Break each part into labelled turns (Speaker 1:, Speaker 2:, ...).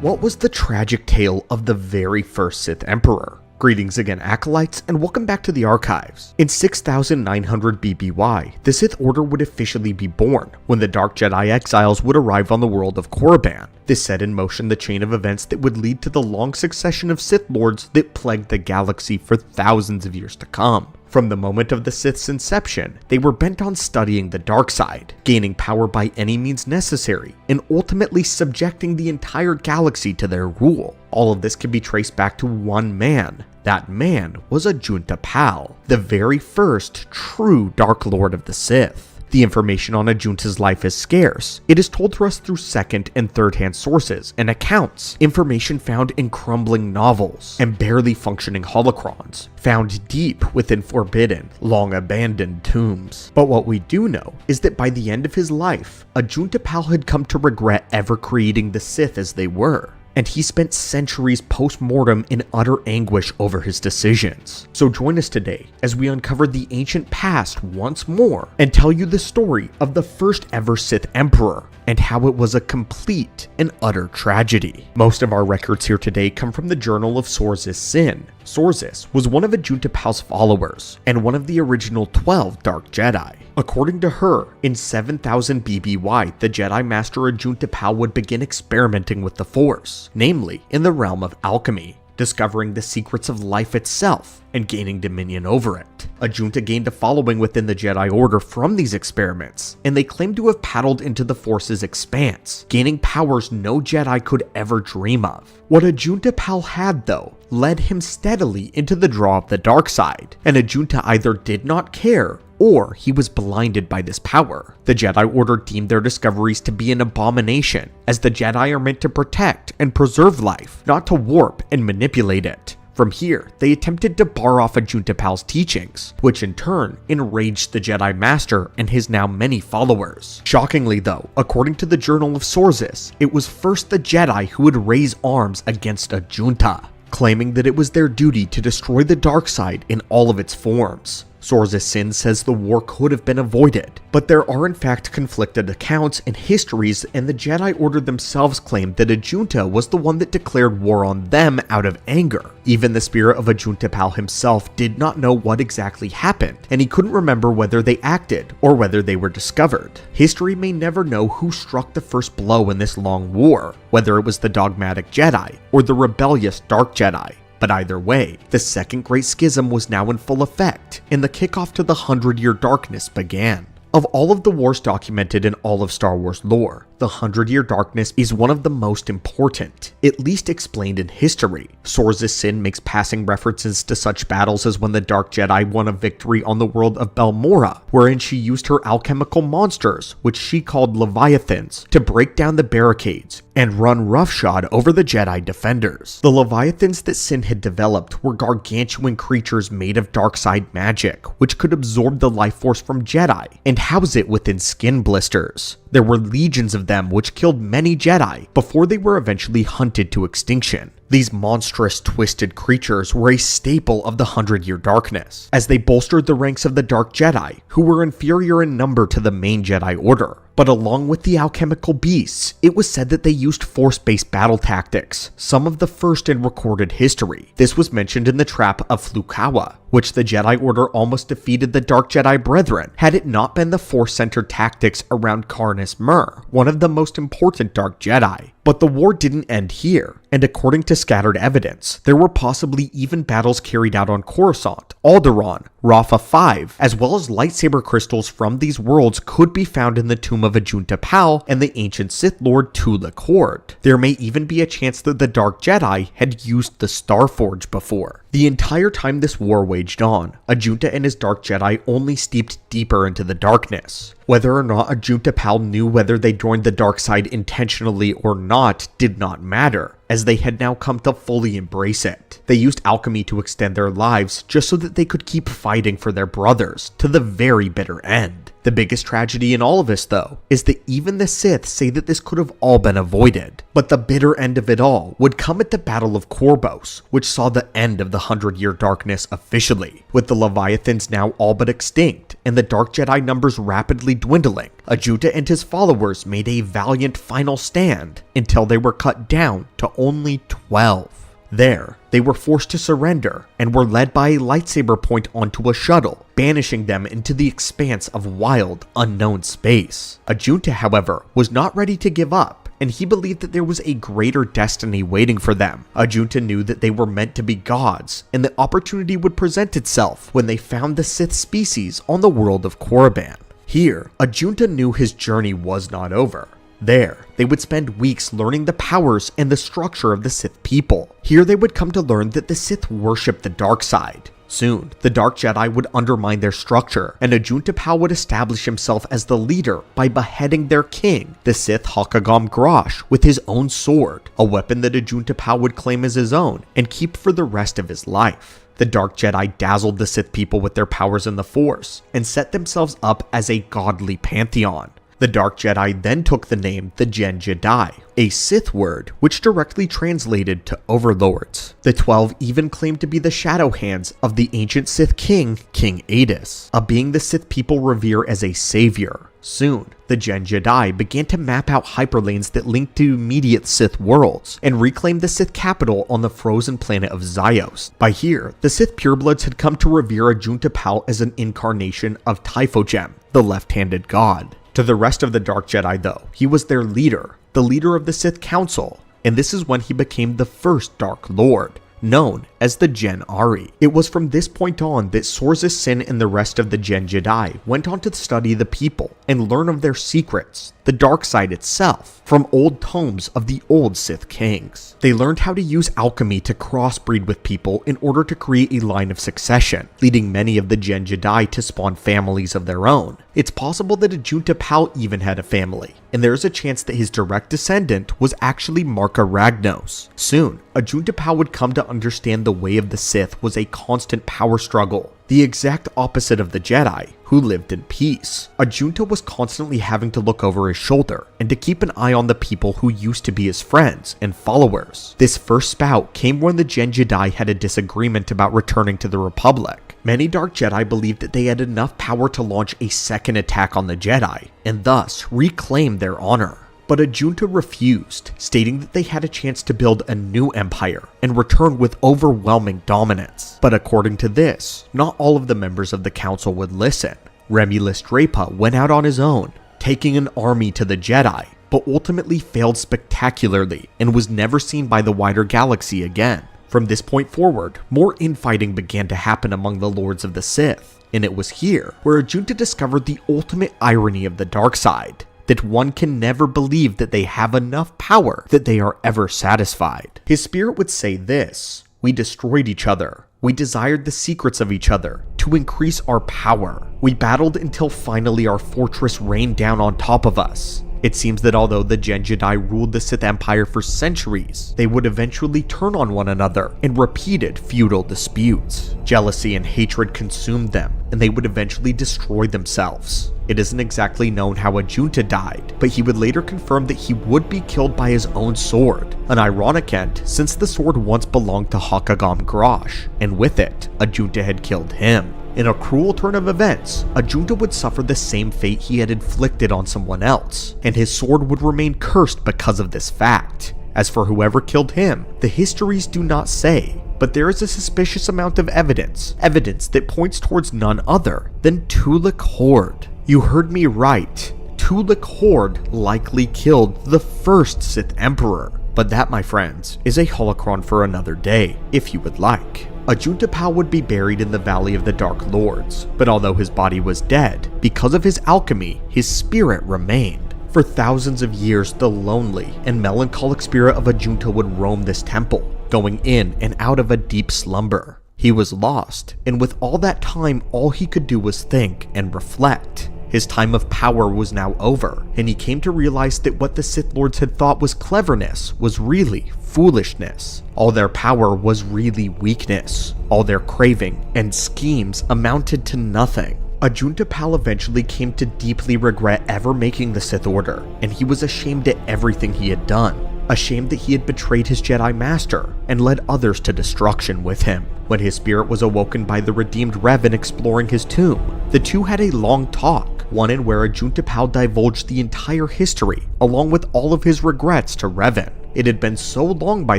Speaker 1: What was the tragic tale of the very first Sith Emperor? Greetings again, Acolytes, and welcome back to the Archives. In 6900 BBY, the Sith Order would officially be born, when the Dark Jedi exiles would arrive on the world of Korriban. This set in motion the chain of events that would lead to the long succession of Sith Lords that plagued the galaxy for thousands of years to come. From the moment of the Sith's inception, they were bent on studying the dark side, gaining power by any means necessary, and ultimately subjecting the entire galaxy to their rule. All of this can be traced back to one man. That man was Ajunta Pal, the very first true Dark Lord of the Sith. The information on Ajunta's life is scarce. It is told to us through second and third-hand sources and accounts, information found in crumbling novels and barely functioning holocrons, found deep within forbidden, long-abandoned tombs. But what we do know is that by the end of his life, Ajunta Pal had come to regret ever creating the Sith as they were, and he spent centuries post-mortem in utter anguish over his decisions. So join us today as we uncover the ancient past once more and tell you the story of the first ever Sith Emperor and how it was a complete and utter tragedy. Most of our records here today come from the Journal of Sorzis Sin. Sorzis was one of Ajunta Pal's followers and one of the original 12 Dark Jedi. According to her, in 7000 BBY, the Jedi Master Ajunta Pal would begin experimenting with the Force, namely in the realm of alchemy, discovering the secrets of life itself and gaining dominion over it. Ajunta gained a following within the Jedi Order from these experiments, and they claim to have paddled into the Force's expanse, gaining powers no Jedi could ever dream of. What Ajunta Pal had, though, led him steadily into the draw of the dark side, and Ajunta either did not care or he was blinded by this power. The Jedi Order deemed their discoveries to be an abomination, as the Jedi are meant to protect and preserve life, not to warp and manipulate it. From here, they attempted to bar off Ajunta Pal's teachings, which in turn enraged the Jedi Master and his now many followers. Shockingly though, according to the Journal of Sorzis, it was first the Jedi who would raise arms against Ajunta, claiming that it was their duty to destroy the dark side in all of its forms. Sorzis Sin says the war could have been avoided, but there are in fact conflicted accounts and histories, and the Jedi Order themselves claimed that Ajunta was the one that declared war on them out of anger. Even the spirit of Ajunta Pal himself did not know what exactly happened, and he couldn't remember whether they acted or whether they were discovered. History may never know who struck the first blow in this long war, whether it was the dogmatic Jedi or the rebellious Dark Jedi. But either way, the Second Great Schism was now in full effect, and the kickoff to the 100-Year Darkness began. Of all of the wars documented in all of Star Wars lore, the 100-Year Darkness is one of the most important, at least explained in history. Sorzis Sin makes passing references to such battles as when the Dark Jedi won a victory on the world of Belmora, wherein she used her alchemical monsters, which she called Leviathans, to break down the barricades and run roughshod over the Jedi defenders. The Leviathans that Sin had developed were gargantuan creatures made of dark side magic, which could absorb the life force from Jedi and house it within skin blisters. There were legions of them which killed many Jedi before they were eventually hunted to extinction. These monstrous, twisted creatures were a staple of the 100-Year Darkness, as they bolstered the ranks of the Dark Jedi, who were inferior in number to the main Jedi Order. But along with the alchemical beasts, it was said that they used force-based battle tactics, some of the first in recorded history. This was mentioned in the Trap of Flukawa, which the Jedi Order almost defeated the Dark Jedi Brethren had it not been the force-centered tactics around Karnus Mur, one of the most important Dark Jedi. But the war didn't end here, and according to scattered evidence, there were possibly even battles carried out on Coruscant, Alderaan, Rafa 5, as well as lightsaber crystals from these worlds could be found in the tomb of Ajunta Pal and the ancient Sith Lord Tula Kord. There may even be a chance that the Dark Jedi had used the Starforge before. The entire time this war waged on, Ajunta and his Dark Jedi only steeped deeper into the darkness. Whether or not Ajunta Pal knew whether they joined the dark side intentionally or not did not matter, as they had now come to fully embrace it. They used alchemy to extend their lives just so that they could keep fighting for their brothers to the very bitter end. The biggest tragedy in all of this, though, is that even the Sith say that this could have all been avoided. But the bitter end of it all would come at the Battle of Korbos, which saw the end of the 100-year darkness officially. With the Leviathans now all but extinct, and the Dark Jedi numbers rapidly dwindling, a junta and his followers made a valiant final stand until they were cut down to only 12. There, they were forced to surrender and were led by a lightsaber point onto a shuttle, banishing them into the expanse of wild, unknown space. A junta, however, was not ready to give up, and he believed that there was a greater destiny waiting for them. A junta knew that they were meant to be gods, and the opportunity would present itself when they found the Sith species on the world of Korriban. Here, a junta knew his journey was not over. There, they would spend weeks learning the powers and the structure of the Sith people. Here they would come to learn that the Sith worship the dark side. Soon, the Dark Jedi would undermine their structure, and a Juntapal would establish himself as the leader by beheading their king, the Sith Hakagam Grosh, with his own sword, a weapon that a Juntapal would claim as his own and keep for the rest of his life. The Dark Jedi dazzled the Sith people with their powers in the Force, and set themselves up as a godly pantheon. The Dark Jedi then took the name the Gen Jedi, a Sith word which directly translated to overlords. The 12 even claimed to be the shadow hands of the ancient Sith king, King Adus, a being the Sith people revere as a savior. Soon, the Gen Jedi began to map out hyperlanes that linked to immediate Sith worlds, and reclaimed the Sith capital on the frozen planet of Zyos. By here, the Sith purebloods had come to revere a Juntapal as an incarnation of Typhogem, the left-handed god. To the rest of the Dark Jedi though, he was their leader, the leader of the Sith Council, and this is when he became the first Dark Lord, known as the Gen Ari. It was from this point on that Sorza Sin and the rest of the Gen Jedi went on to study the people and learn of their secrets, the dark side itself, from old tomes of the old Sith kings. They learned how to use alchemy to crossbreed with people in order to create a line of succession, leading many of the Gen Jedi to spawn families of their own. It's possible that a Juntapal even had a family, and there is a chance that his direct descendant was actually Marka Ragnos. Soon, a Juntapal would come to understand the way of the Sith was a constant power struggle, the exact opposite of the Jedi, who lived in peace. A Junta was constantly having to look over his shoulder and to keep an eye on the people who used to be his friends and followers. This first spout came when the Gen Jedi had a disagreement about returning to the Republic. Many Dark Jedi believed that they had enough power to launch a second attack on the Jedi, and thus reclaim their honor. But a junta refused, stating that they had a chance to build a new empire and return with overwhelming dominance. But according to this, not all of the members of the council would listen. Remulus Drapa went out on his own, taking an army to the Jedi, but ultimately failed spectacularly and was never seen by the wider galaxy again. From this point forward, more infighting began to happen among the Lords of the Sith, and it was here where a junta discovered the ultimate irony of the dark side, that one can never believe that they have enough power that they are ever satisfied. His spirit would say this: "We destroyed each other. We desired the secrets of each other to increase our power. We battled until finally our fortress rained down on top of us." It seems that although the Gen Jedi ruled the Sith Empire for centuries, they would eventually turn on one another in repeated feudal disputes. Jealousy and hatred consumed them, and they would eventually destroy themselves. It isn't exactly known how a junta died, but he would later confirm that he would be killed by his own sword. An ironic end, since the sword once belonged to Hakagam Grosh, and with it, a junta had killed him. In a cruel turn of events, a junta would suffer the same fate he had inflicted on someone else, and his sword would remain cursed because of this fact. As for whoever killed him, the histories do not say, but there is a suspicious amount of evidence that points towards none other than Tulak Hord. You heard me right. Tulak Hord likely killed the first Sith Emperor. But that, my friends, is a holocron for another day, if you would like. A Juntapal would be buried in the Valley of the Dark Lords, but although his body was dead, because of his alchemy, his spirit remained. For thousands of years, the lonely and melancholic spirit of a junta would roam this temple, going in and out of a deep slumber. He was lost, and with all that time, all he could do was think and reflect. His time of power was now over, and he came to realize that what the Sith Lords had thought was cleverness was really foolishness. All their power was really weakness. All their craving and schemes amounted to nothing. Ajunta Pal eventually came to deeply regret ever making the Sith Order, and he was ashamed at everything he had done. Ashamed that he had betrayed his Jedi Master and led others to destruction with him. When his spirit was awoken by the redeemed Revan exploring his tomb, the two had a long talk, one in where Ajunta Pal divulged the entire history, along with all of his regrets to Revan. It had been so long by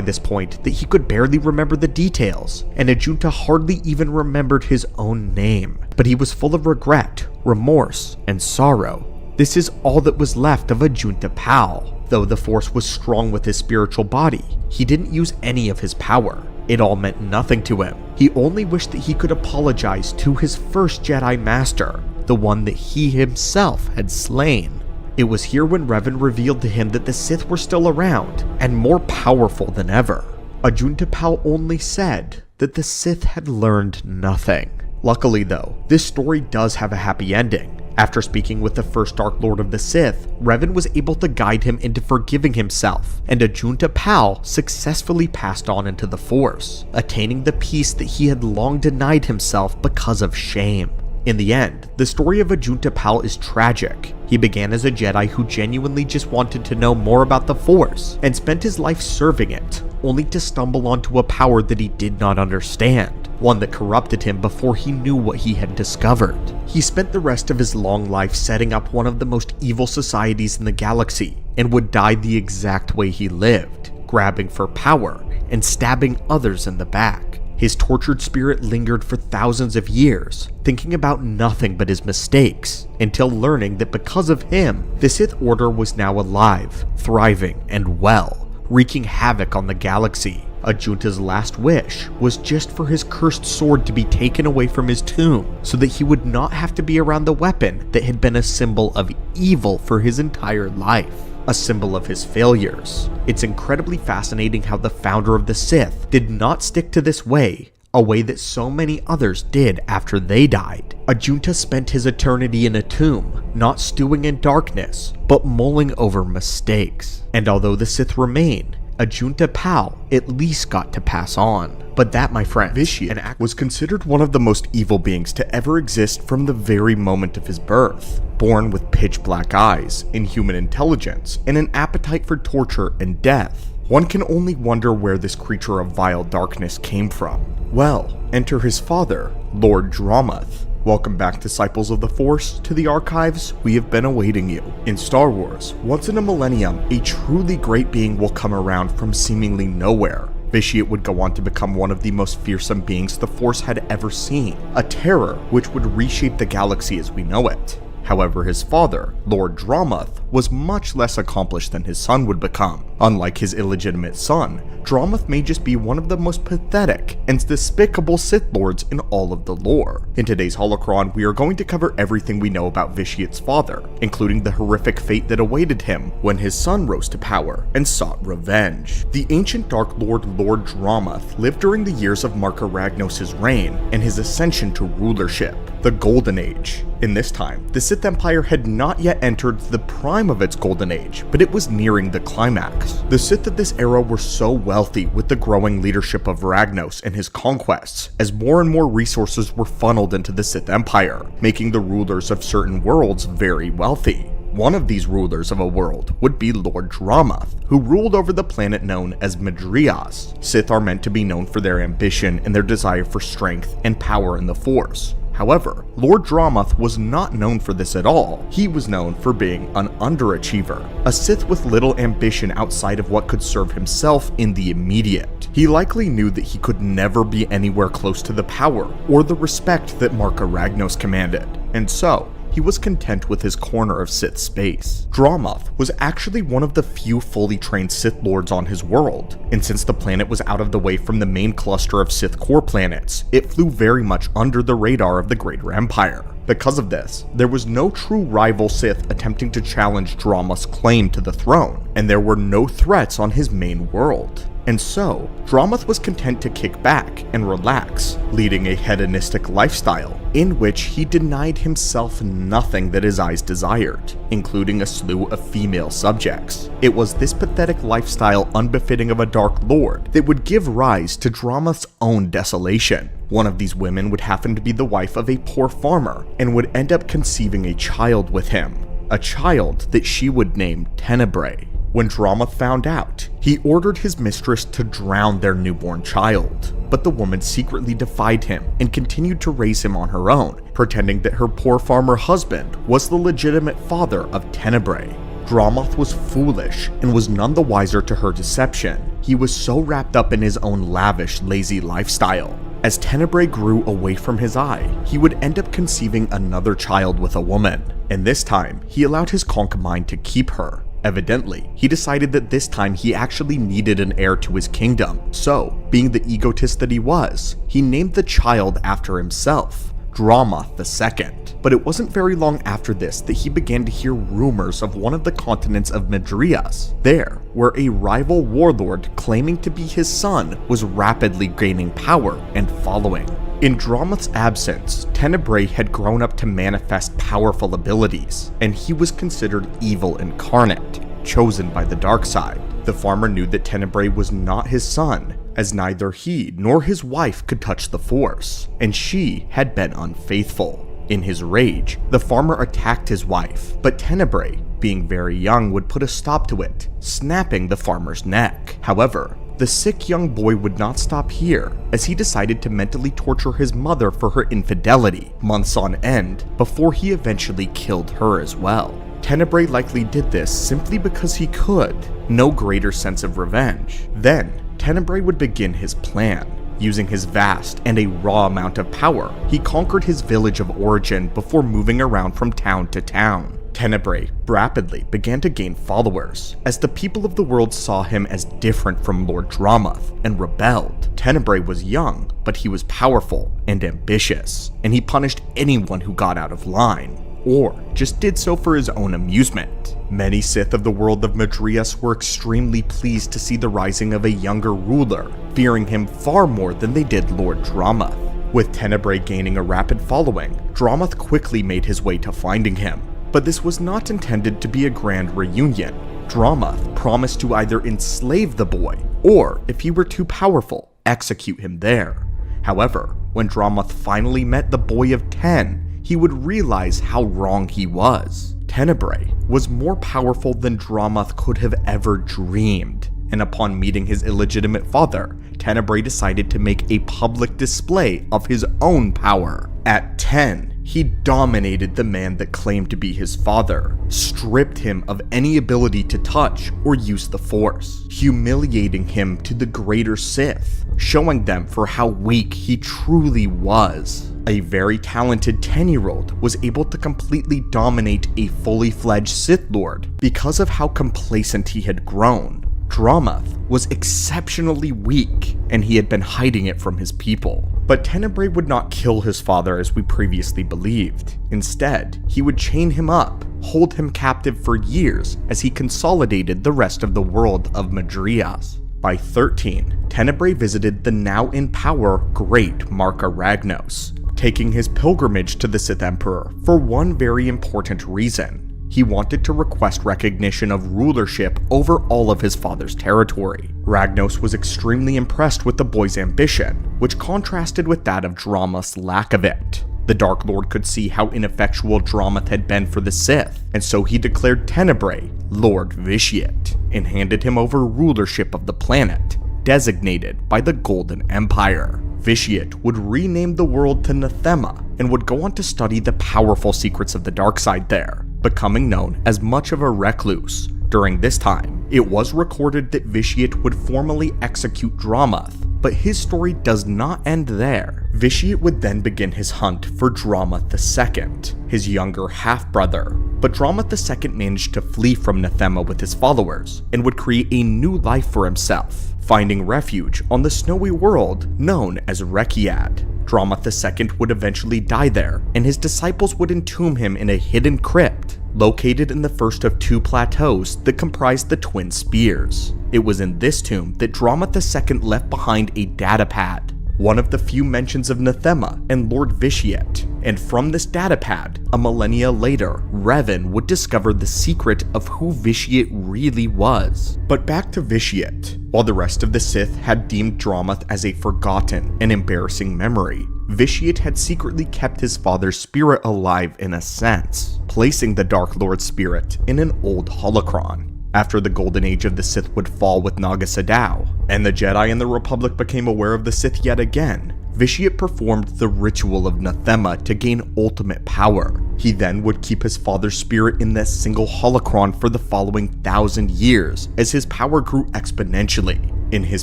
Speaker 1: this point that he could barely remember the details, and Ajunta hardly even remembered his own name. But he was full of regret, remorse, and sorrow. This is all that was left of Ajunta Pal. Though the Force was strong with his spiritual body, he didn't use any of his power. It all meant nothing to him. He only wished that he could apologize to his first Jedi Master, the one that he himself had slain. It was here when Revan revealed to him that the Sith were still around, and more powerful than ever. Ajunta Pal only said that the Sith had learned nothing. Luckily though, this story does have a happy ending. After speaking with the first Dark Lord of the Sith, Revan was able to guide him into forgiving himself, and Ajunta Pal successfully passed on into the Force, attaining the peace that he had long denied himself because of shame. In the end, the story of Ajunta Pal is tragic. He began as a Jedi who genuinely just wanted to know more about the Force, and spent his life serving it, only to stumble onto a power that he did not understand, one that corrupted him before he knew what he had discovered. He spent the rest of his long life setting up one of the most evil societies in the galaxy, and would die the exact way he lived, grabbing for power and stabbing others in the back. His tortured spirit lingered for thousands of years, thinking about nothing but his mistakes, until learning that because of him, the Sith Order was now alive, thriving, and well, wreaking havoc on the galaxy. Ajunta's last wish was just for his cursed sword to be taken away from his tomb, so that he would not have to be around the weapon that had been a symbol of evil for his entire life. A symbol of his failures. It's incredibly fascinating how the founder of the Sith did not stick to this way, a way that so many others did after they died. Ajunta spent his eternity in a tomb, not stewing in darkness, but mulling over mistakes. And although the Sith remain, Ajunta Pal at least got to pass on. But that, my friend, Vitiate was considered one of the most evil beings to ever exist from the very moment of his birth. Born with pitch black eyes, inhuman intelligence, and an appetite for torture and death, one can only wonder where this creature of vile darkness came from. Well, enter his father, Lord Dramath. Welcome back, disciples of the Force, to the archives we have been awaiting you. In Star Wars, once in a millennium, a truly great being will come around from seemingly nowhere. Vitiate would go on to become one of the most fearsome beings the Force had ever seen, a terror which would reshape the galaxy as we know it. However, his father, Lord Dramath, was much less accomplished than his son would become. Unlike his illegitimate son, Dramath may just be one of the most pathetic and despicable Sith Lords in all of the lore. In today's Holocron, we are going to cover everything we know about Vitiate's father, including the horrific fate that awaited him when his son rose to power and sought revenge. The ancient Dark Lord Lord Dramath lived during the years of Marka Ragnos' reign and his ascension to rulership, the Golden Age. In this time, the Sith Empire had not yet entered the prime of its Golden Age, but it was nearing the climax. The Sith of this era were so wealthy with the growing leadership of Ragnos and his conquests, as more and more resources were funneled into the Sith Empire, making the rulers of certain worlds very wealthy. One of these rulers of a world would be Lord Dramath, who ruled over the planet known as Madrias. Sith are meant to be known for their ambition and their desire for strength and power in the Force. However, Lord Dramath was not known for this at all. He was known for being an underachiever, a Sith with little ambition outside of what could serve himself in the immediate. He likely knew that he could never be anywhere close to the power or the respect that Marka Ragnos commanded, and so he was content with his corner of Sith space. Dramath was actually one of the few fully trained Sith Lords on his world, and since the planet was out of the way from the main cluster of Sith core planets, it flew very much under the radar of the Greater Empire. Because of this, there was no true rival Sith attempting to challenge Dramath's claim to the throne, and there were no threats on his main world. And so, Dramath was content to kick back and relax, leading a hedonistic lifestyle in which he denied himself nothing that his eyes desired, including a slew of female subjects. It was this pathetic lifestyle unbefitting of a Dark Lord that would give rise to Dramath's own desolation. One of these women would happen to be the wife of a poor farmer and would end up conceiving a child with him, a child that she would name Tenebrae. When Dramath found out, he ordered his mistress to drown their newborn child, but the woman secretly defied him and continued to raise him on her own, pretending that her poor farmer husband was the legitimate father of Tenebrae. Dramath was foolish and was none the wiser to her deception. He was so wrapped up in his own lavish, lazy lifestyle. As Tenebrae grew away from his eye, he would end up conceiving another child with a woman, and this time, he allowed his concubine to keep her. Evidently, he decided that this time he actually needed an heir to his kingdom, so, being the egotist that he was, he named the child after himself, Dramath II. But it wasn't very long after this that he began to hear rumors of one of the continents of Madrias, there, where a rival warlord claiming to be his son was rapidly gaining power and following. In Dramath's absence, Tenebrae had grown up to manifest powerful abilities, and he was considered evil incarnate, chosen by the dark side. The farmer knew that Tenebrae was not his son, as neither he nor his wife could touch the Force, and she had been unfaithful. In his rage, the farmer attacked his wife, but Tenebrae, being very young, would put a stop to it, snapping the farmer's neck. However, the sick young boy would not stop here, as he decided to mentally torture his mother for her infidelity, months on end, before he eventually killed her as well. Tenebrae likely did this simply because he could, no greater sense of revenge. Then, Tenebrae would begin his plan. Using his vast and a raw amount of power, he conquered his village of origin before moving around from town to town. Tenebrae rapidly began to gain followers, as the people of the world saw him as different from Lord Dramath and rebelled. Tenebrae was young, but he was powerful and ambitious, and he punished anyone who got out of line, or just did so for his own amusement. Many Sith of the world of Madrias were extremely pleased to see the rising of a younger ruler, fearing him far more than they did Lord Dramath. With Tenebrae gaining a rapid following, Dramath quickly made his way to finding him. But this was not intended to be a grand reunion. Dramath promised to either enslave the boy, or, if he were too powerful, execute him there. However, when Dramath finally met the boy of 10, he would realize how wrong he was. Tenebrae was more powerful than Dramath could have ever dreamed, and upon meeting his illegitimate father, Tenebrae decided to make a public display of his own power. At 10, he dominated the man that claimed to be his father, stripped him of any ability to touch or use the Force, humiliating him to the greater Sith, showing them for how weak he truly was. A very talented 10-year-old was able to completely dominate a fully fledged Sith Lord because of how complacent he had grown. Dramath was exceptionally weak, and he had been hiding it from his people. But Tenebrae would not kill his father as we previously believed. Instead, he would chain him up, hold him captive for years as he consolidated the rest of the world of Madrias. By 13, Tenebrae visited the now in power great Marca Ragnos, taking his pilgrimage to the Sith Emperor for one very important reason. He wanted to request recognition of rulership over all of his father's territory. Ragnos was extremely impressed with the boy's ambition, which contrasted with that of Dramath's lack of it. The Dark Lord could see how ineffectual Dramath had been for the Sith, and so he declared Tenebrae Lord Vitiate, and handed him over rulership of the planet, designated by the Golden Empire. Vitiate would rename the world to Nathema, and would go on to study the powerful secrets of the dark side there, becoming known as much of a recluse. During this time, it was recorded that Vitiate would formally execute Dramath, but his story does not end there. Vitiate would then begin his hunt for Dramath II, his younger half-brother, but Dramath II managed to flee from Nathema with his followers, and would create a new life for himself, finding refuge on the snowy world known as Rekiad. Dramath II would eventually die there, and his disciples would entomb him in a hidden crypt, located in the first of two plateaus that comprised the Twin Spears. It was in this tomb that Dramath II left behind a datapad, one of the few mentions of Nathema and Lord Vitiate, and from this datapad, a millennia later, Revan would discover the secret of who Vitiate really was. But back to Vitiate. While the rest of the Sith had deemed Dramath as a forgotten and embarrassing memory, Vitiate had secretly kept his father's spirit alive in a sense, placing the Dark Lord's spirit in an old holocron. After the golden age of the Sith would fall with Naga Sadow, and the Jedi and the Republic became aware of the Sith yet again, Vitiate performed the ritual of Nathema to gain ultimate power. He then would keep his father's spirit in that single holocron for the following 1,000 years as his power grew exponentially. In his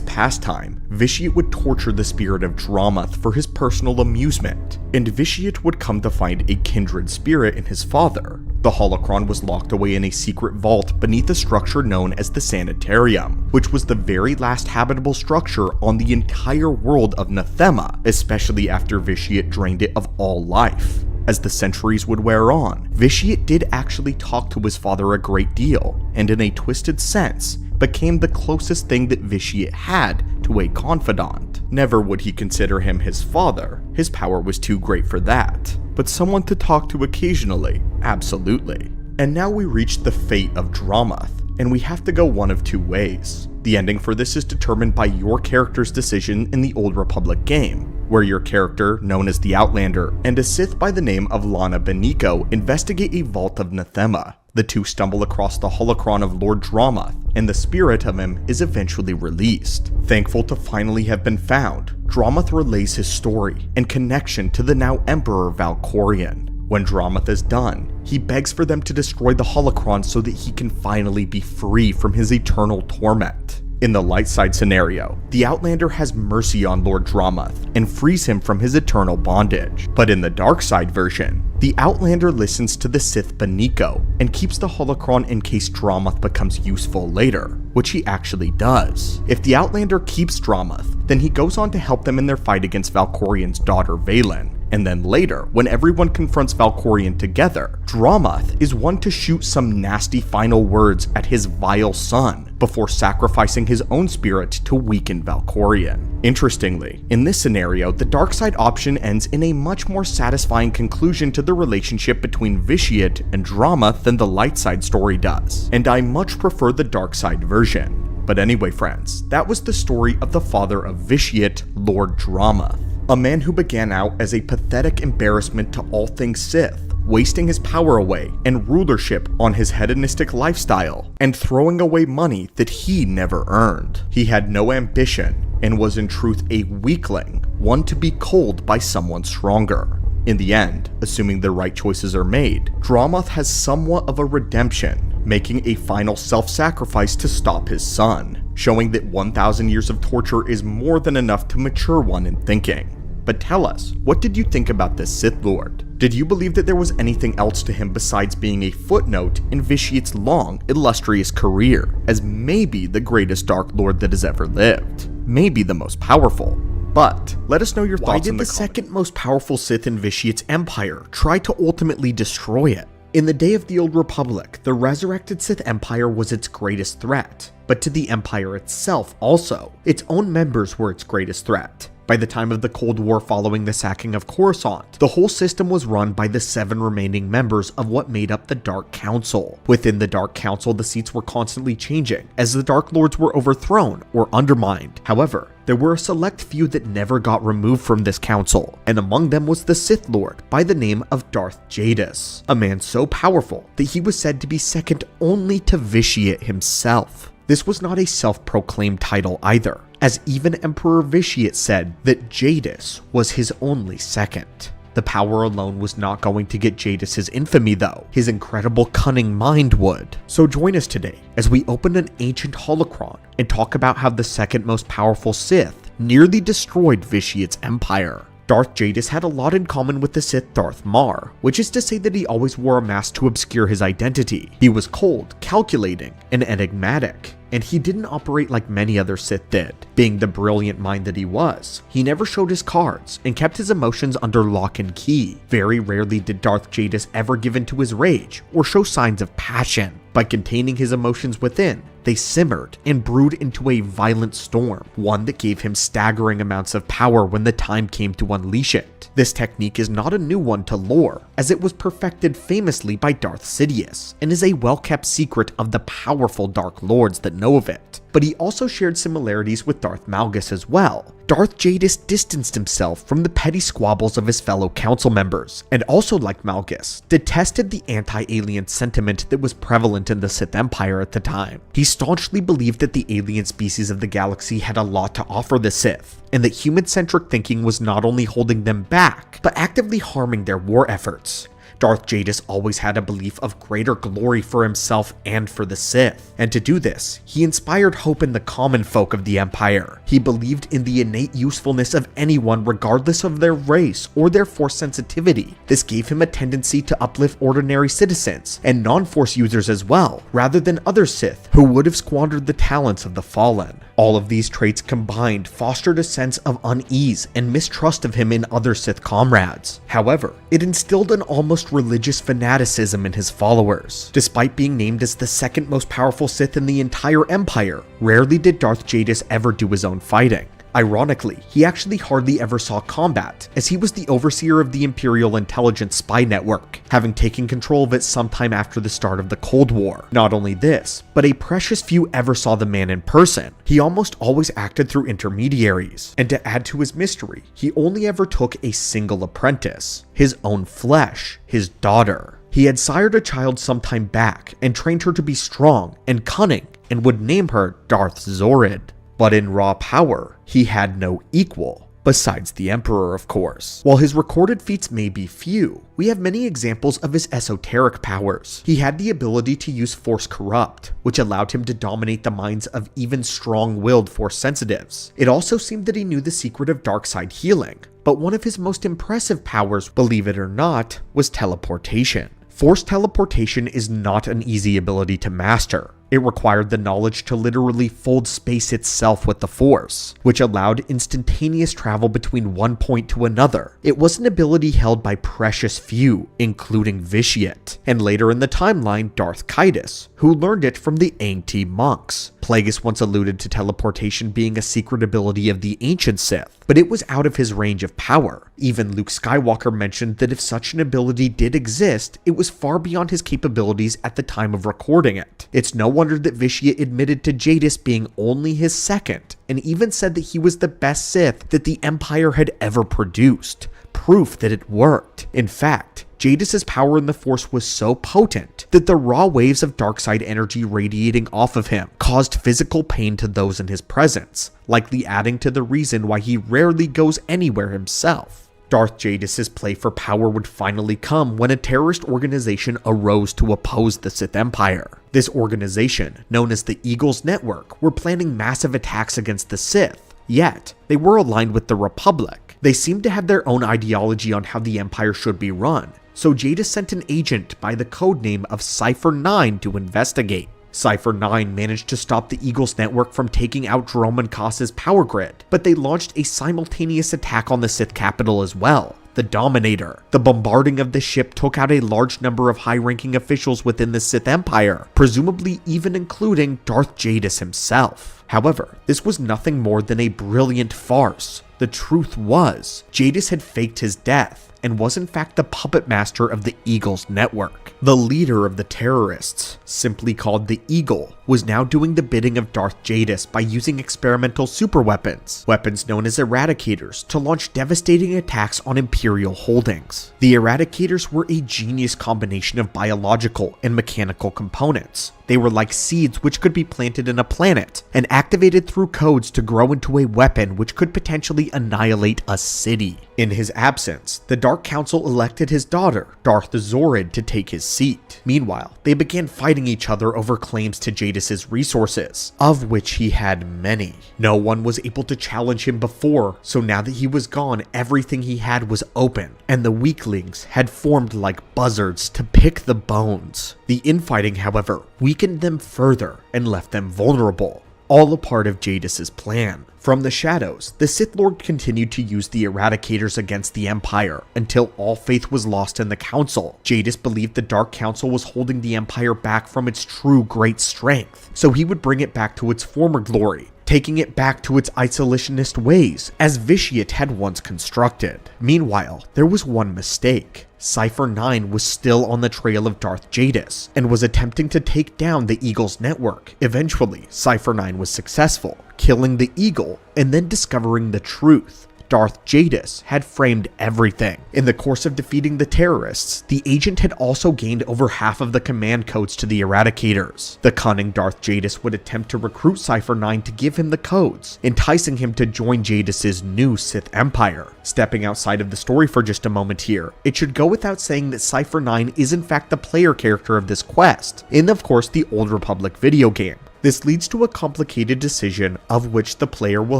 Speaker 1: pastime, Vitiate would torture the spirit of Dramath for his personal amusement, and Vitiate would come to find a kindred spirit in his father. The holocron was locked away in a secret vault beneath a structure known as the Sanitarium, which was the very last habitable structure on the entire world of Nathema, especially after Vitiate drained it of all life. As the centuries would wear on, Vitiate did actually talk to his father a great deal, and in a twisted sense, became the closest thing that Vitiate had to a confidant. Never would he consider him his father, his power was too great for that, but someone to talk to occasionally, absolutely. And now we reach the fate of Dramath, and we have to go one of two ways. The ending for this is determined by your character's decision in the Old Republic game, where your character, known as the Outlander, and a Sith by the name of Lana Beniko investigate a vault of Nathema. The two stumble across the holocron of Lord Dramath, and the spirit of him is eventually released. Thankful to finally have been found, Dramath relays his story and connection to the now Emperor Valkorion. When Dramath is done, he begs for them to destroy the holocron so that he can finally be free from his eternal torment. In the light side scenario, the Outlander has mercy on Lord Dramath and frees him from his eternal bondage. But in the dark side version, the Outlander listens to the Sith Beniko and keeps the holocron in case Dramath becomes useful later, which he actually does. If the Outlander keeps Dramath, then he goes on to help them in their fight against Valkorion's daughter Valen. And then later, when everyone confronts Valkorion together, Dramath is one to shoot some nasty final words at his vile son before sacrificing his own spirit to weaken Valkorion. Interestingly, in this scenario, the dark side option ends in a much more satisfying conclusion to the relationship between Vitiate and Dramath than the light side story does, and I much prefer the dark side version. But anyway friends, that was the story of the father of Vitiate, Lord Dramath. A man who began out as a pathetic embarrassment to all things Sith, wasting his power away and rulership on his hedonistic lifestyle, and throwing away money that he never earned. He had no ambition, and was in truth a weakling, one to be culled by someone stronger. In the end, assuming the right choices are made, Dramath has somewhat of a redemption, making a final self-sacrifice to stop his son, showing that 1,000 years of torture is more than enough to mature one in thinking. But tell us, what did you think about this Sith Lord? Did you believe that there was anything else to him besides being a footnote in Vitiate's long, illustrious career, as maybe the greatest Dark Lord that has ever lived? Maybe the most powerful. But let us know your thoughts in the comments. Why did the second most powerful Sith in Vitiate's empire try to ultimately destroy it? In the day of the Old Republic, the resurrected Sith Empire was its greatest threat, but to the Empire itself also, its own members were its greatest threat. By the time of the Cold War following the sacking of Coruscant, the whole system was run by the 7 remaining members of what made up the Dark Council. Within the Dark Council, the seats were constantly changing, as the Dark Lords were overthrown or undermined. However, there were a select few that never got removed from this council, and among them was the Sith Lord by the name of Darth Jadus, a man so powerful that he was said to be second only to Vitiate himself. This was not a self-proclaimed title either, as even Emperor Vitiate said that Jadus was his only second. The power alone was not going to get Jadus his infamy though, his incredible cunning mind would. So join us today as we open an ancient holocron and talk about how the second most powerful Sith nearly destroyed Vitiate's empire. Darth Jadus had a lot in common with the Sith Darth Mar, which is to say that he always wore a mask to obscure his identity. He was cold, calculating, and enigmatic. and he didn't operate like many other Sith did. Being the brilliant mind that he was, he never showed his cards and kept his emotions under lock and key. Very rarely did Darth Jadus ever give in to his rage or show signs of passion. By containing his emotions within, they simmered and brewed into a violent storm, one that gave him staggering amounts of power when the time came to unleash it. This technique is not a new one to lore, as it was perfected famously by Darth Sidious, and is a well-kept secret of the powerful Dark Lords that know of it. But he also shared similarities with Darth Malgus as well. Darth Jadus distanced himself from the petty squabbles of his fellow council members, and also like Malgus, detested the anti-alien sentiment that was prevalent in the Sith Empire at the time. He staunchly believed that the alien species of the galaxy had a lot to offer the Sith, and that human-centric thinking was not only holding them back, but actively harming their war efforts. Darth Jadus always had a belief of greater glory for himself and for the Sith, and to do this, he inspired hope in the common folk of the Empire. He believed in the innate usefulness of anyone regardless of their race or their Force sensitivity. This gave him a tendency to uplift ordinary citizens, and non-Force users as well, rather than other Sith who would have squandered the talents of the Fallen. All of these traits combined fostered a sense of unease and mistrust of him in other Sith comrades. However, it instilled an almost religious fanaticism in his followers. Despite being named as the second most powerful Sith in the entire Empire, rarely did Darth Jadus ever do his own fighting. Ironically, he actually hardly ever saw combat, as he was the overseer of the Imperial intelligence spy network, having taken control of it sometime after the start of the Cold War. Not only this, but a precious few ever saw the man in person. He almost always acted through intermediaries, and to add to his mystery, he only ever took a single apprentice, his own flesh, his daughter. He had sired a child some time back and trained her to be strong and cunning, and would name her Darth Zorid. But in raw power, he had no equal, besides the Emperor, of course. While his recorded feats may be few, we have many examples of his esoteric powers. He had the ability to use Force Corrupt, which allowed him to dominate the minds of even strong-willed Force sensitives. It also seemed that he knew the secret of dark side healing, but one of his most impressive powers, believe it or not, was teleportation. Force teleportation is not an easy ability to master. It required the knowledge to literally fold space itself with the Force, which allowed instantaneous travel between one point to another. It was an ability held by precious few, including Vitiate, and later in the timeline, Darth Jadus, who learned it from the Aangti monks. Plagueis once alluded to teleportation being a secret ability of the ancient Sith, but it was out of his range of power. Even Luke Skywalker mentioned that if such an ability did exist, it was far beyond his capabilities at the time of recording it. It's no wonder that Vitiate admitted to Jadus being only his second, and even said that he was the best Sith that the Empire had ever produced. Proof that it worked. In fact, Jadus's power in the Force was so potent that the raw waves of darkside energy radiating off of him caused physical pain to those in his presence, likely adding to the reason why he rarely goes anywhere himself. Darth Jadus's play for power would finally come when a terrorist organization arose to oppose the Sith Empire. This organization, known as the Eagles Network, were planning massive attacks against the Sith, yet they were aligned with the Republic. They seemed to have their own ideology on how the Empire should be run, so Jadus sent an agent by the codename of Cypher 9 to investigate. Cypher 9 managed to stop the Eagles Network from taking out Dromund Kaas's power grid, but they launched a simultaneous attack on the Sith capital as well, the Dominator. The bombarding of the ship took out a large number of high-ranking officials within the Sith Empire, presumably even including Darth Jadus himself. However, this was nothing more than a brilliant farce. The truth was, Jadus had faked his death, and was in fact the puppet master of the Eagles Network. The leader of the terrorists, simply called the Eagle, was now doing the bidding of Darth Jadus by using experimental superweapons, weapons known as Eradicators, to launch devastating attacks on Imperial holdings. The Eradicators were a genius combination of biological and mechanical components. They were like seeds which could be planted in a planet, and activated through codes to grow into a weapon which could potentially annihilate a city. In his absence, the Dark Council elected his daughter, Darth Zorid, to take his seat. Meanwhile, they began fighting each other over claims to Jadus's resources, of which he had many. No one was able to challenge him before, so now that he was gone, everything he had was open, and the weaklings had formed like buzzards to pick the bones. The infighting, however, weakened them further and left them vulnerable, all a part of Jadus's plan. From the shadows, the Sith Lord continued to use the Eradicators against the Empire until all faith was lost in the Council. Jadus believed the Dark Council was holding the Empire back from its true great strength, so he would bring it back to its former glory, taking it back to its isolationist ways, as Vitiate had once constructed. Meanwhile, there was one mistake. Cypher 9 was still on the trail of Darth Jadus, and was attempting to take down the Eagle's network. Eventually, Cypher 9 was successful, killing the Eagle, and then discovering the truth. Darth Jadus had framed everything. In the course of defeating the terrorists, the agent had also gained over half of the command codes to the Eradicators. The cunning Darth Jadus would attempt to recruit Cypher 9 to give him the codes, enticing him to join Jadus's new Sith Empire. Stepping outside of the story for just a moment here, it should go without saying that Cypher 9 is in fact the player character of this quest, in of course the Old Republic video game. This leads to a complicated decision of which the player will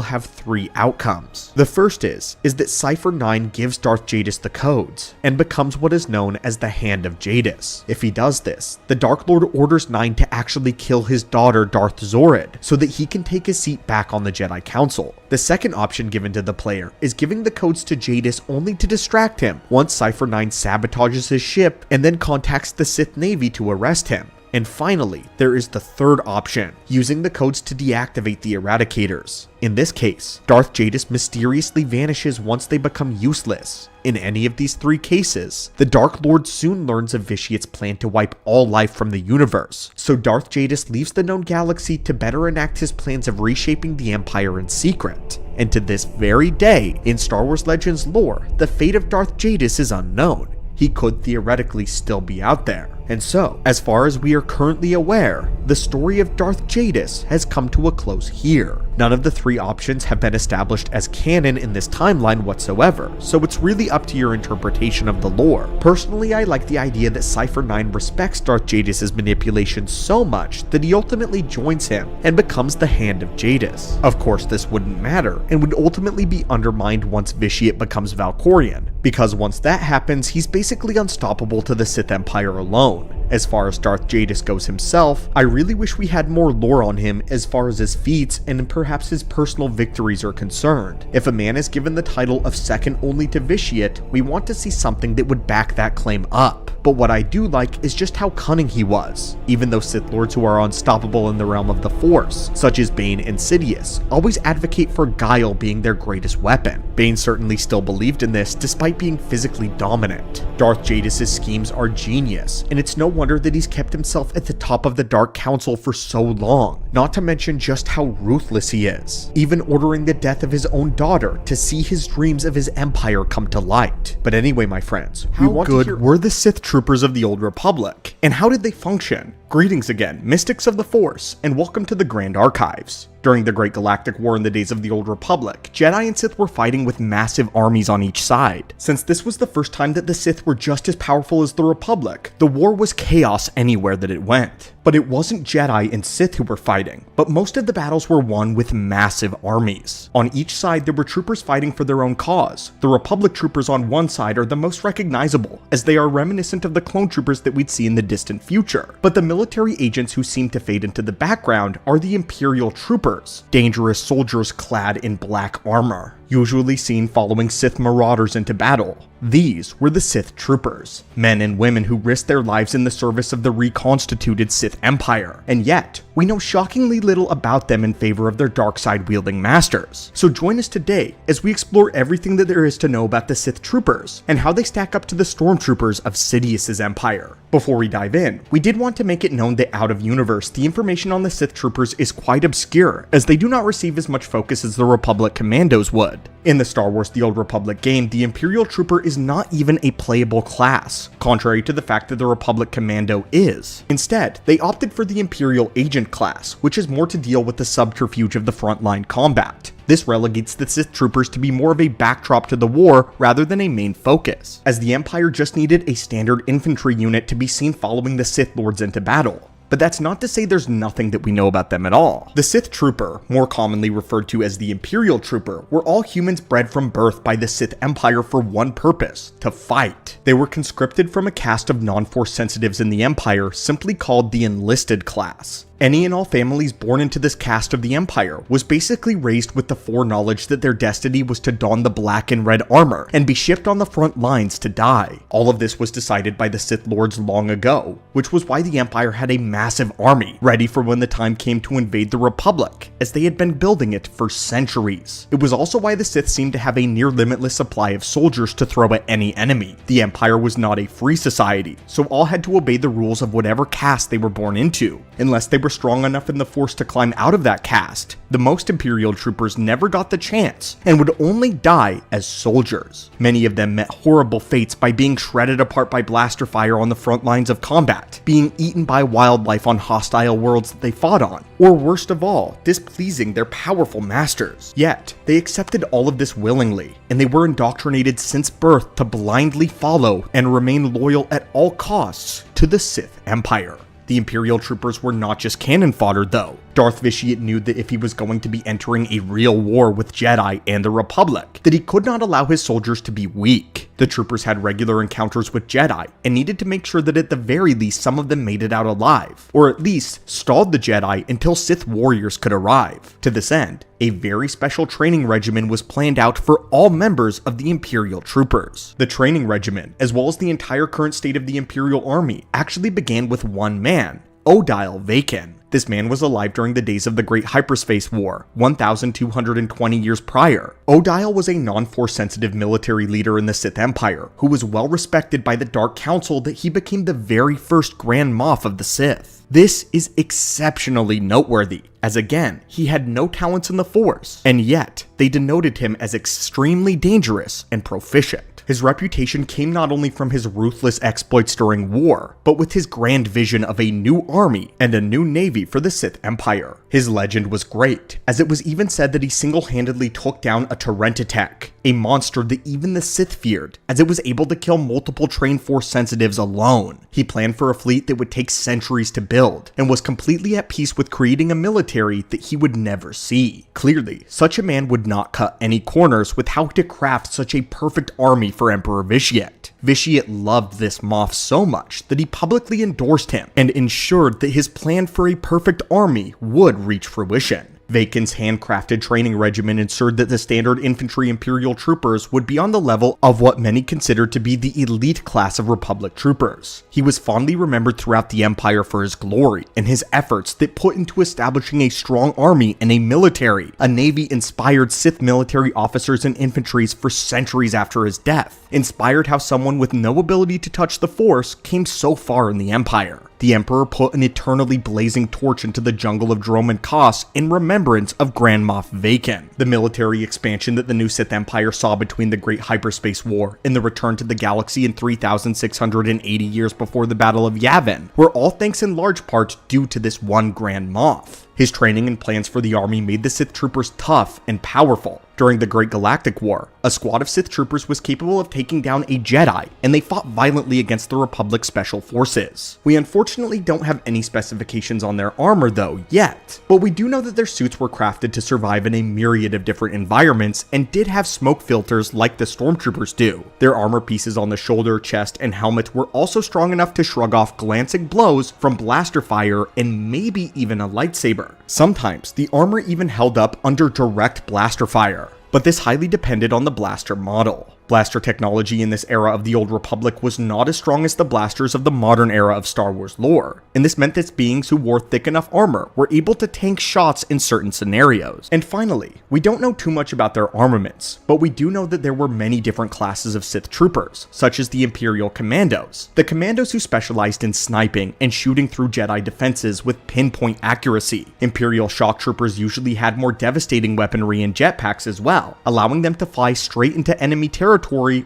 Speaker 1: have three outcomes. The first is that Cypher 9 gives Darth Jadus the codes, and becomes what is known as the Hand of Jadus. If he does this, the Dark Lord orders 9 to actually kill his daughter Darth Zorid, so that he can take his seat back on the Jedi Council. The second option given to the player is giving the codes to Jadus only to distract him once Cypher 9 sabotages his ship and then contacts the Sith Navy to arrest him. And finally, there is the third option, using the codes to deactivate the Eradicators. In this case, Darth Jadus mysteriously vanishes once they become useless. In any of these three cases, the Dark Lord soon learns of Vitiate's plan to wipe all life from the universe, so Darth Jadus leaves the known galaxy to better enact his plans of reshaping the Empire in secret. And to this very day, in Star Wars Legends lore, the fate of Darth Jadus is unknown. He could theoretically still be out there. And so, as far as we are currently aware, the story of Darth Jadus has come to a close here. None of the three options have been established as canon in this timeline whatsoever, so it's really up to your interpretation of the lore. Personally, I like the idea that Cypher 9 respects Darth Jadus' manipulation so much that he ultimately joins him and becomes the Hand of Jadus. Of course, this wouldn't matter, and would ultimately be undermined once Vitiate becomes Valkorian, because once that happens, he's basically unstoppable to the Sith Empire alone. As far as Darth Jadus goes himself, I really wish we had more lore on him as far as his feats and perhaps his personal victories are concerned. If a man is given the title of second only to Vitiate, we want to see something that would back that claim up. But what I do like is just how cunning he was. Even though Sith Lords who are unstoppable in the realm of the Force, such as Bane and Sidious, always advocate for guile being their greatest weapon. Bane certainly still believed in this despite being physically dominant. Darth Jadus' schemes are genius, and it's no wonder that he's kept himself at the top of the Dark Council for so long, not to mention just how ruthless he is, even ordering the death of his own daughter to see his dreams of his empire come to light. But anyway, my friends, how good were the Sith troopers of the Old Republic, and how did they function? Greetings again, Mystics of the Force, and welcome to the Grand Archives. During the Great Galactic War in the days of the Old Republic, Jedi and Sith were fighting with massive armies on each side. Since this was the first time that the Sith were just as powerful as the Republic, the war was chaos anywhere that it went. But it wasn't Jedi and Sith who were fighting, but most of the battles were won with massive armies. On each side, there were troopers fighting for their own cause. The Republic troopers on one side are the most recognizable, as they are reminiscent of the clone troopers that we'd see in the distant future. But the military agents who seem to fade into the background are the Imperial troopers, dangerous soldiers clad in black armor, usually seen following Sith marauders into battle. These were the Sith troopers, men and women who risked their lives in the service of the reconstituted Sith Empire, and yet, we know shockingly little about them in favor of their dark side wielding masters. So join us today as we explore everything that there is to know about the Sith troopers, and how they stack up to the stormtroopers of Sidious's empire. Before we dive in, we did want to make it known that out of universe, the information on the Sith troopers is quite obscure, as they do not receive as much focus as the Republic commandos would. In the Star Wars The Old Republic game, the Imperial Trooper is not even a playable class, contrary to the fact that the Republic Commando is. Instead, they opted for the Imperial Agent class, which is more to deal with the subterfuge of the frontline combat. This relegates the Sith troopers to be more of a backdrop to the war rather than a main focus, as the Empire just needed a standard infantry unit to be seen following the Sith Lords into battle. but that's not to say there's nothing that we know about them at all. The Sith Trooper, more commonly referred to as the Imperial Trooper, were all humans bred from birth by the Sith Empire for one purpose: to fight. They were conscripted from a caste of non-Force sensitives in the Empire, simply called the Enlisted class. Any and all families born into this caste of the Empire was basically raised with the foreknowledge that their destiny was to don the black and red armor and be shipped on the front lines to die. All of this was decided by the Sith Lords long ago, which was why the Empire had a massive army, ready for when the time came to invade the Republic, as they had been building it for centuries. It was also why the Sith seemed to have a near limitless supply of soldiers to throw at any enemy. The Empire was not a free society, so all had to obey the rules of whatever caste they were born into, unless they were strong enough in the Force to climb out of that caste. The most Imperial troopers never got the chance, and would only die as soldiers. Many of them met horrible fates by being shredded apart by blaster fire on the front lines of combat, being eaten by wildlife on hostile worlds that they fought on, or worst of all, displeasing their powerful masters. Yet, they accepted all of this willingly, and they were indoctrinated since birth to blindly follow and remain loyal at all costs to the Sith Empire. The Imperial troopers were not just cannon fodder though. Darth Vitiate knew that if he was going to be entering a real war with Jedi and the Republic, that he could not allow his soldiers to be weak. The troopers had regular encounters with Jedi, and needed to make sure that at the very least some of them made it out alive, or at least stalled the Jedi until Sith warriors could arrive. To this end, a very special training regimen was planned out for all members of the Imperial troopers. The training regimen, as well as the entire current state of the Imperial army, actually began with one man, Odile Vakin. This man was alive during the days of the Great Hyperspace War, 1,220 years prior. Odile was a non-Force sensitive military leader in the Sith Empire, who was well respected by the Dark Council that he became the very first Grand Moff of the Sith. This is exceptionally noteworthy, as again, he had no talents in the Force, and yet they denoted him as extremely dangerous and proficient. His reputation came not only from his ruthless exploits during war, but with his grand vision of a new army and a new navy for the Sith Empire. His legend was great, as it was even said that he single-handedly took down a Terminus, a monster that even the Sith feared, as it was able to kill multiple trained Force sensitives alone. He planned for a fleet that would take centuries to build, and was completely at peace with creating a military that he would never see. Clearly, such a man would not cut any corners with how to craft such a perfect army for Emperor Vitiate. Vitiate loved this Moff so much that he publicly endorsed him, and ensured that his plan for a perfect army would reach fruition. Vakin's handcrafted training regimen ensured that the standard infantry Imperial troopers would be on the level of what many considered to be the elite class of Republic troopers. He was fondly remembered throughout the Empire for his glory and his efforts that put into establishing a strong army and a military. A navy inspired Sith military officers and infantries for centuries after his death, inspired how someone with no ability to touch the Force came so far in the Empire. The Emperor put an eternally blazing torch into the jungle of Drome and Kos in remembrance of Grand Moff Vakin. The military expansion that the new Sith Empire saw between the Great Hyperspace War and the return to the galaxy in 3,680 years before the Battle of Yavin were all thanks in large part due to this one Grand Moff. His training and plans for the army made the Sith troopers tough and powerful. During the Great Galactic War, a squad of Sith troopers was capable of taking down a Jedi, and they fought violently against the Republic Special Forces. We unfortunately don't have any specifications on their armor though, yet, but we do know that their suits were crafted to survive in a myriad of different environments and did have smoke filters like the Stormtroopers do. Their armor pieces on the shoulder, chest, and helmet were also strong enough to shrug off glancing blows from blaster fire and maybe even a lightsaber. Sometimes, the armor even held up under direct blaster fire, but this highly depended on the blaster model. Blaster technology in this era of the Old Republic was not as strong as the blasters of the modern era of Star Wars lore, and this meant that beings who wore thick enough armor were able to tank shots in certain scenarios. And finally, we don't know too much about their armaments, but we do know that there were many different classes of Sith troopers, such as the Imperial Commandos, the commandos who specialized in sniping and shooting through Jedi defenses with pinpoint accuracy. Imperial shock troopers usually had more devastating weaponry and jetpacks as well, allowing them to fly straight into enemy territory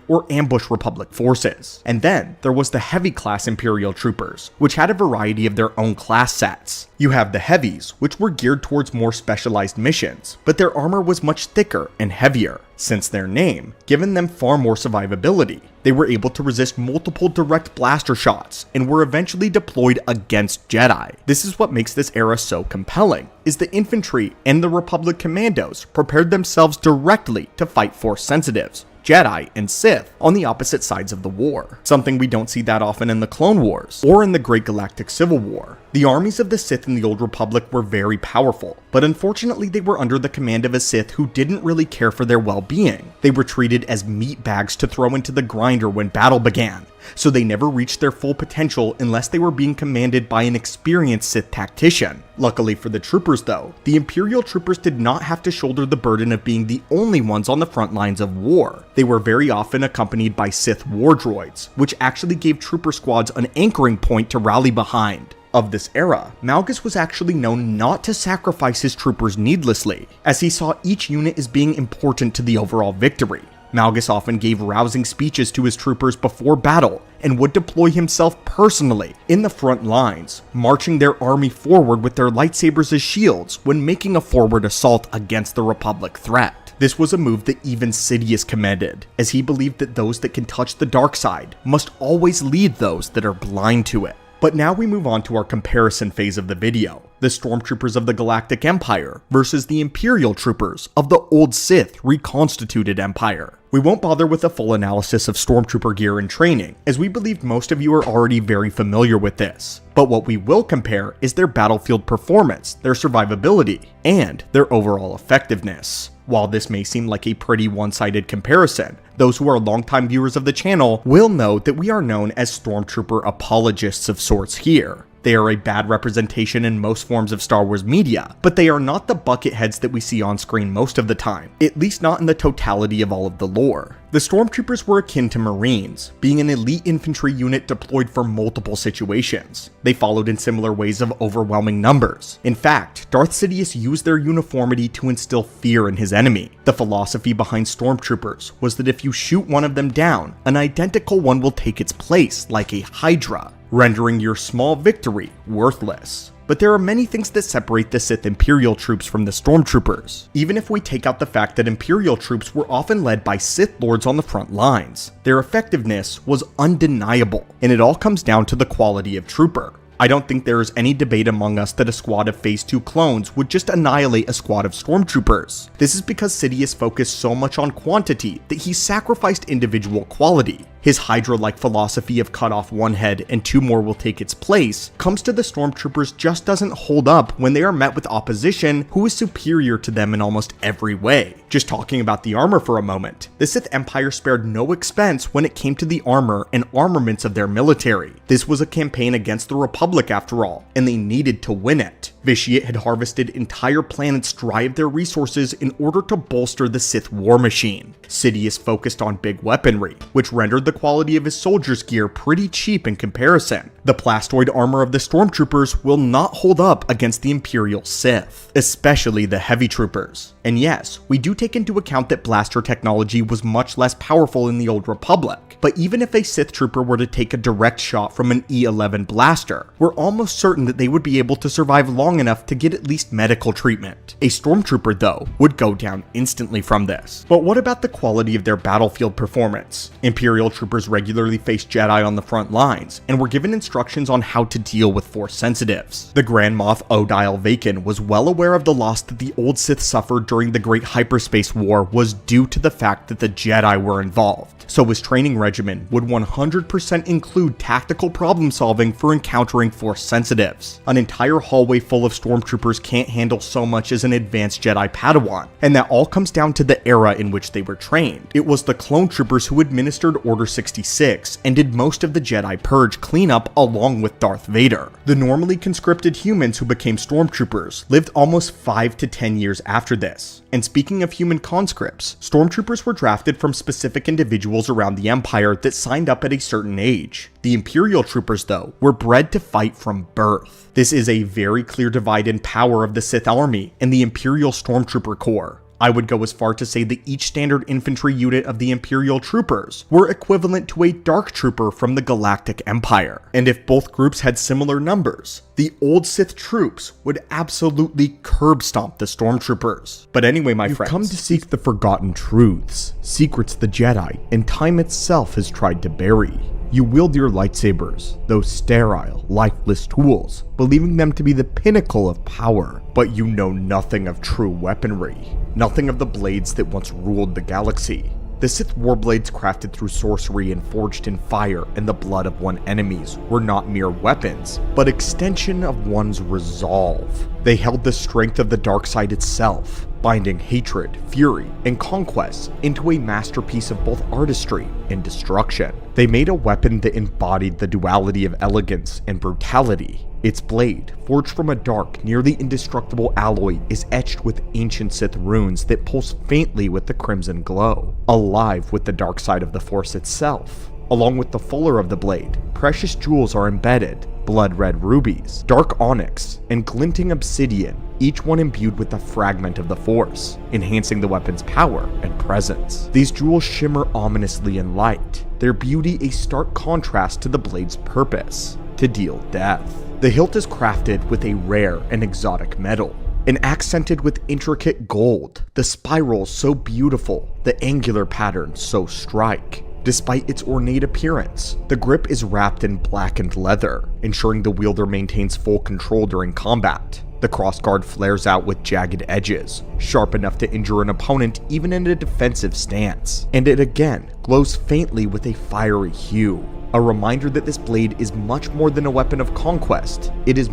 Speaker 1: or ambush Republic forces. And then there was the heavy class Imperial troopers, which had a variety of their own class sets. You have the heavies, which were geared towards more specialized missions, but their armor was much thicker and heavier. Since their name, giving them far more survivability. They were able to resist multiple direct blaster shots and were eventually deployed against Jedi. This is what makes this era so compelling, is the infantry and the Republic commandos prepared themselves directly to fight Force sensitives, Jedi, and Sith on the opposite sides of the war, something we don't see that often in the Clone Wars or in the Great Galactic Civil War. The armies of the Sith in the Old Republic were very powerful, but unfortunately they were under the command of a Sith who didn't really care for their well-being. They were treated as meat bags to throw into the grinder when battle began, so they never reached their full potential unless they were being commanded by an experienced Sith tactician. Luckily for the troopers though, the Imperial troopers did not have to shoulder the burden of being the only ones on the front lines of war. They were very often accompanied by Sith war droids, which actually gave trooper squads an anchoring point to rally behind. Of this era, Malgus was actually known not to sacrifice his troopers needlessly, as he saw each unit as being important to the overall victory. Malgus often gave rousing speeches to his troopers before battle and would deploy himself personally in the front lines, marching their army forward with their lightsabers as shields when making a forward assault against the Republic threat. This was a move that even Sidious commended, as he believed that those that can touch the dark side must always lead those that are blind to it. But now we move on to our comparison phase of the video, the Stormtroopers of the Galactic Empire versus the Imperial Troopers of the old Sith reconstituted Empire. We won't bother with a full analysis of Stormtrooper gear and training, as we believe most of you are already very familiar with this. But what we will compare is their battlefield performance, their survivability, and their overall effectiveness. While this may seem like a pretty one-sided comparison, those who are longtime viewers of the channel will know that we are known as Stormtrooper apologists of sorts here. They are a bad representation in most forms of Star Wars media, but they are not the bucketheads that we see on screen most of the time, at least not in the totality of all of the lore. The Stormtroopers were akin to Marines, being an elite infantry unit deployed for multiple situations. They followed in similar ways of overwhelming numbers. In fact, Darth Sidious used their uniformity to instill fear in his enemy. The philosophy behind Stormtroopers was that if you shoot one of them down, an identical one will take its place, like a Hydra, rendering your small victory worthless. But there are many things that separate the Sith Imperial troops from the Stormtroopers. Even if we take out the fact that Imperial troops were often led by Sith Lords on the front lines, their effectiveness was undeniable, and it all comes down to the quality of trooper. I don't think there is any debate among us that a squad of Phase 2 clones would just annihilate a squad of Stormtroopers. This is because Sidious focused so much on quantity that he sacrificed individual quality. His Hydra-like philosophy of cut off one head and two more will take its place comes to the Stormtroopers just doesn't hold up when they are met with opposition who is superior to them in almost every way. Just talking about the armor for a moment, the Sith Empire spared no expense when it came to the armor and armaments of their military. This was a campaign against the Republic after all, and they needed to win it. Vitiate had harvested entire planets dry of their resources in order to bolster the Sith war machine. Sidious focused on big weaponry, which rendered the quality of his soldiers' gear pretty cheap in comparison. The plastoid armor of the Stormtroopers will not hold up against the Imperial Sith, especially the heavy troopers. And yes, we do take into account that blaster technology was much less powerful in the Old Republic, but even if a Sith trooper were to take a direct shot from an E11 blaster, we're almost certain that they would be able to survive long enough to get at least medical treatment. A Stormtrooper, though, would go down instantly from this. But what about the quality of their battlefield performance? Imperial troopers regularly faced Jedi on the front lines, and were given instructions on how to deal with Force sensitives. The Grand Moff Odile Vacan was well aware of the loss that the old Sith suffered during the Great Hyperspace War was due to the fact that the Jedi were involved, so his training regimen would 100% include tactical problem solving for encountering Force sensitives. An entire hallway full of Stormtroopers can't handle so much as an advanced Jedi Padawan, and that all comes down to the era in which they were trained. It was the clone troopers who administered Order 66 and did most of the Jedi Purge cleanup along with Darth Vader. The normally conscripted humans who became Stormtroopers lived almost 5 to 10 years after this. And speaking of human conscripts, Stormtroopers were drafted from specific individuals around the Empire that signed up at a certain age. The Imperial troopers, though, were bred to fight from birth. This is a very clear divide in power of the Sith Army and the Imperial Stormtrooper Corps. I would go as far to say that each standard infantry unit of the Imperial troopers were equivalent to a Dark Trooper from the Galactic Empire. And if both groups had similar numbers, the old Sith troops would absolutely curb stomp the stormtroopers. But anyway, my friends, you've come to seek the forgotten truths, secrets the Jedi and time itself has tried to bury. You wield your lightsabers, those sterile, lifeless tools, believing them to be the pinnacle of power, but you know nothing of true weaponry, nothing of the blades that once ruled the galaxy. The Sith warblades crafted through sorcery and forged in fire and the blood of one's enemies were not mere weapons, but extension of one's resolve. They held the strength of the dark side itself, binding hatred, fury, and conquest into a masterpiece of both artistry and destruction. They made a weapon that embodied the duality of elegance and brutality. Its blade, forged from a dark, nearly indestructible alloy, is etched with ancient Sith runes that pulse faintly with the crimson glow, alive with the dark side of the Force itself. Along with the fuller of the blade, precious jewels are embedded, blood-red rubies, dark onyx, and glinting obsidian, each one imbued with a fragment of the Force, enhancing the weapon's power and presence. These jewels shimmer ominously in light, their beauty a stark contrast to the blade's purpose, to deal death. The hilt is crafted with a rare and exotic metal, and accented with intricate gold, the spiral so beautiful, the angular pattern so strike. Despite its ornate appearance, the grip is wrapped in blackened leather, ensuring the wielder maintains full control during combat. The crossguard flares out with jagged edges, sharp enough to injure an opponent even in a defensive stance, and it again glows faintly with a fiery hue. A reminder that this blade is much more than a weapon of conquest. It is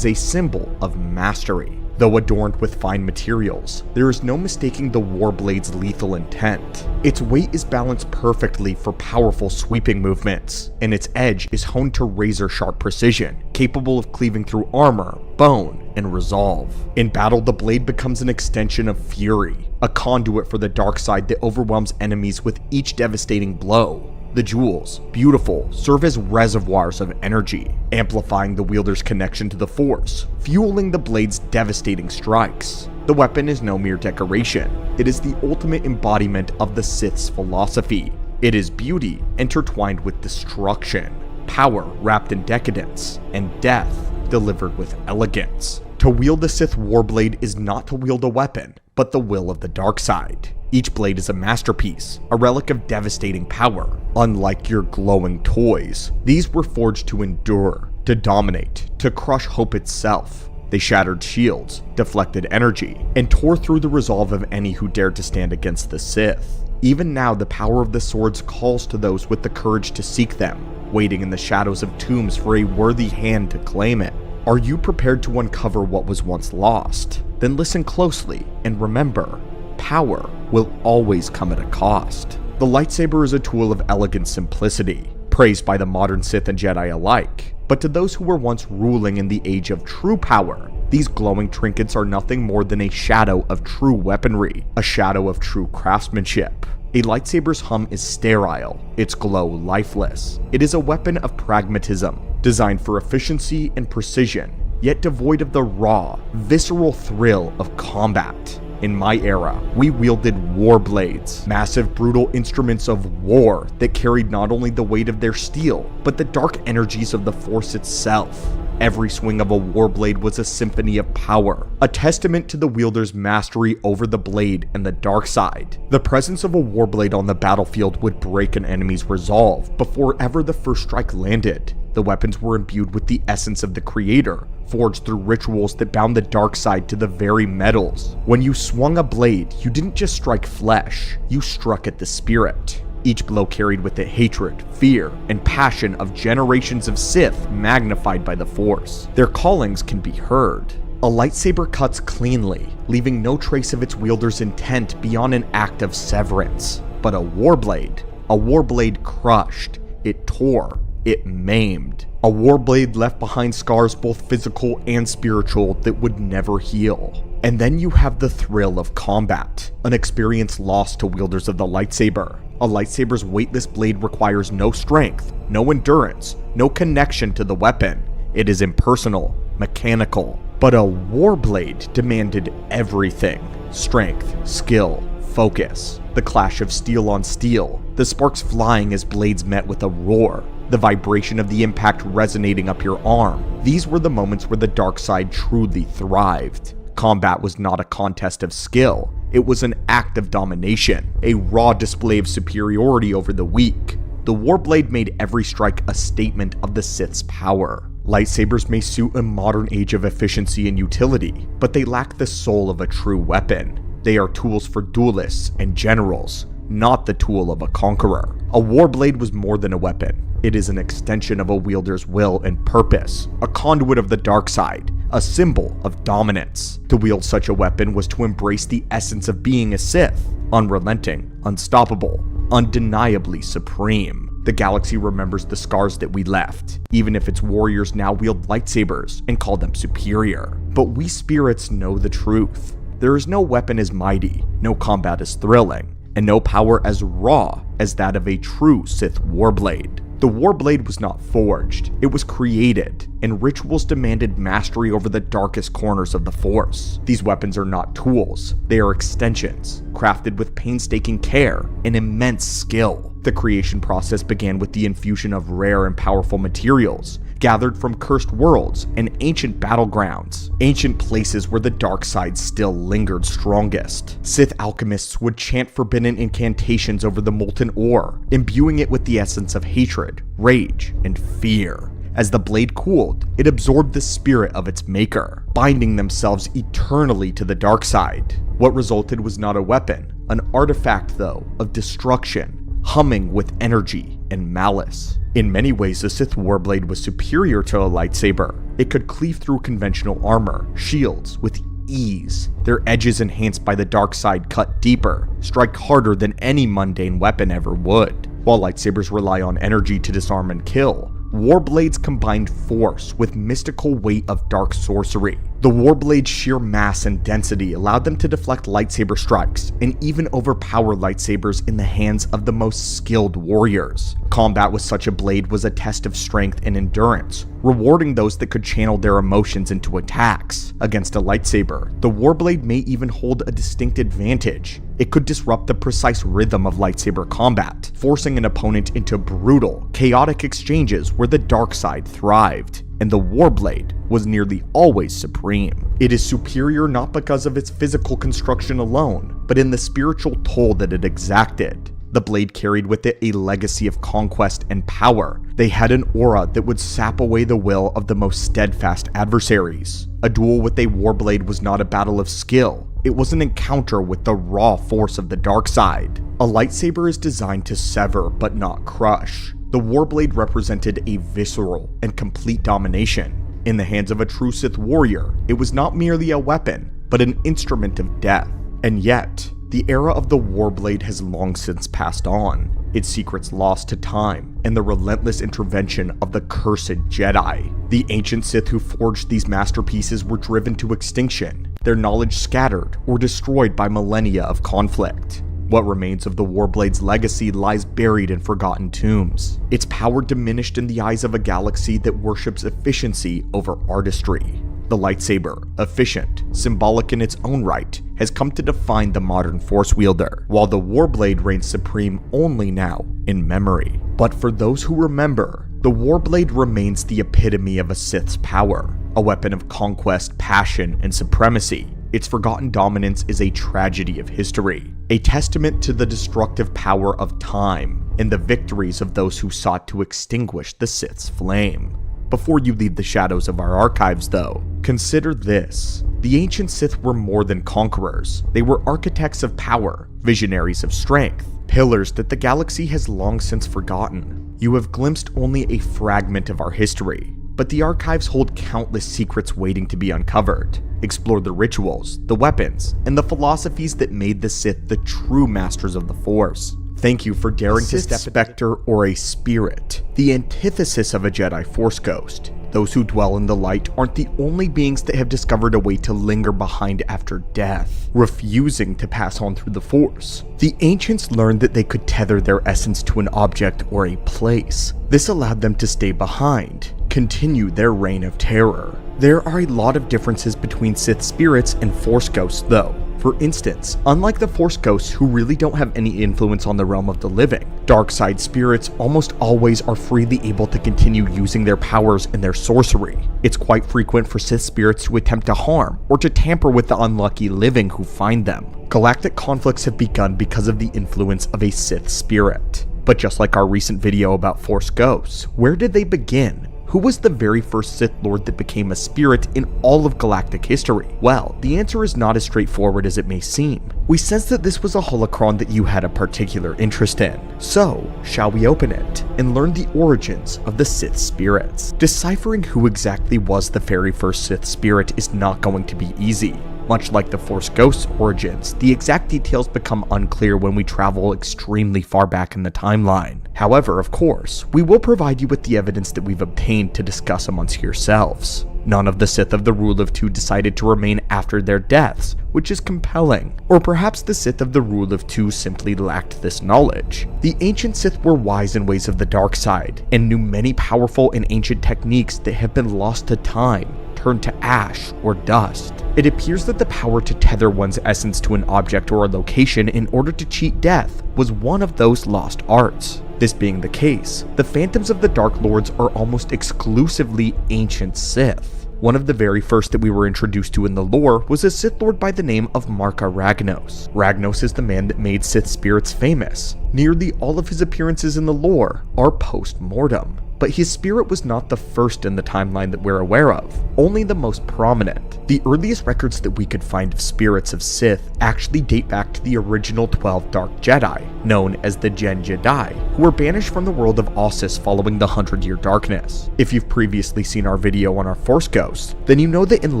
Speaker 1: a symbol of mastery. Though adorned with fine materials, there is no mistaking the warblade's lethal intent. Its weight is balanced perfectly for powerful sweeping movements, and its edge is honed to razor-sharp precision, capable of cleaving through armor, bone, and resolve. In battle, the blade becomes an extension of fury, a conduit for the dark side that overwhelms enemies with each devastating blow. The jewels, beautiful, serve as reservoirs of energy, amplifying the wielder's connection to the Force, fueling the blade's devastating strikes. The weapon is no mere decoration. It is the ultimate embodiment of the Sith's philosophy. It is beauty intertwined with destruction, power wrapped in decadence, and death delivered with elegance. To wield the Sith warblade is not to wield a weapon, but the will of the dark side. Each blade is a masterpiece, a relic of devastating power. Unlike your glowing toys, these were forged to endure, to dominate, to crush hope itself. They shattered shields, deflected energy, and tore through the resolve of any who dared to stand against the Sith. Even now, the power of the swords calls to those with the courage to seek them, waiting in the shadows of tombs for a worthy hand to claim it. Are you prepared to uncover what was once lost? Then listen closely and remember, power will always come at a cost. The lightsaber is a tool of elegant simplicity, praised by the modern Sith and Jedi alike. But to those who were once ruling in the age of true power, these glowing trinkets are nothing more than a shadow of true weaponry, a shadow of true craftsmanship. A lightsaber's hum is sterile, its glow lifeless. It is a weapon of pragmatism, designed for efficiency and precision, yet devoid of the raw, visceral thrill of combat. In my era, we wielded war blades, massive brutal instruments of war that carried not only the weight of their steel, but the dark energies of the Force itself. Every swing of a warblade was a symphony of power, a testament to the wielder's mastery over the blade and the dark side. The presence of a warblade on the battlefield would break an enemy's resolve before ever the first strike landed. The weapons were imbued with the essence of the creator, forged through rituals that bound the dark side to the very metals. When you swung a blade, you didn't just strike flesh, you struck at the spirit. Each blow carried with it hatred, fear, and passion of generations of Sith magnified by the Force. Their callings can be heard. A lightsaber cuts cleanly, leaving no trace of its wielder's intent beyond an act of severance. But a warblade crushed, it tore, it maimed. A warblade left behind scars both physical and spiritual that would never heal. And then you have the thrill of combat, an experience lost to wielders of the lightsaber. A lightsaber's weightless blade requires no strength, no endurance, no connection to the weapon. It is impersonal, mechanical. But a warblade demanded everything. strength, skill, focus, the clash of steel on steel, the sparks flying as blades met with a roar, the vibration of the impact resonating up your arm. These were the moments where the dark side truly thrived. Combat was not a contest of skill, it was an act of domination, a raw display of superiority over the weak. The warblade made every strike a statement of the Sith's power. Lightsabers may suit a modern age of efficiency and utility, but they lack the soul of a true weapon. They are tools for duelists and generals, not the tool of a conqueror. A warblade was more than a weapon. It is an extension of a wielder's will and purpose, a conduit of the dark side, a symbol of dominance. To wield such a weapon was to embrace the essence of being a Sith, unrelenting, unstoppable, undeniably supreme. The galaxy remembers the scars that we left, even if its warriors now wield lightsabers and call them superior. But we spirits know the truth. There is no weapon as mighty, no combat as thrilling, and no power as raw as that of a true Sith warblade. The warblade was not forged, it was created, and rituals demanded mastery over the darkest corners of the Force. These weapons are not tools, they are extensions, crafted with painstaking care and immense skill. The creation process began with the infusion of rare and powerful materials, gathered from cursed worlds and ancient battlegrounds, ancient places where the dark side still lingered strongest. Sith alchemists would chant forbidden incantations over the molten ore, imbuing it with the essence of hatred, rage, and fear. As the blade cooled, it absorbed the spirit of its maker, binding themselves eternally to the dark side. What resulted was not a weapon, an artifact though, of destruction, humming with energy and malice. In many ways, the Sith warblade was superior to a lightsaber. It could cleave through conventional armor, shields, with ease. Their edges enhanced by the dark side cut deeper, strike harder than any mundane weapon ever would. While lightsabers rely on energy to disarm and kill, warblades combined force with mystical weight of dark sorcery. The warblade's sheer mass and density allowed them to deflect lightsaber strikes and even overpower lightsabers in the hands of the most skilled warriors. Combat with such a blade was a test of strength and endurance, rewarding those that could channel their emotions into attacks. Against a lightsaber, the warblade may even hold a distinct advantage. It could disrupt the precise rhythm of lightsaber combat, forcing an opponent into brutal, chaotic exchanges where the dark side thrived, and the warblade was nearly always supreme. It is superior not because of its physical construction alone, but in the spiritual toll that it exacted. The blade carried with it a legacy of conquest and power. They had an aura that would sap away the will of the most steadfast adversaries. A duel with a warblade was not a battle of skill, it was an encounter with the raw force of the dark side. A lightsaber is designed to sever but not crush. The warblade represented a visceral and complete domination. In the hands of a true Sith warrior, it was not merely a weapon, but an instrument of death. And yet, the era of the warblade has long since passed on, its secrets lost to time and the relentless intervention of the cursed Jedi. The ancient Sith who forged these masterpieces were driven to extinction, their knowledge scattered or destroyed by millennia of conflict. What remains of the warblade's legacy lies buried in forgotten tombs, its power diminished in the eyes of a galaxy that worships efficiency over artistry. The lightsaber, efficient, symbolic in its own right, has come to define the modern Force wielder, while the warblade reigns supreme only now in memory. But for those who remember, the warblade remains the epitome of a Sith's power, a weapon of conquest, passion, and supremacy. Its forgotten dominance is a tragedy of history, a testament to the destructive power of time and the victories of those who sought to extinguish the Sith's flame. Before you leave the shadows of our archives though, consider this. The ancient Sith were more than conquerors. They were architects of power, visionaries of strength, pillars that the galaxy has long since forgotten. You have glimpsed only a fragment of our history, but the archives hold countless secrets waiting to be uncovered. Explore the rituals, the weapons, and the philosophies that made the Sith the true masters of the Force. Thank you for daring to step specter or a spirit, the antithesis of a Jedi Force ghost. Those who dwell in the light aren't the only beings that have discovered a way to linger behind after death, refusing to pass on through the Force. The ancients learned that they could tether their essence to an object or a place. This allowed them to stay behind, continue their reign of terror. There are a lot of differences between Sith spirits and Force ghosts though. For instance, unlike the Force ghosts who really don't have any influence on the realm of the living, dark side spirits almost always are freely able to continue using their powers and their sorcery. It's quite frequent for Sith spirits to attempt to harm or to tamper with the unlucky living who find them. Galactic conflicts have begun because of the influence of a Sith spirit. But just like our recent video about Force ghosts, where did they begin? Who was the very first Sith Lord that became a spirit in all of galactic history? Well, the answer is not as straightforward as it may seem. We sense that this was a holocron that you had a particular interest in. So, shall we open it and learn the origins of the Sith spirits? Deciphering who exactly was the very first Sith spirit is not going to be easy. Much like the Force Ghost's origins, the exact details become unclear when we travel extremely far back in the timeline. However, of course, we will provide you with the evidence that we've obtained to discuss amongst yourselves. None of the Sith of the Rule of Two decided to remain after their deaths, which is compelling. Or perhaps the Sith of the Rule of Two simply lacked this knowledge. The ancient Sith were wise in ways of the dark side, and knew many powerful and ancient techniques that have been lost to time, turned to ash or dust. It appears that the power to tether one's essence to an object or a location in order to cheat death was one of those lost arts. This being the case, the Phantoms of the Dark Lords are almost exclusively ancient Sith. One of the very first that we were introduced to in the lore was a Sith Lord by the name of Marka Ragnos. Ragnos is the man that made Sith spirits famous. Nearly all of his appearances in the lore are post-mortem. But his spirit was not the first in the timeline that we're aware of, only the most prominent. The earliest records that we could find of spirits of Sith actually date back to the original 12 Dark Jedi, known as the Gen Jedi, who were banished from the world of Ossus following the 100-Year Darkness. If you've previously seen our video on our Force Ghosts, then you know that in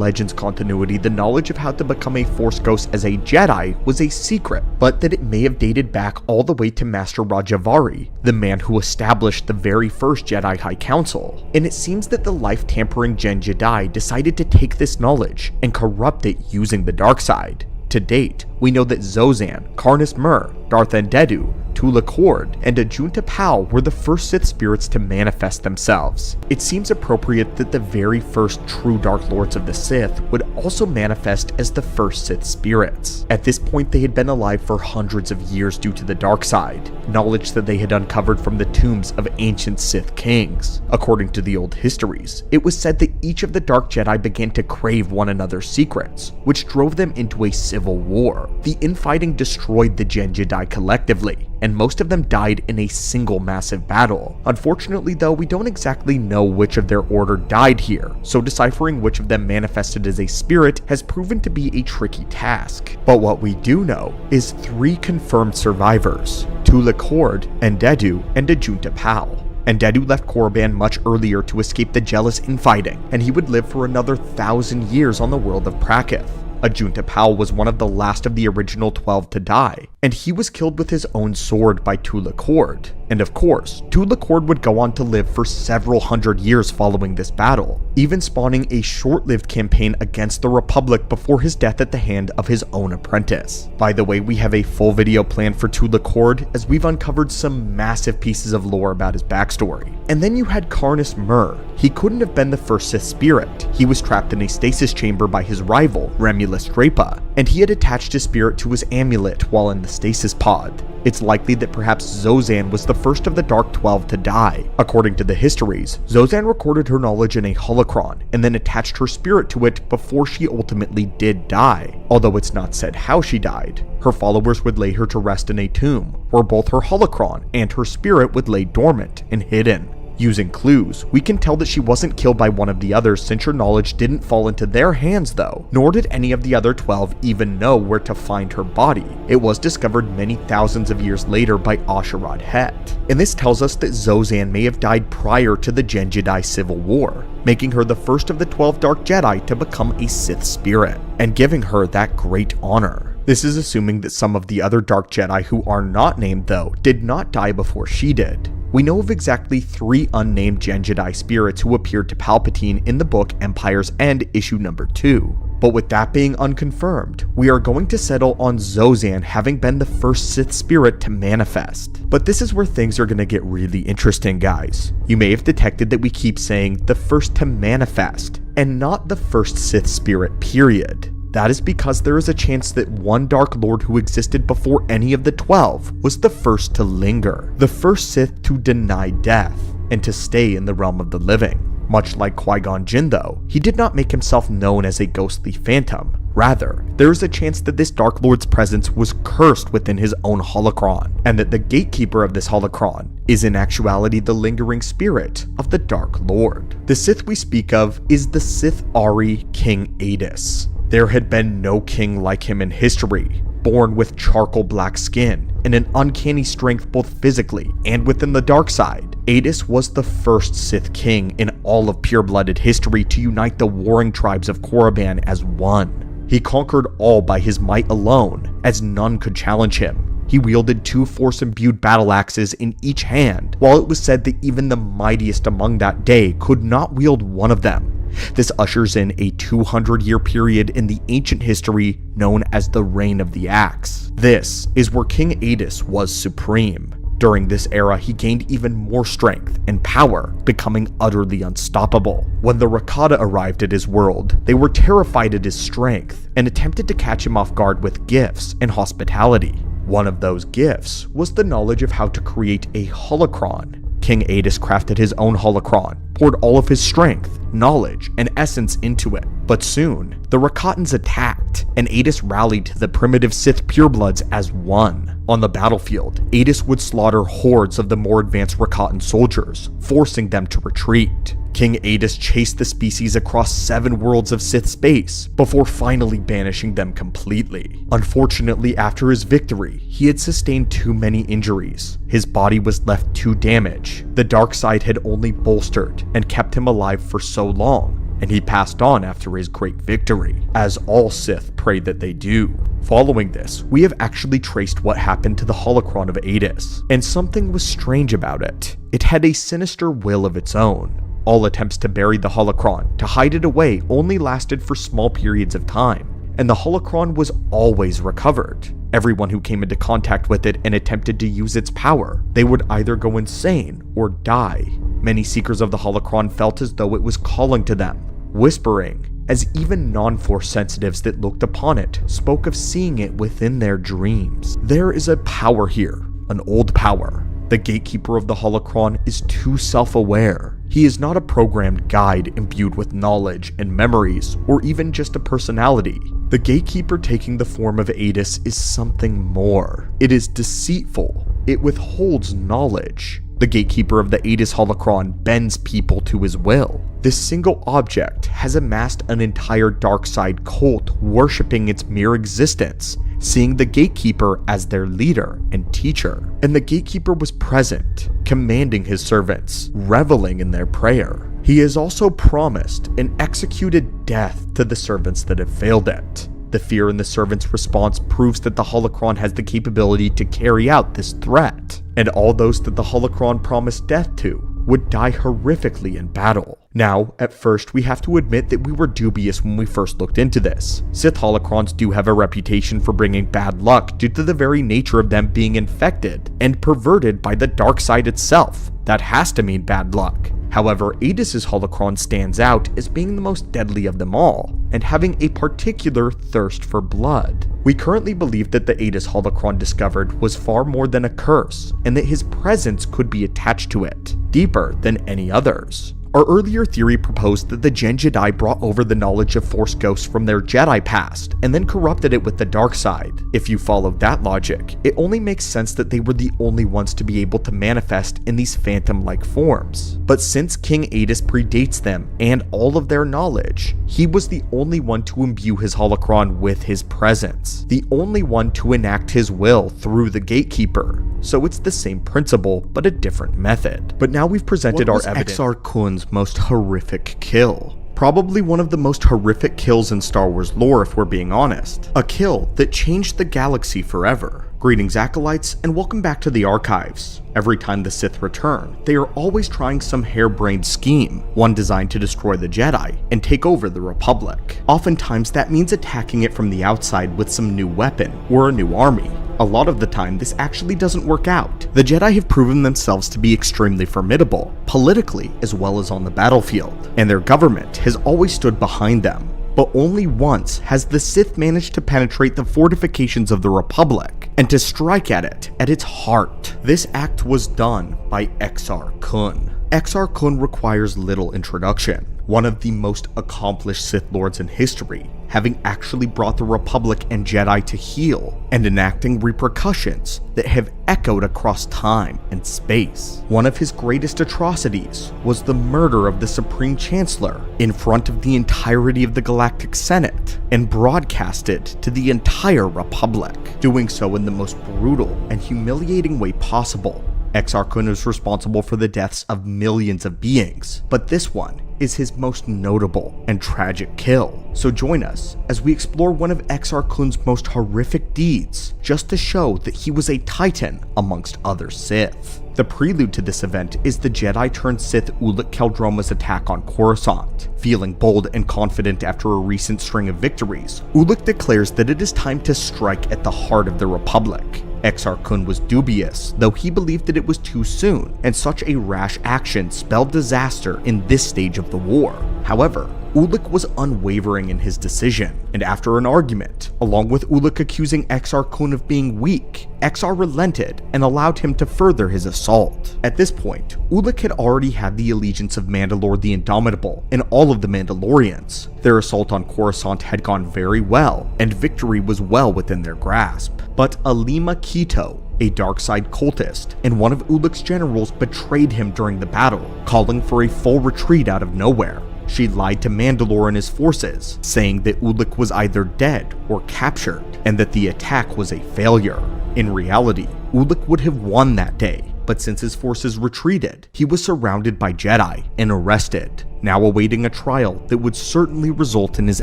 Speaker 1: Legends continuity, the knowledge of how to become a Force Ghost as a Jedi was a secret, but that it may have dated back all the way to Master Rajavari, the man who established the very first Jedi High Council, and it seems that the life-tampering Gen Jedi decided to take this knowledge and corrupt it using the dark side. To date, we know that Zozan, Karnus Mur, Darth Endedu, Tula Kord, and Ajunta Pal were the first Sith spirits to manifest themselves. It seems appropriate that the very first true Dark Lords of the Sith would also manifest as the first Sith spirits. At this point, they had been alive for hundreds of years due to the dark side, knowledge that they had uncovered from the tombs of ancient Sith kings. According to the old histories, it was said that each of the Dark Jedi began to crave one another's secrets, which drove them into a civil war. The infighting destroyed the Gen Jedi collectively, and most of them died in a single massive battle. Unfortunately though, we don't exactly know which of their order died here, so deciphering which of them manifested as a spirit has proven to be a tricky task. But what we do know is 3 confirmed survivors: Tula Kord, Endedu, and Ajunta Pal. Endedu left Korriban much earlier to escape the jealous infighting, and he would live for another 1,000 years on the world of Prakith. Ajunta Pal was one of the last of the original 12 to die, and he was killed with his own sword by Tula Kord. And of course, Tula Kord would go on to live for several hundred years following this battle, even spawning a short-lived campaign against the Republic before his death at the hand of his own apprentice. By the way, we have a full video planned for Tula Kord, as we've uncovered some massive pieces of lore about his backstory. And then you had Karnus Mur. He couldn't have been the first Sith spirit. He was trapped in a stasis chamber by his rival, Remulus Drapa, and he had attached his spirit to his amulet while in the stasis pod. It's likely that perhaps Zozan was the first of the Dark 12 to die. According to the histories, Zozan recorded her knowledge in a holocron and then attached her spirit to it before she ultimately did die. Although it's not said how she died, her followers would lay her to rest in a tomb, where both her holocron and her spirit would lay dormant and hidden. Using clues, we can tell that she wasn't killed by one of the others since her knowledge didn't fall into their hands though, nor did any of the other 12 even know where to find her body. It was discovered many thousands of years later by Asherad Het, and this tells us that Zozan may have died prior to the Gen Jedi Civil War, making her the first of the 12 Dark Jedi to become a Sith spirit, and giving her that great honor. This is assuming that some of the other Dark Jedi who are not named though did not die before she did. We know of exactly 3 unnamed Gen Jedi spirits who appeared to Palpatine in the book Empire's End issue number 2. But with that being unconfirmed, we are going to settle on Zozan having been the first Sith spirit to manifest. But this is where things are going to get really interesting, guys. You may have detected that we keep saying the first to manifest, and not the first Sith spirit, period. That is because there is a chance that one Dark Lord who existed before any of the 12 was the first to linger, the first Sith to deny death, and to stay in the realm of the living. Much like Qui-Gon Jinn though, he did not make himself known as a ghostly phantom. Rather, there is a chance that this Dark Lord's presence was cursed within his own holocron, and that the gatekeeper of this holocron is in actuality the lingering spirit of the Dark Lord. The Sith we speak of is the Sith Ari King Adus. There had been no king like him in history, born with charcoal black skin and an uncanny strength both physically and within the dark side. Adus was the first Sith king in all of pure-blooded history to unite the warring tribes of Korriban as one. He conquered all by his might alone, as none could challenge him. He wielded 2 force-imbued battle axes in each hand, while it was said that even the mightiest among that day could not wield one of them. This ushers in a 200-year period in the ancient history known as the Reign of the Axe. This is where King Adus was supreme. During this era, he gained even more strength and power, becoming utterly unstoppable. When the Rakata arrived at his world, they were terrified at his strength and attempted to catch him off guard with gifts and hospitality. One of those gifts was the knowledge of how to create a holocron. King Adus crafted his own holocron, poured all of his strength, knowledge, and essence into it. But soon, the Rakatans attacked, and Adus rallied to the primitive Sith purebloods as one. On the battlefield, Adus would slaughter hordes of the more advanced Rakatan soldiers, forcing them to retreat. King Adus chased the species across 7 worlds of Sith space, before finally banishing them completely. Unfortunately, after his victory, he had sustained too many injuries. His body was left too damaged. The dark side had only bolstered and kept him alive for so long, and he passed on after his great victory, as all Sith pray that they do. Following this, we have actually traced what happened to the holocron of Adus, and something was strange about it. It had a sinister will of its own. All attempts to bury the holocron, to hide it away, only lasted for small periods of time, and the holocron was always recovered. Everyone who came into contact with it and attempted to use its power, they would either go insane or die. Many seekers of the holocron felt as though it was calling to them, whispering, as even non-force sensitives that looked upon it spoke of seeing it within their dreams. There is a power here, an old power. The gatekeeper of the holocron is too self-aware. He is not a programmed guide imbued with knowledge and memories, or even just a personality. The gatekeeper taking the form of Adus is something more. It is deceitful. It withholds knowledge. The gatekeeper of the Adus holocron bends people to his will. This single object has amassed an entire dark side cult worshipping its mere existence, seeing the gatekeeper as their leader and teacher. And the gatekeeper was present, commanding his servants, reveling in their prayer. He has also promised and executed death to the servants that have failed it. The fear in the servants' response proves that the holocron has the capability to carry out this threat, and all those that the holocron promised death to would die horrifically in battle. Now, at first, we have to admit that we were dubious when we first looked into this. Sith holocrons do have a reputation for bringing bad luck due to the very nature of them being infected and perverted by the dark side itself. That has to mean bad luck. However, Adus's holocron stands out as being the most deadly of them all, and having a particular thirst for blood. We currently believe that the Adus holocron discovered was far more than a curse, and that his presence could be attached to it, deeper than any others. Our earlier theory proposed that the Gen Jedi brought over the knowledge of Force ghosts from their Jedi past, and then corrupted it with the dark side. If you follow that logic, it only makes sense that they were the only ones to be able to manifest in these phantom-like forms. But since King Adus predates them and all of their knowledge, he was the only one to imbue his holocron with his presence, the only one to enact his will through the gatekeeper. So it's the same principle, but a different method. But now we've presented our evidence. Exar Kun's most horrific kill. Probably one of the most horrific kills in Star Wars lore, if we're being honest. A kill that changed the galaxy forever. Greetings, Acolytes, and welcome back to the Archives. Every time the Sith return, they are always trying some harebrained scheme, one designed to destroy the Jedi and take over the Republic. Oftentimes that means attacking it from the outside with some new weapon or a new army. A lot of the time, this actually doesn't work out. The Jedi have proven themselves to be extremely formidable, politically as well as on the battlefield, and their government has always stood behind them. but only once has the Sith managed to penetrate the fortifications of the Republic and to strike at it at its heart. This act was done by Exar Kun. Exar Kun requires little introduction, one of the most accomplished Sith Lords in history, having actually brought the Republic and Jedi to heel and enacting repercussions that have echoed across time and space. One of his greatest atrocities was the murder of the Supreme Chancellor in front of the entirety of the Galactic Senate and broadcasted to the entire Republic, doing so in the most brutal and humiliating way possible. Exar Kun is responsible for the deaths of millions of beings, but this one is his most notable and tragic kill. So join us as we explore one of Exar Kun's most horrific deeds, just to show that he was a titan amongst other Sith. The prelude to this event is the Jedi turned Sith Ulic Qel-Droma's attack on Coruscant. Feeling bold and confident after a recent string of victories, Ulic declares that it is time to strike at the heart of the Republic. Exar Kun was dubious, though he believed that it was too soon, and such a rash action spelled disaster in this stage of the war. However, Ulic was unwavering in his decision, and after an argument, along with Ulic accusing Exar Kun of being weak, Exar relented and allowed him to further his assault. At this point, Ulic had already had the allegiance of Mandalore the Indomitable and all of the Mandalorians. Their assault on Coruscant had gone very well, and victory was well within their grasp. But Alima Keto, a dark side cultist, and one of Ulic's generals betrayed him during the battle, calling for a full retreat out of nowhere. She lied to Mandalore and his forces, saying that Ulic was either dead or captured, and that the attack was a failure. In reality, Ulic would have won that day, but since his forces retreated, he was surrounded by Jedi and arrested, now awaiting a trial that would certainly result in his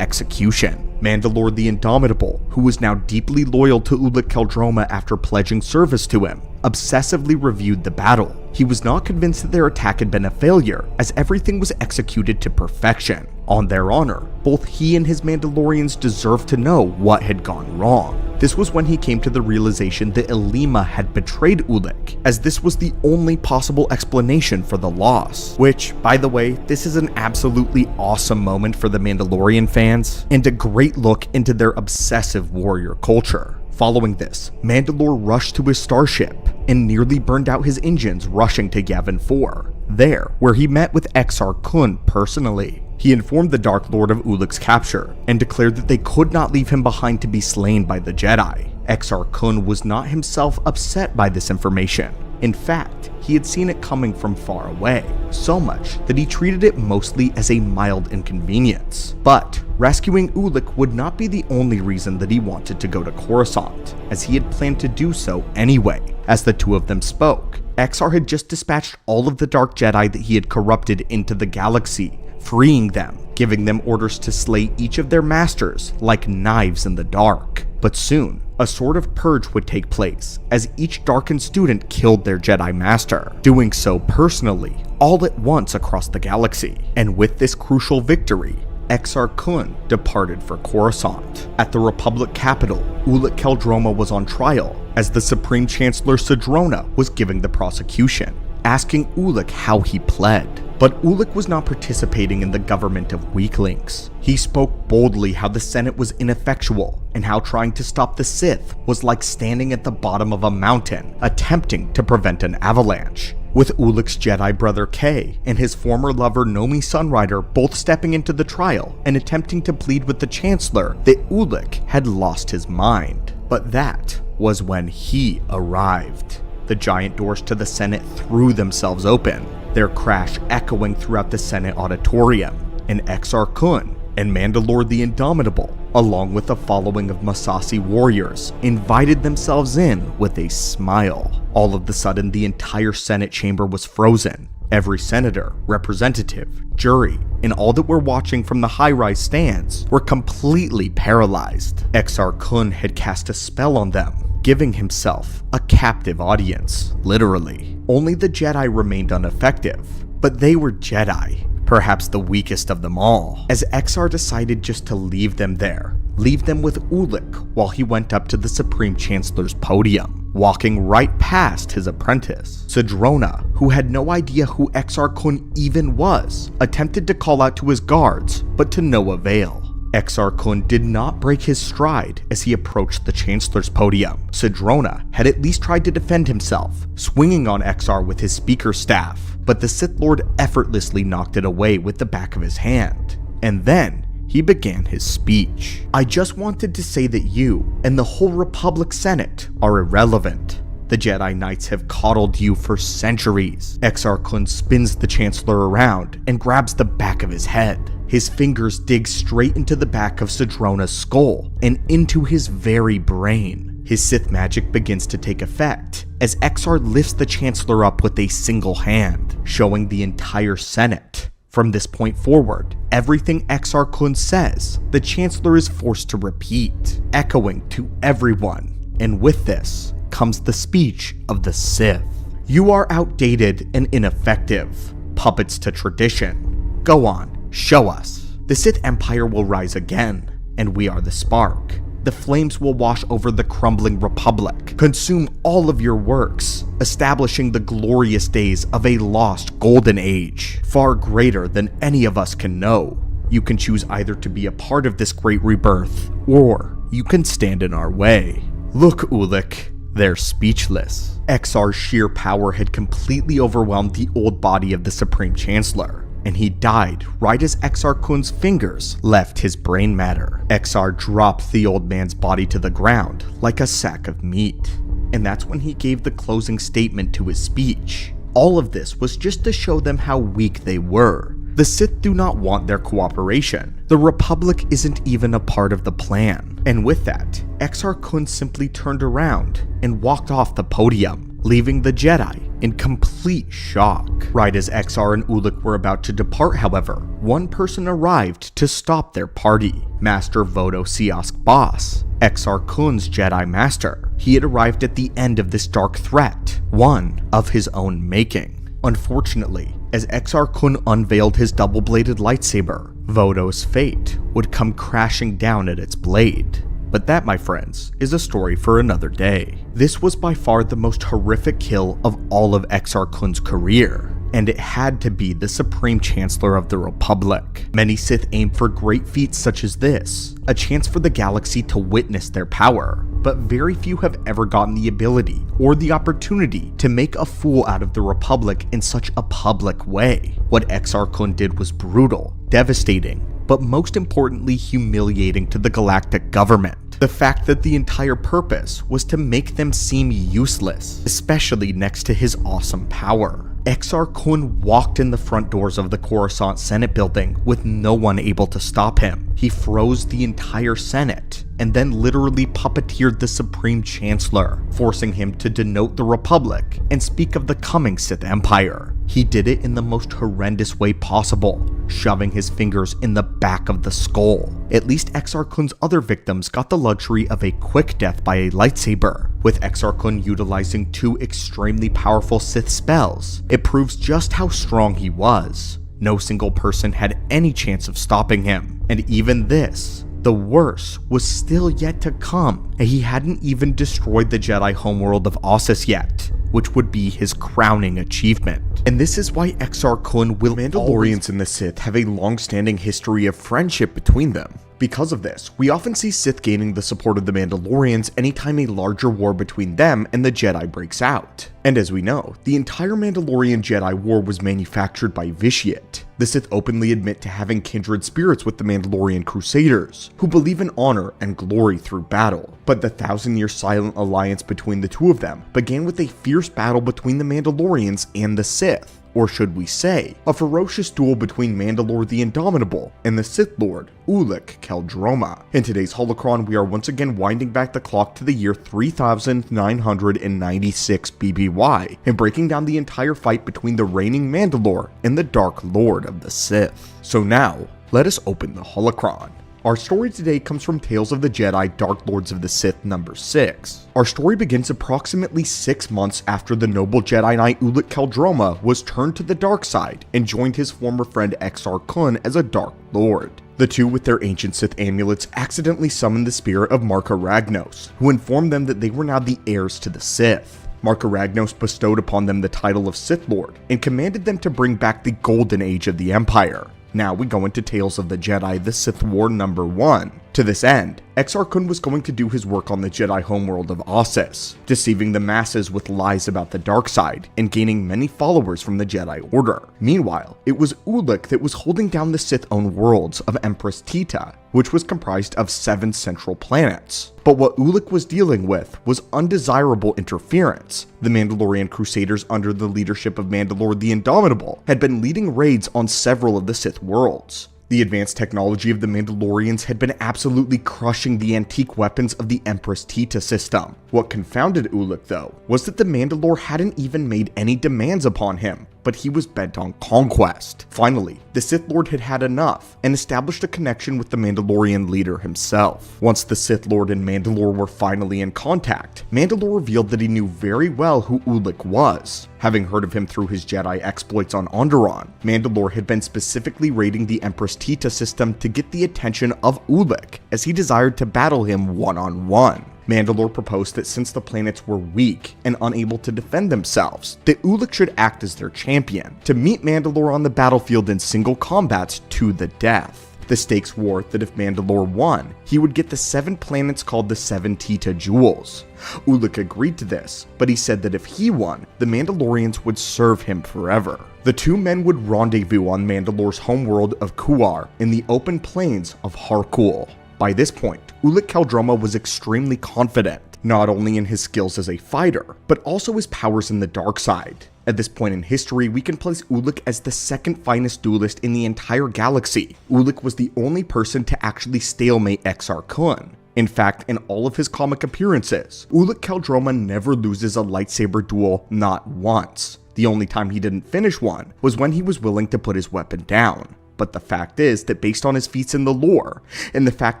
Speaker 1: execution. Mandalore the Indomitable, who was now deeply loyal to Ulic Qel-Droma after pledging service to him, obsessively reviewed the battle. He was not convinced that their attack had been a failure, as everything was executed to perfection. On their honor, both he and his Mandalorians deserved to know what had gone wrong. This was when he came to the realization that Alima had betrayed Ulic, as this was the only possible explanation for the loss. Which, by the way, this is an absolutely awesome moment for the Mandalorian fans, and a great look into their obsessive warrior culture. Following this, Mandalore rushed to his starship and nearly burned out his engines rushing to Yavin 4, there where he met with Exar Kun personally. He informed the Dark Lord of Ulic's capture and declared that they could not leave him behind to be slain by the Jedi. Exar Kun was not himself upset by this information. In fact, he had seen it coming from far away, so much that he treated it mostly as a mild inconvenience. But rescuing Ulic would not be the only reason that he wanted to go to Coruscant, as he had planned to do so anyway. As the two of them spoke, Exar had just dispatched all of the Dark Jedi that he had corrupted into the galaxy, freeing them, giving them orders to slay each of their masters like knives in the dark. But soon, a sort of purge would take place, as each darkened student killed their Jedi Master, doing so personally, all at once across the galaxy. And with this crucial victory, Exar Kun departed for Coruscant. At the Republic capital, Ulic Qel-Droma was on trial, as the Supreme Chancellor Sidrona was giving the prosecution, asking Ulic how he pled. But Ulic was not participating in the government of weaklings. He spoke boldly how the Senate was ineffectual, and how trying to stop the Sith was like standing at the bottom of a mountain, attempting to prevent an avalanche. With Ulic's Jedi brother Kay and his former lover Nomi Sunrider both stepping into the trial and attempting to plead with the Chancellor that Ulic had lost his mind. But that was when he arrived. The giant doors to the Senate threw themselves open, their crash echoing throughout the Senate auditorium, and Exar Kun and Mandalore the Indomitable, along with a following of Massassi warriors, invited themselves in with a smile. All of a sudden, the entire Senate chamber was frozen. Every senator, representative, jury, and all that were watching from the high-rise stands were completely paralyzed. Exar Kun had cast a spell on them, giving himself a captive audience, literally. Only the Jedi remained ineffective, but they were Jedi, perhaps the weakest of them all, as Exar decided just to leave them there, leave them with Ulic while he went up to the Supreme Chancellor's podium, walking right past his apprentice. Sidrona, who had no idea who Exar Kun even was, attempted to call out to his guards, but to no avail. Exar Kun did not break his stride as he approached the Chancellor's podium. Sidrona had at least tried to defend himself, swinging on Exar with his speaker staff, but the Sith Lord effortlessly knocked it away with the back of his hand. And then he began his speech. "I just wanted to say that you and the whole Republic Senate are irrelevant. The Jedi Knights have coddled you for centuries." Exar Kun spins the Chancellor around and grabs the back of his head. His fingers dig straight into the back of Sidrona's skull and into his very brain. His Sith magic begins to take effect as Exar lifts the Chancellor up with a single hand, showing the entire Senate. From this point forward, everything Exar Kun says, the Chancellor is forced to repeat, echoing to everyone. And with this comes the speech of the Sith. "You are outdated and ineffective, puppets to tradition. Go on, show us. The Sith Empire will rise again, and we are the spark. The flames will wash over the crumbling Republic, consume all of your works, establishing the glorious days of a lost golden age, far greater than any of us can know. You can choose either to be a part of this great rebirth, or you can stand in our way." Look, Ulic, they're speechless. Exar's sheer power had completely overwhelmed the old body of the Supreme Chancellor, and he died right as Exar Kun's fingers left his brain matter. Exar dropped the old man's body to the ground like a sack of meat, and that's when he gave the closing statement to his speech. All of this was just to show them how weak they were. The Sith do not want their cooperation. The Republic isn't even a part of the plan. And with that, Exar Kun simply turned around and walked off the podium, leaving the Jedi in complete shock. Right as Exar and Ulic were about to depart, however, one person arrived to stop their party. Master Vodo Siask Boss, Exar Kun's Jedi Master. He had arrived at the end of this dark threat, one of his own making. Unfortunately, as Exar Kun unveiled his double-bladed lightsaber, Vodo's fate would come crashing down at its blade. But that, my friends, is a story for another day. This was by far the most horrific kill of all of Exar Kun's career, and it had to be the Supreme Chancellor of the Republic. Many Sith aim for great feats such as this, a chance for the galaxy to witness their power, but very few have ever gotten the ability or the opportunity to make a fool out of the Republic in such a public way. What Exar Kun did was brutal, devastating, but most importantly humiliating to the galactic government. The fact that the entire purpose was to make them seem useless, especially next to his awesome power. Exar Kun walked in the front doors of the Coruscant Senate building with no one able to stop him. He froze the entire Senate, and then literally puppeteered the Supreme Chancellor, forcing him to denote the Republic and speak of the coming Sith Empire. He did it in the most horrendous way possible, shoving his fingers in the back of the skull. At least Exar Kun's other victims got the luxury of a quick death by a lightsaber. With Exar Kun utilizing two extremely powerful Sith spells, it proves just how strong he was. No single person had any chance of stopping him, and even this, the worst, was still yet to come, and he hadn't even destroyed the Jedi homeworld of Ossus yet, which would be his crowning achievement. And this is why Exar Kun will Mandalorians and the Sith have a long-standing history of friendship between them. Because of this, we often see Sith gaining the support of the Mandalorians anytime a larger war between them and the Jedi breaks out. And as we know, the entire Mandalorian Jedi War was manufactured by Vitiate. The Sith openly admit to having kindred spirits with the Mandalorian Crusaders, who believe in honor and glory through battle. But the 1,000-year silent alliance between the two of them began with a fierce battle between the Mandalorians and the Sith. Or should we say, a ferocious duel between Mandalore the Indomitable and the Sith Lord, Ulic Qel-Droma. In today's holocron, we are once again winding back the clock to the year 3996 BBY, and breaking down the entire fight between the reigning Mandalore and the Dark Lord of the Sith. So now, let us open the holocron. Our story today comes from Tales of the Jedi Dark Lords of the Sith number 6. Our story begins approximately 6 months after the noble Jedi Knight Ulic Qel-Droma was turned to the dark side and joined his former friend Exar Kun as a Dark Lord. The two, with their ancient Sith amulets, accidentally summoned the spirit of Marka Ragnos, who informed them that they were now the heirs to the Sith. Marka Ragnos bestowed upon them the title of Sith Lord and commanded them to bring back the Golden Age of the Empire. Now we go into Tales of the Jedi, the Sith War #1. To this end, Exar Kun was going to do his work on the Jedi homeworld of Ossus, deceiving the masses with lies about the dark side and gaining many followers from the Jedi Order. Meanwhile, it was Ulic that was holding down the Sith-owned worlds of Empress Tita, which was comprised of 7 central planets. But what Ulic was dealing with was undesirable interference. The Mandalorian Crusaders under the leadership of Mandalore the Indomitable had been leading raids on several of the Sith worlds. The advanced technology of the Mandalorians had been absolutely crushing the antique weapons of the Empress Tita system. What confounded Ulic, though, was that the Mandalore hadn't even made any demands upon him, but he was bent on conquest. Finally, the Sith Lord had had enough and established a connection with the Mandalorian leader himself. Once the Sith Lord and Mandalore were finally in contact, Mandalore revealed that he knew very well who Ulic was. Having heard of him through his Jedi exploits on Onderon, Mandalore had been specifically raiding the Empress Tita system to get the attention of Ulic, as he desired to battle him one-on-one. Mandalore proposed that since the planets were weak and unable to defend themselves, that Ulic should act as their champion, to meet Mandalore on the battlefield in single combats to the death. The stakes were that if Mandalore won, he would get the 7 planets called the 7 Tita Jewels. Ulic agreed to this, but he said that if he won, the Mandalorians would serve him forever. The two men would rendezvous on Mandalore's homeworld of Kuar in the open plains of Harkul. By this point, Ulic Qel-Droma was extremely confident, not only in his skills as a fighter, but also his powers in the dark side. At this point in history, we can place Ulic as the second finest duelist in the entire galaxy. Ulic was the only person to actually stalemate Exar Kun. In fact, in all of his comic appearances, Ulic Qel-Droma never loses a lightsaber duel, not once. The only time he didn't finish one was when he was willing to put his weapon down. But the fact is that based on his feats in the lore, and the fact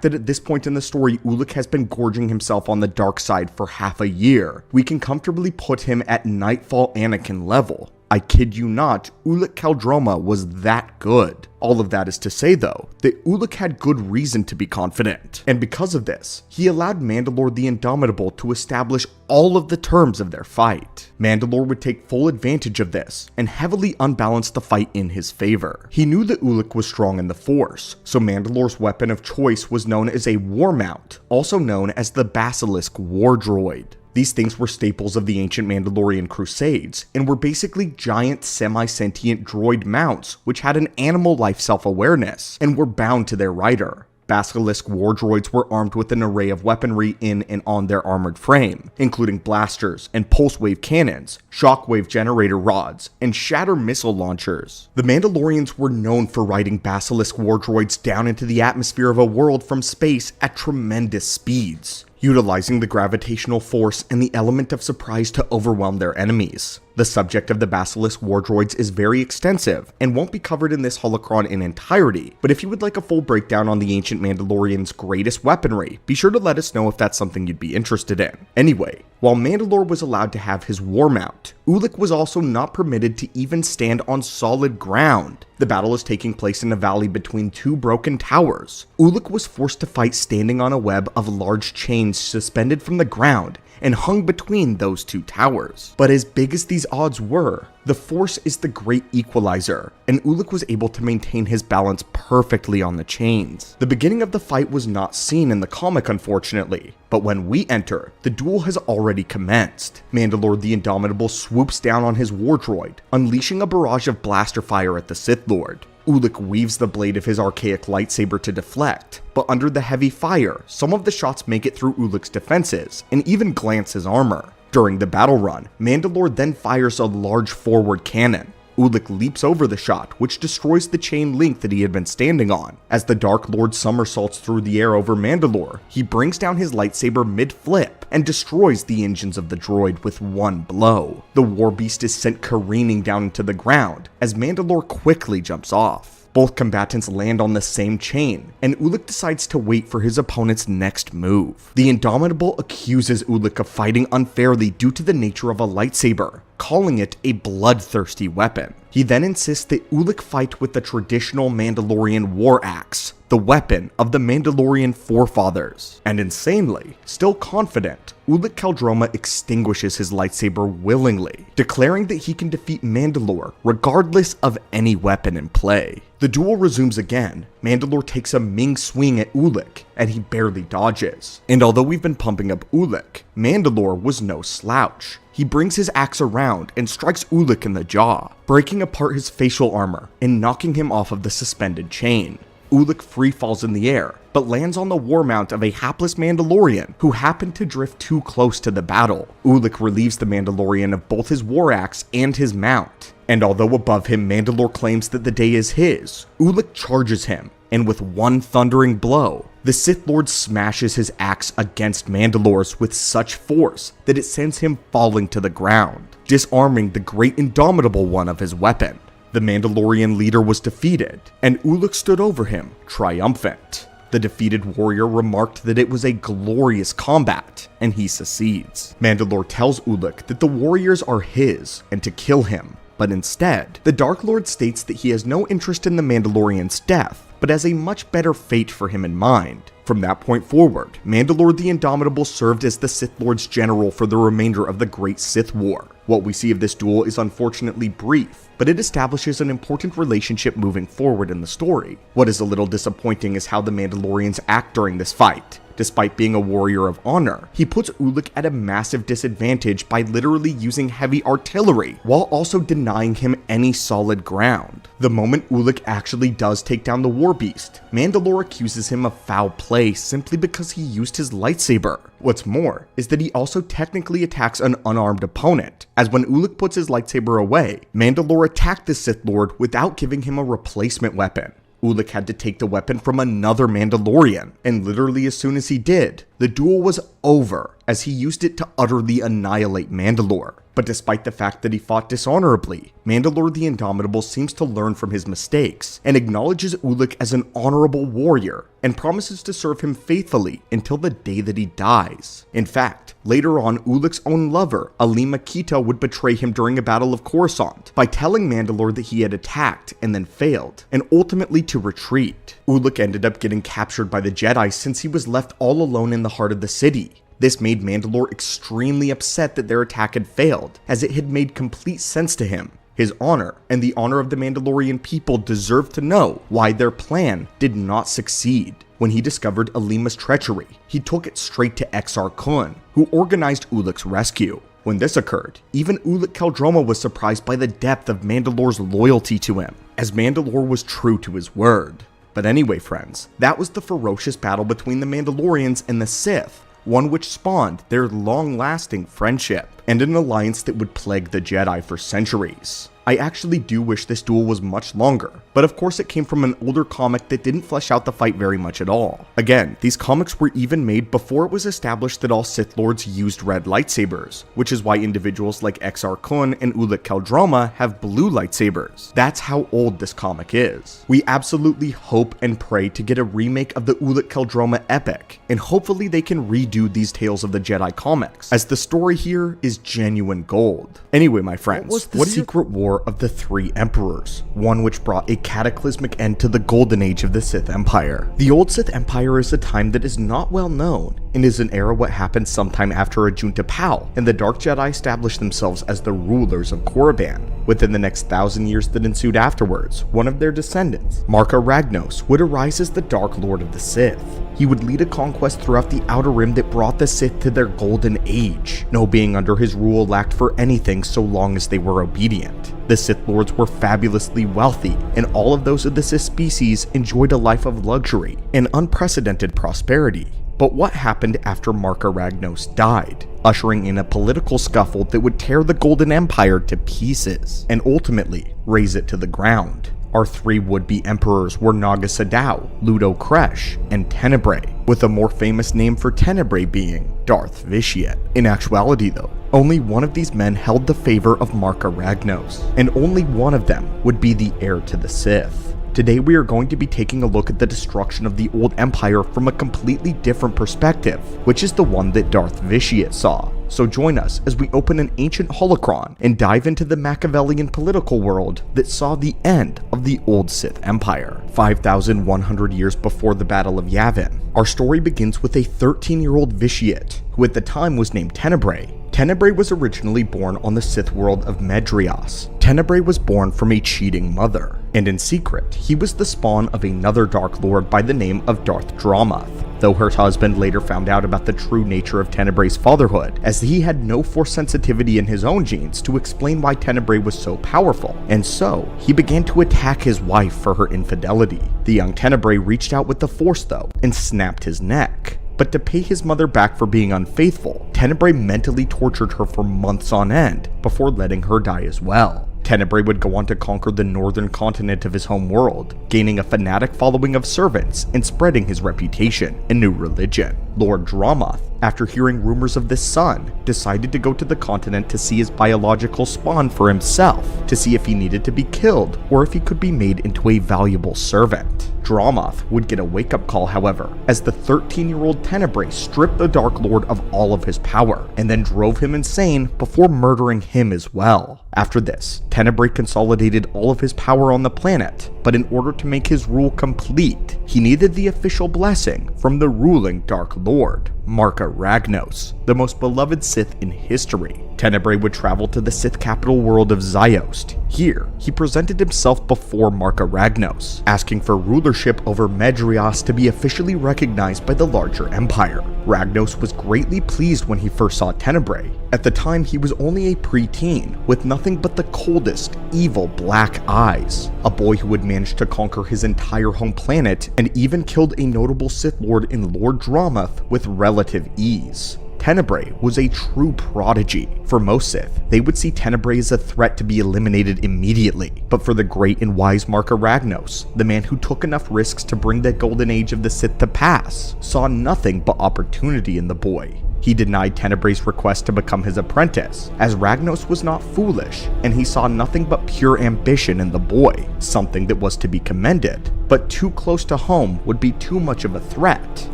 Speaker 1: that at this point in the story Ulic has been gorging himself on the dark side for half a year, we can comfortably put him at Nightfall Anakin level. I kid you not, Ulic Qel-Droma was that good. All of that is to say though, that Ulic had good reason to be confident, and because of this, he allowed Mandalore the Indomitable to establish all of the terms of their fight. Mandalore would take full advantage of this, and heavily unbalance the fight in his favor. He knew that Ulic was strong in the Force, so Mandalore's weapon of choice was known as a war mount, also known as the Basilisk War Droid. These things were staples of the ancient Mandalorian Crusades, and were basically giant semi-sentient droid mounts which had an animal life self-awareness, and were bound to their rider. Basilisk war droids were armed with an array of weaponry in and on their armored frame, including blasters and pulse wave cannons, shockwave generator rods, and shatter missile launchers. The Mandalorians were known for riding Basilisk war droids down into the atmosphere of a world from space at tremendous speeds, utilizing the gravitational force and the element of surprise to overwhelm their enemies. The subject of the Basilisk war droids is very extensive and won't be covered in this holocron in entirety, but if you would like a full breakdown on the ancient Mandalorians' greatest weaponry, be sure to let us know if that's something you'd be interested in. Anyway, while Mandalore was allowed to have his war mount, Ulic was also not permitted to even stand on solid ground. The battle is taking place in a valley between 2 broken towers. Ulic was forced to fight standing on a web of large chains suspended from the ground and hung between those 2 towers. But as big as these odds were, the Force is the great equalizer, and Ulic was able to maintain his balance perfectly on the chains. The beginning of the fight was not seen in the comic, unfortunately, but when we enter, the duel has already commenced. Mandalore the Indomitable swoops down on his war droid, unleashing a barrage of blaster fire at the Sith Lord. Ulic weaves the blade of his archaic lightsaber to deflect, but under the heavy fire, some of the shots make it through Ulic's defenses, and even glance his armor. During the battle run, Mandalore then fires a large forward cannon. Ulic leaps over the shot, which destroys the chain link that he had been standing on. As the Dark Lord somersaults through the air over Mandalore, he brings down his lightsaber mid-flip and destroys the engines of the droid with one blow. The war beast is sent careening down into the ground, as Mandalore quickly jumps off. Both combatants land on the same chain, and Ulic decides to wait for his opponent's next move. The Indomitable accuses Ulic of fighting unfairly due to the nature of a lightsaber, calling it a bloodthirsty weapon. He then insists that Ulic fight with the traditional Mandalorian war axe, the weapon of the Mandalorian forefathers. And insanely, still confident, Ulic Qel-Droma extinguishes his lightsaber willingly, declaring that he can defeat Mandalore regardless of any weapon in play. The duel resumes again. Mandalore takes a Ming swing at Ulic, and he barely dodges. And although we've been pumping up Ulic, Mandalore was no slouch. He brings his axe around and strikes Ulic in the jaw, breaking apart his facial armor and knocking him off of the suspended chain. Ulic free falls in the air, but lands on the war mount of a hapless Mandalorian who happened to drift too close to the battle. Ulic relieves the Mandalorian of both his war axe and his mount. And although above him Mandalore claims that the day is his, Ulic charges him, and with one thundering blow, the Sith Lord smashes his axe against Mandalore's with such force that it sends him falling to the ground, disarming the great indomitable one of his weapon. The Mandalorian leader was defeated, and Ulic stood over him, triumphant. The defeated warrior remarked that it was a glorious combat, and he succeeds. Mandalore tells Ulic that the warriors are his, and to kill him. But instead, the Dark Lord states that he has no interest in the Mandalorian's death, but has a much better fate for him in mind. From that point forward, Mandalore the Indomitable served as the Sith Lord's general for the remainder of the Great Sith War. What we see of this duel is unfortunately brief, but it establishes an important relationship moving forward in the story. What is a little disappointing is how the Mandalorians act during this fight. Despite being a warrior of honor, he puts Ulic at a massive disadvantage by literally using heavy artillery, while also denying him any solid ground. The moment Ulic actually does take down the war beast, Mandalore accuses him of foul play simply because he used his lightsaber. What's more, is that he also technically attacks an unarmed opponent, as when Ulic puts his lightsaber away, Mandalore attacked the Sith Lord without giving him a replacement weapon. Ulic had to take the weapon from another Mandalorian, and literally as soon as he did, the duel was over, as he used it to utterly annihilate Mandalore. But despite the fact that he fought dishonorably, Mandalore the Indomitable seems to learn from his mistakes, and acknowledges Ulic as an honorable warrior, and promises to serve him faithfully until the day that he dies. In fact, later on, Ulic's own lover, Alima Kita, would betray him during a battle of Coruscant, by telling Mandalore that he had attacked and then failed, and ultimately to retreat. Ulic ended up getting captured by the Jedi since he was left all alone in the heart of the city. This made Mandalore extremely upset that their attack had failed, as it had made complete sense to him. His honor, and the honor of the Mandalorian people, deserved to know why their plan did not succeed. When he discovered Alima's treachery, he took it straight to Exar Kun, who organized Ulic's rescue. When this occurred, even Ulic Qel-Droma was surprised by the depth of Mandalore's loyalty to him, as Mandalore was true to his word. But anyway, friends, that was the ferocious battle between the Mandalorians and the Sith, one which spawned their long-lasting friendship, and an alliance that would plague the Jedi for centuries. I actually do wish this duel was much longer, but of course it came from an older comic that didn't flesh out the fight very much at all. Again, these comics were even made before it was established that all Sith Lords used red lightsabers, which is why individuals like Exar Kun and Ulic Qel-Droma have blue lightsabers. That's how old this comic is. We absolutely hope and pray to get a remake of the Ulic Qel-Droma epic, and hopefully they can redo these Tales of the Jedi comics, as the story here is genuine gold. Anyway, my friends, what secret war of the Three Emperors, one which brought a cataclysmic end to the golden age of the Sith Empire. The old Sith Empire is a time that is not well known, and is an era what happened sometime after a Junta Pal, and the Dark Jedi established themselves as the rulers of Korriban. Within the next 1,000 years that ensued afterwards, one of their descendants, Marka Ragnos, would arise as the Dark Lord of the Sith. He would lead a conquest throughout the Outer Rim that brought the Sith to their golden age. No being under his rule lacked for anything so long as they were obedient. The Sith Lords were fabulously wealthy, and all of those of the Sith species enjoyed a life of luxury and unprecedented prosperity. But what happened after Marka Ragnos died, ushering in a political scuffle that would tear the Golden Empire to pieces, and ultimately raze it to the ground? Our three would-be emperors were Naga Sadow, Ludo Kresh, and Tenebrae, with a more famous name for Tenebrae being Darth Vitiate. In actuality though, only one of these men held the favor of Marka Ragnos, and only one of them would be the heir to the Sith. Today we are going to be taking a look at the destruction of the old empire from a completely different perspective, which is the one that Darth Vitiate saw. So join us as we open an ancient holocron and dive into the Machiavellian political world that saw the end of the old Sith Empire. 5,100 years before the Battle of Yavin, our story begins with a 13-year-old Vitiate, who at the time was named Tenebrae. Tenebrae was originally born on the Sith world of Medrias. Tenebrae was born from a cheating mother, and in secret, he was the spawn of another Dark Lord by the name of Darth Dramath, though her husband later found out about the true nature of Tenebrae's fatherhood, as he had no Force sensitivity in his own genes to explain why Tenebrae was so powerful, and so he began to attack his wife for her infidelity. The young Tenebrae reached out with the Force though, and snapped his neck. But to pay his mother back for being unfaithful, Tenebrae mentally tortured her for months on end before letting her die as well. Tenebrae would go on to conquer the northern continent of his home world, gaining a fanatic following of servants and spreading his reputation and new religion. Lord Dramath, after hearing rumors of this son, decided to go to the continent to see his biological spawn for himself, to see if he needed to be killed or if he could be made into a valuable servant. Dramath would get a wake-up call, however, as the 13-year-old Tenebrae stripped the Dark Lord of all of his power, and then drove him insane before murdering him as well. After this, Tenebrae consolidated all of his power on the planet, but in order to make his rule complete, he needed the official blessing from the ruling Dark Lord, Marka Ragnos, the most beloved Sith in history. Tenebrae would travel to the Sith capital world of Ziost. Here, he presented himself before Marka Ragnos, asking for rulership over Medrias to be officially recognized by the larger empire. Ragnos was greatly pleased when he first saw Tenebrae. At the time, he was only a preteen, with nothing but the coldest, evil black eyes. A boy who had managed to conquer his entire home planet and even killed a notable Sith Lord in Lord Dramath with relative ease. Tenebrae was a true prodigy. For most Sith, they would see Tenebrae as a threat to be eliminated immediately, but for the great and wise Marka Ragnos, the man who took enough risks to bring the golden age of the Sith to pass, saw nothing but opportunity in the boy. He denied Tenebrae's request to become his apprentice, as Ragnos was not foolish, and he saw nothing but pure ambition in the boy, something that was to be commended. But too close to home would be too much of a threat.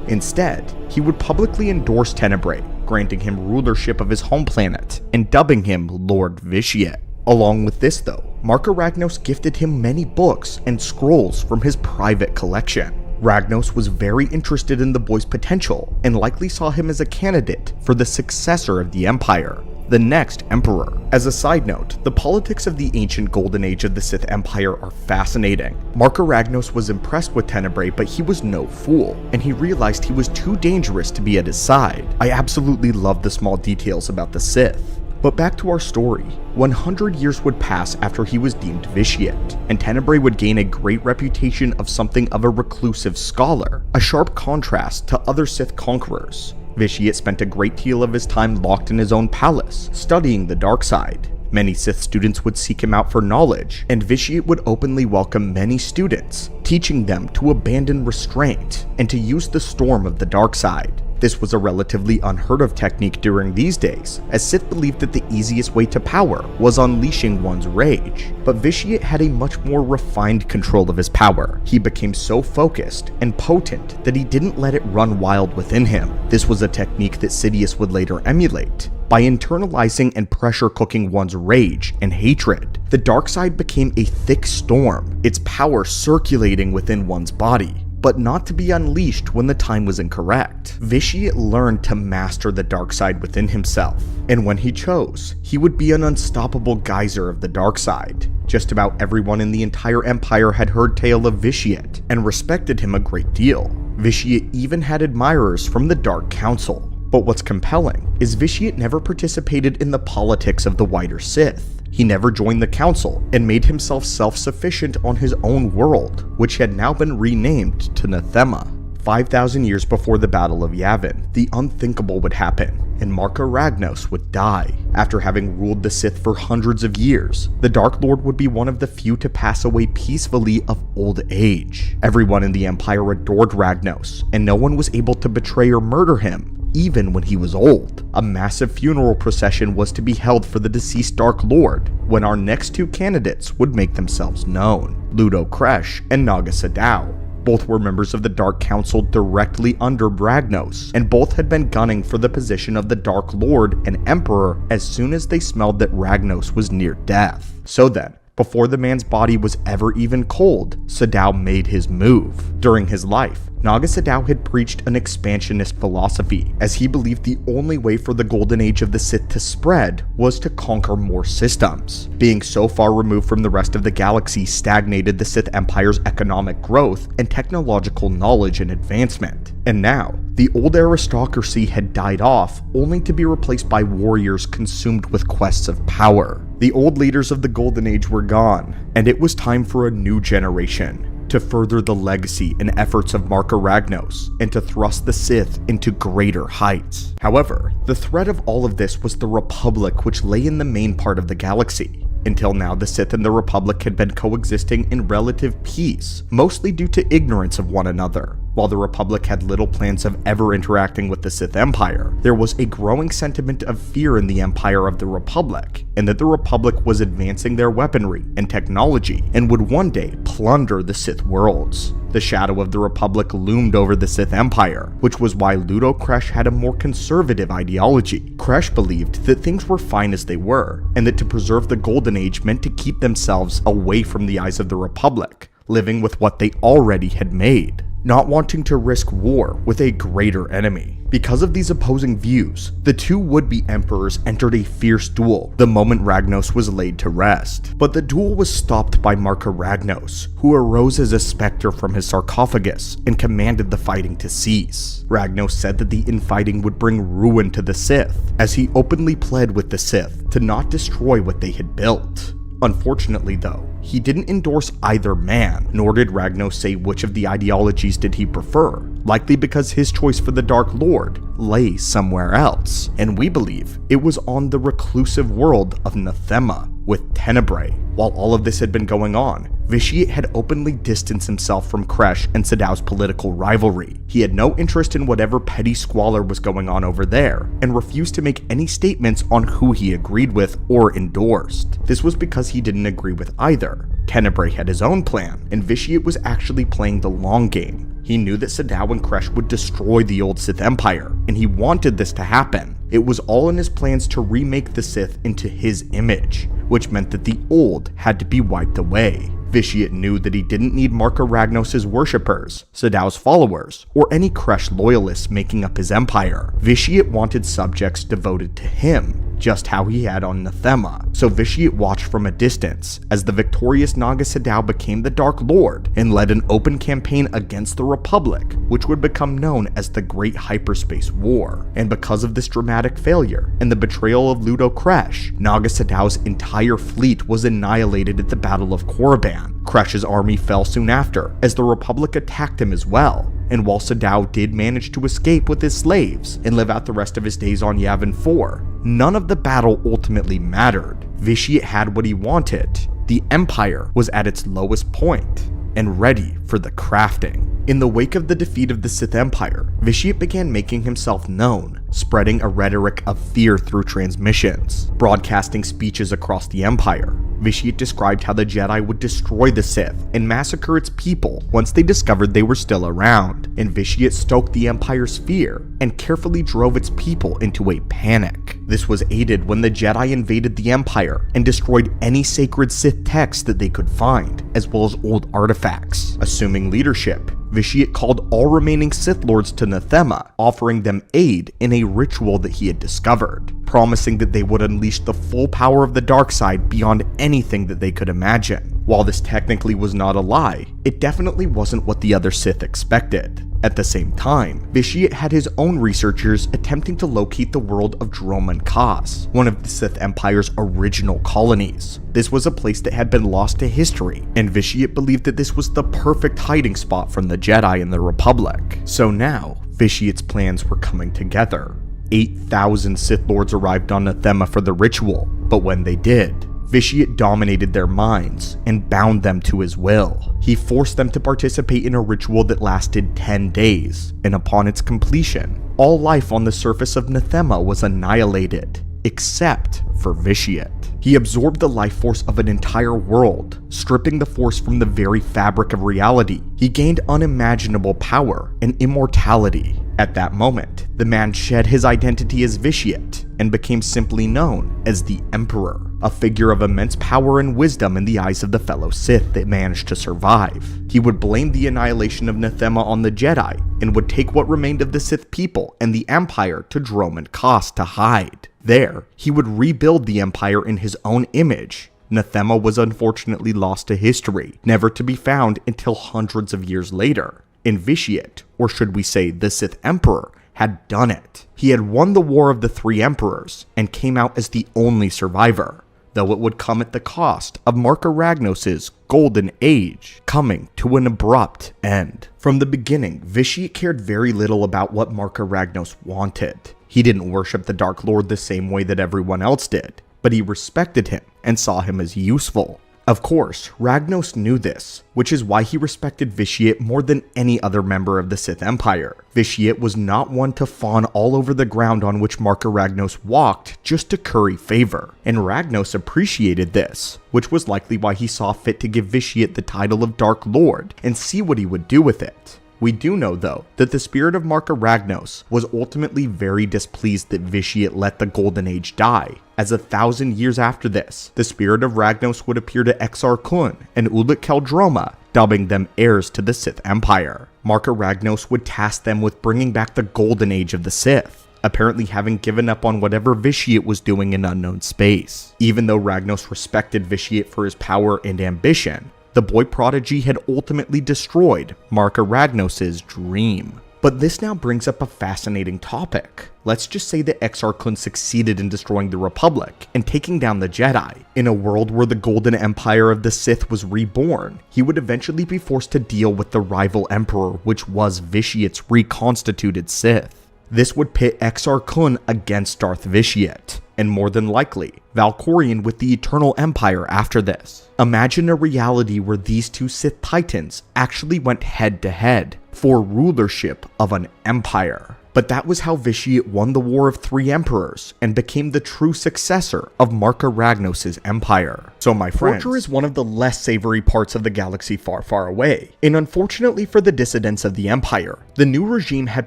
Speaker 1: Instead, he would publicly endorse Tenebrae, granting him rulership of his home planet, and dubbing him Lord Vitiate. Along with this though, Marka Ragnos gifted him many books and scrolls from his private collection. Ragnos was very interested in the boy's potential and likely saw him as a candidate for the successor of the Empire, the next Emperor. As a side note, the politics of the ancient golden age of the Sith Empire are fascinating. Marka Ragnos was impressed with Tenebrae, but he was no fool, and he realized he was too dangerous to be at his side. I absolutely love the small details about the Sith. But back to our story. 100 years would pass after he was deemed Vitiate, and Tenebrae would gain a great reputation of something of a reclusive scholar, a sharp contrast to other Sith conquerors. Vitiate spent a great deal of his time locked in his own palace, studying the dark side. Many Sith students would seek him out for knowledge, and Vitiate would openly welcome many students, teaching them to abandon restraint and to use the storm of the dark side. This was a relatively unheard of technique during these days, as Sith believed that the easiest way to power was unleashing one's rage. But Vitiate had a much more refined control of his power. He became so focused and potent that he didn't let it run wild within him. This was a technique that Sidious would later emulate. By internalizing and pressure cooking one's rage and hatred, the dark side became a thick storm, its power circulating within one's body, but not to be unleashed when the time was incorrect. Vitiate learned to master the dark side within himself, and when he chose, he would be an unstoppable geyser of the dark side. Just about everyone in the entire empire had heard tale of Vitiate and respected him a great deal. Vitiate even had admirers from the Dark Council. But what's compelling is Vitiate never participated in the politics of the wider Sith. He never joined the council and made himself self-sufficient on his own world, which had now been renamed to Nathema. 5,000 years before the Battle of Yavin, the unthinkable would happen, and Marka Ragnos would die. After having ruled the Sith for hundreds of years, the Dark Lord would be one of the few to pass away peacefully of old age. Everyone in the Empire adored Ragnos, and no one was able to betray or murder him, even when he was old. A massive funeral procession was to be held for the deceased Dark Lord, when our next two candidates would make themselves known, Ludo Kresh and Naga Sadow. Both were members of the Dark Council directly under Ragnos, and both had been gunning for the position of the Dark Lord and Emperor as soon as they smelled that Ragnos was near death. So then, before the man's body was ever even cold, Sadow made his move. During his life, Naga Sadow had preached an expansionist philosophy, as he believed the only way for the golden age of the Sith to spread was to conquer more systems. Being so far removed from the rest of the galaxy stagnated the Sith Empire's economic growth and technological knowledge and advancement. And now, the old aristocracy had died off, only to be replaced by warriors consumed with quests of power. The old leaders of the Golden Age were gone, and it was time for a new generation to further the legacy and efforts of Marka Ragnos and to thrust the Sith into greater heights. However, the threat of all of this was the Republic, which lay in the main part of the galaxy. Until now, the Sith and the Republic had been coexisting in relative peace, mostly due to ignorance of one another. While the Republic had little plans of ever interacting with the Sith Empire, there was a growing sentiment of fear in the Empire of the Republic, and that the Republic was advancing their weaponry and technology and would one day plunder the Sith worlds. The shadow of the Republic loomed over the Sith Empire, which was why Ludo Kresh had a more conservative ideology. Kresh believed that things were fine as they were, and that to preserve the Golden Age meant to keep themselves away from the eyes of the Republic, living with what they already had made, not wanting to risk war with a greater enemy. Because of these opposing views, the two would-be emperors entered a fierce duel the moment Ragnos was laid to rest. But the duel was stopped by Marka Ragnos, who arose as a specter from his sarcophagus and commanded the fighting to cease. Ragnos said that the infighting would bring ruin to the Sith, as he openly pled with the Sith to not destroy what they had built. Unfortunately though, he didn't endorse either man, nor did Ragnos say which of the ideologies did he prefer, likely because his choice for the Dark Lord lay somewhere else, and we believe it was on the reclusive world of Nathema with Tenebrae. While all of this had been going on, Vitiate had openly distanced himself from Kresh and Sadow's political rivalry. He had no interest in whatever petty squalor was going on over there, and refused to make any statements on who he agreed with or endorsed. This was because he didn't agree with either. Tenebrae had his own plan, and Vitiate was actually playing the long game. He knew that Sadow and Kresh would destroy the old Sith Empire, and he wanted this to happen. It was all in his plans to remake the Sith into his image, which meant that the old had to be wiped away. Vitiate knew that he didn't need Marka Ragnos' worshippers, Sadow's followers, or any Kresh loyalists making up his empire. Vitiate wanted subjects devoted to him, just how he had on Nathema. So Vitiate watched from a distance as the victorious Naga Sadow became the Dark Lord and led an open campaign against the Republic, which would become known as the Great Hyperspace War. And because of this dramatic failure and the betrayal of Ludo Kresh, Naga Sadow's entire fleet was annihilated at the Battle of Korriban. Kresh's army fell soon after, as the Republic attacked him as well. And while Sadow did manage to escape with his slaves and live out the rest of his days on Yavin 4, none of the battle ultimately mattered. Vitiate had what he wanted. The Empire was at its lowest point and ready for the crafting. In the wake of the defeat of the Sith Empire, Vitiate began making himself known, spreading a rhetoric of fear through transmissions, broadcasting speeches across the Empire. Vitiate described how the Jedi would destroy the Sith and massacre its people once they discovered they were still around, and Vitiate stoked the Empire's fear and carefully drove its people into a panic. This was aided when the Jedi invaded the Empire and destroyed any sacred Sith texts that they could find, as well as old artifacts. Assuming leadership, Vitiate called all remaining Sith Lords to Nathema, offering them aid in a ritual that he had discovered, promising that they would unleash the full power of the dark side beyond anything that they could imagine. While this technically was not a lie, it definitely wasn't what the other Sith expected. At the same time, Vitiate had his own researchers attempting to locate the world of Droman Kas, one of the Sith Empire's original colonies. This was a place that had been lost to history, and Vitiate believed that this was the perfect hiding spot from the Jedi and the Republic. So now, Vitiate's plans were coming together. 8,000 Sith Lords arrived on Nathema for the ritual, but when they did, Vitiate dominated their minds and bound them to his will. He forced them to participate in a ritual that lasted 10 days, and upon its completion, all life on the surface of Nathema was annihilated, except for Vitiate. He absorbed the life force of an entire world, stripping the force from the very fabric of reality. He gained unimaginable power and immortality. At that moment, the man shed his identity as Vitiate and became simply known as the Emperor, a figure of immense power and wisdom in the eyes of the fellow Sith that managed to survive. He would blame the annihilation of Nathema on the Jedi and would take what remained of the Sith people and the Empire to Dromund Kaas to hide. There, he would rebuild the Empire in his own image. Nathema was unfortunately lost to history, never to be found until hundreds of years later. And Vitiate, or should we say the Sith Emperor, had done it. He had won the War of the Three Emperors and came out as the only survivor, though it would come at the cost of Marka Ragnos' golden age coming to an abrupt end. From the beginning, Vitiate cared very little about what Marka Ragnos wanted. He didn't worship the Dark Lord the same way that everyone else did, but he respected him and saw him as useful. Of course, Ragnos knew this, which is why he respected Vitiate more than any other member of the Sith Empire. Vitiate was not one to fawn all over the ground on which Marka Ragnos walked just to curry favor, and Ragnos appreciated this, which was likely why he saw fit to give Vitiate the title of Dark Lord and see what he would do with it. We do know, though, that the spirit of Marka Ragnos was ultimately very displeased that Vitiate let the Golden Age die, as 1,000 years after this, the spirit of Ragnos would appear to Exar Kun and Ulic Qel-Droma, dubbing them heirs to the Sith Empire. Marka Ragnos would task them with bringing back the Golden Age of the Sith, apparently having given up on whatever Vitiate was doing in unknown space. Even though Ragnos respected Vitiate for his power and ambition, the boy prodigy had ultimately destroyed Marka Ragnos' dream. But this now brings up a fascinating topic. Let's just say that Exar Kun succeeded in destroying the Republic and taking down the Jedi. In a world where the Golden Empire of the Sith was reborn, he would eventually be forced to deal with the rival Emperor, which was Vitiate's reconstituted Sith. This would pit Exar Kun against Darth Vitiate, and more than likely, Valkorion with the Eternal Empire after this. Imagine a reality where these two Sith Titans actually went head to head for rulership of an empire. But that was how Vitiate won the War of Three Emperors and became the true successor of Marka Ragnos' empire. So my friends, torture is one of the less savory parts of the galaxy far, far away. And unfortunately for the dissidents of the empire, the new regime had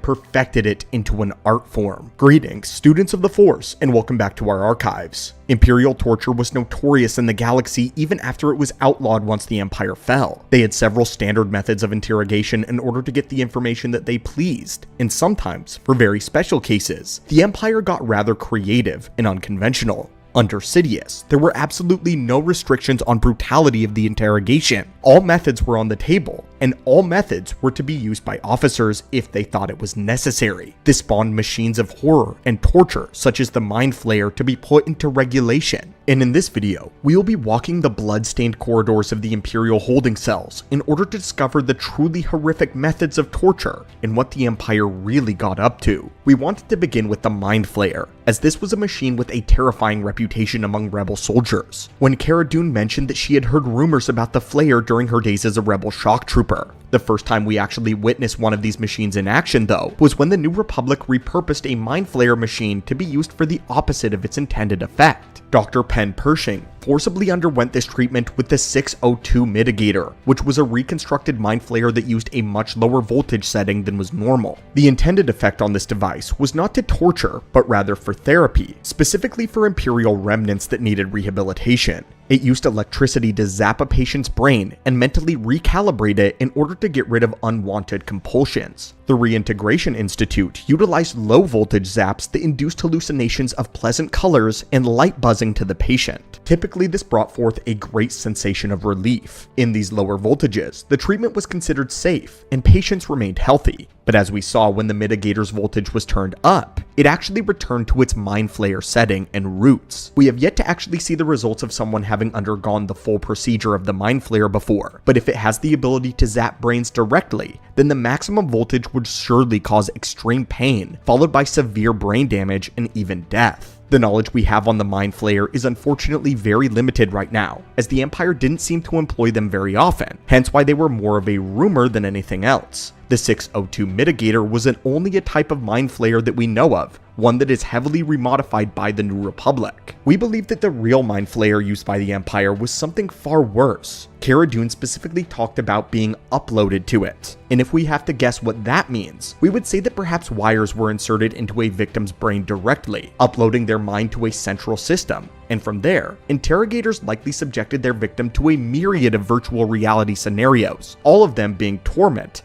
Speaker 1: perfected it into an art form. Greetings, students of the Force, and welcome back to our archives. Imperial torture was notorious in the galaxy even after it was outlawed once the Empire fell. They had several standard methods of interrogation in order to get the information that they pleased, and sometimes, for very special cases, the Empire got rather creative and unconventional. Under Sidious, there were absolutely no restrictions on brutality of the interrogation. All methods were on the table, and all methods were to be used by officers if they thought it was necessary. This spawned machines of horror and torture, such as the Mind Flayer, to be put into regulation. And in this video, we will be walking the blood-stained corridors of the Imperial holding cells in order to discover the truly horrific methods of torture and what the Empire really got up to. We wanted to begin with the Mind Flayer, as this was a machine with a terrifying reputation among rebel soldiers. When Cara Dune mentioned that she had heard rumors about the Flayer during her days as a rebel shock trooper. The first time we actually witnessed one of these machines in action, though, was when the New Republic repurposed a Mind Flayer machine to be used for the opposite of its intended effect. Dr. Penn Pershing forcibly underwent this treatment with the 602 mitigator, which was a reconstructed Mind Flayer that used a much lower voltage setting than was normal. The intended effect on this device was not to torture, but rather for therapy, specifically for Imperial remnants that needed rehabilitation. It used electricity to zap a patient's brain and mentally recalibrate it in order to get rid of unwanted compulsions. The Reintegration Institute utilized low voltage zaps that induced hallucinations of pleasant colors and light buzzing to the patient. Typically, this brought forth a great sensation of relief. In these lower voltages, the treatment was considered safe and patients remained healthy. But as we saw when the mitigator's voltage was turned up, it actually returned to its Mind Flayer setting and roots. We have yet to actually see the results of someone having undergone the full procedure of the Mind Flayer before, but if it has the ability to zap brains directly, then the maximum voltage would surely cause extreme pain, followed by severe brain damage and even death. The knowledge we have on the Mind Flayer is unfortunately very limited right now, as the Empire didn't seem to employ them very often, hence why they were more of a rumor than anything else. The 602 Mitigator was only a type of mind flayer that we know of, one that is heavily remodified by the New Republic. We believe that the real mind flayer used by the Empire was something far worse. Cara Dune specifically talked about being uploaded to it, and if we have to guess what that means, we would say that perhaps wires were inserted into a victim's brain directly, uploading their mind to a central system, and from there, interrogators likely subjected their victim to a myriad of virtual reality scenarios, all of them being torment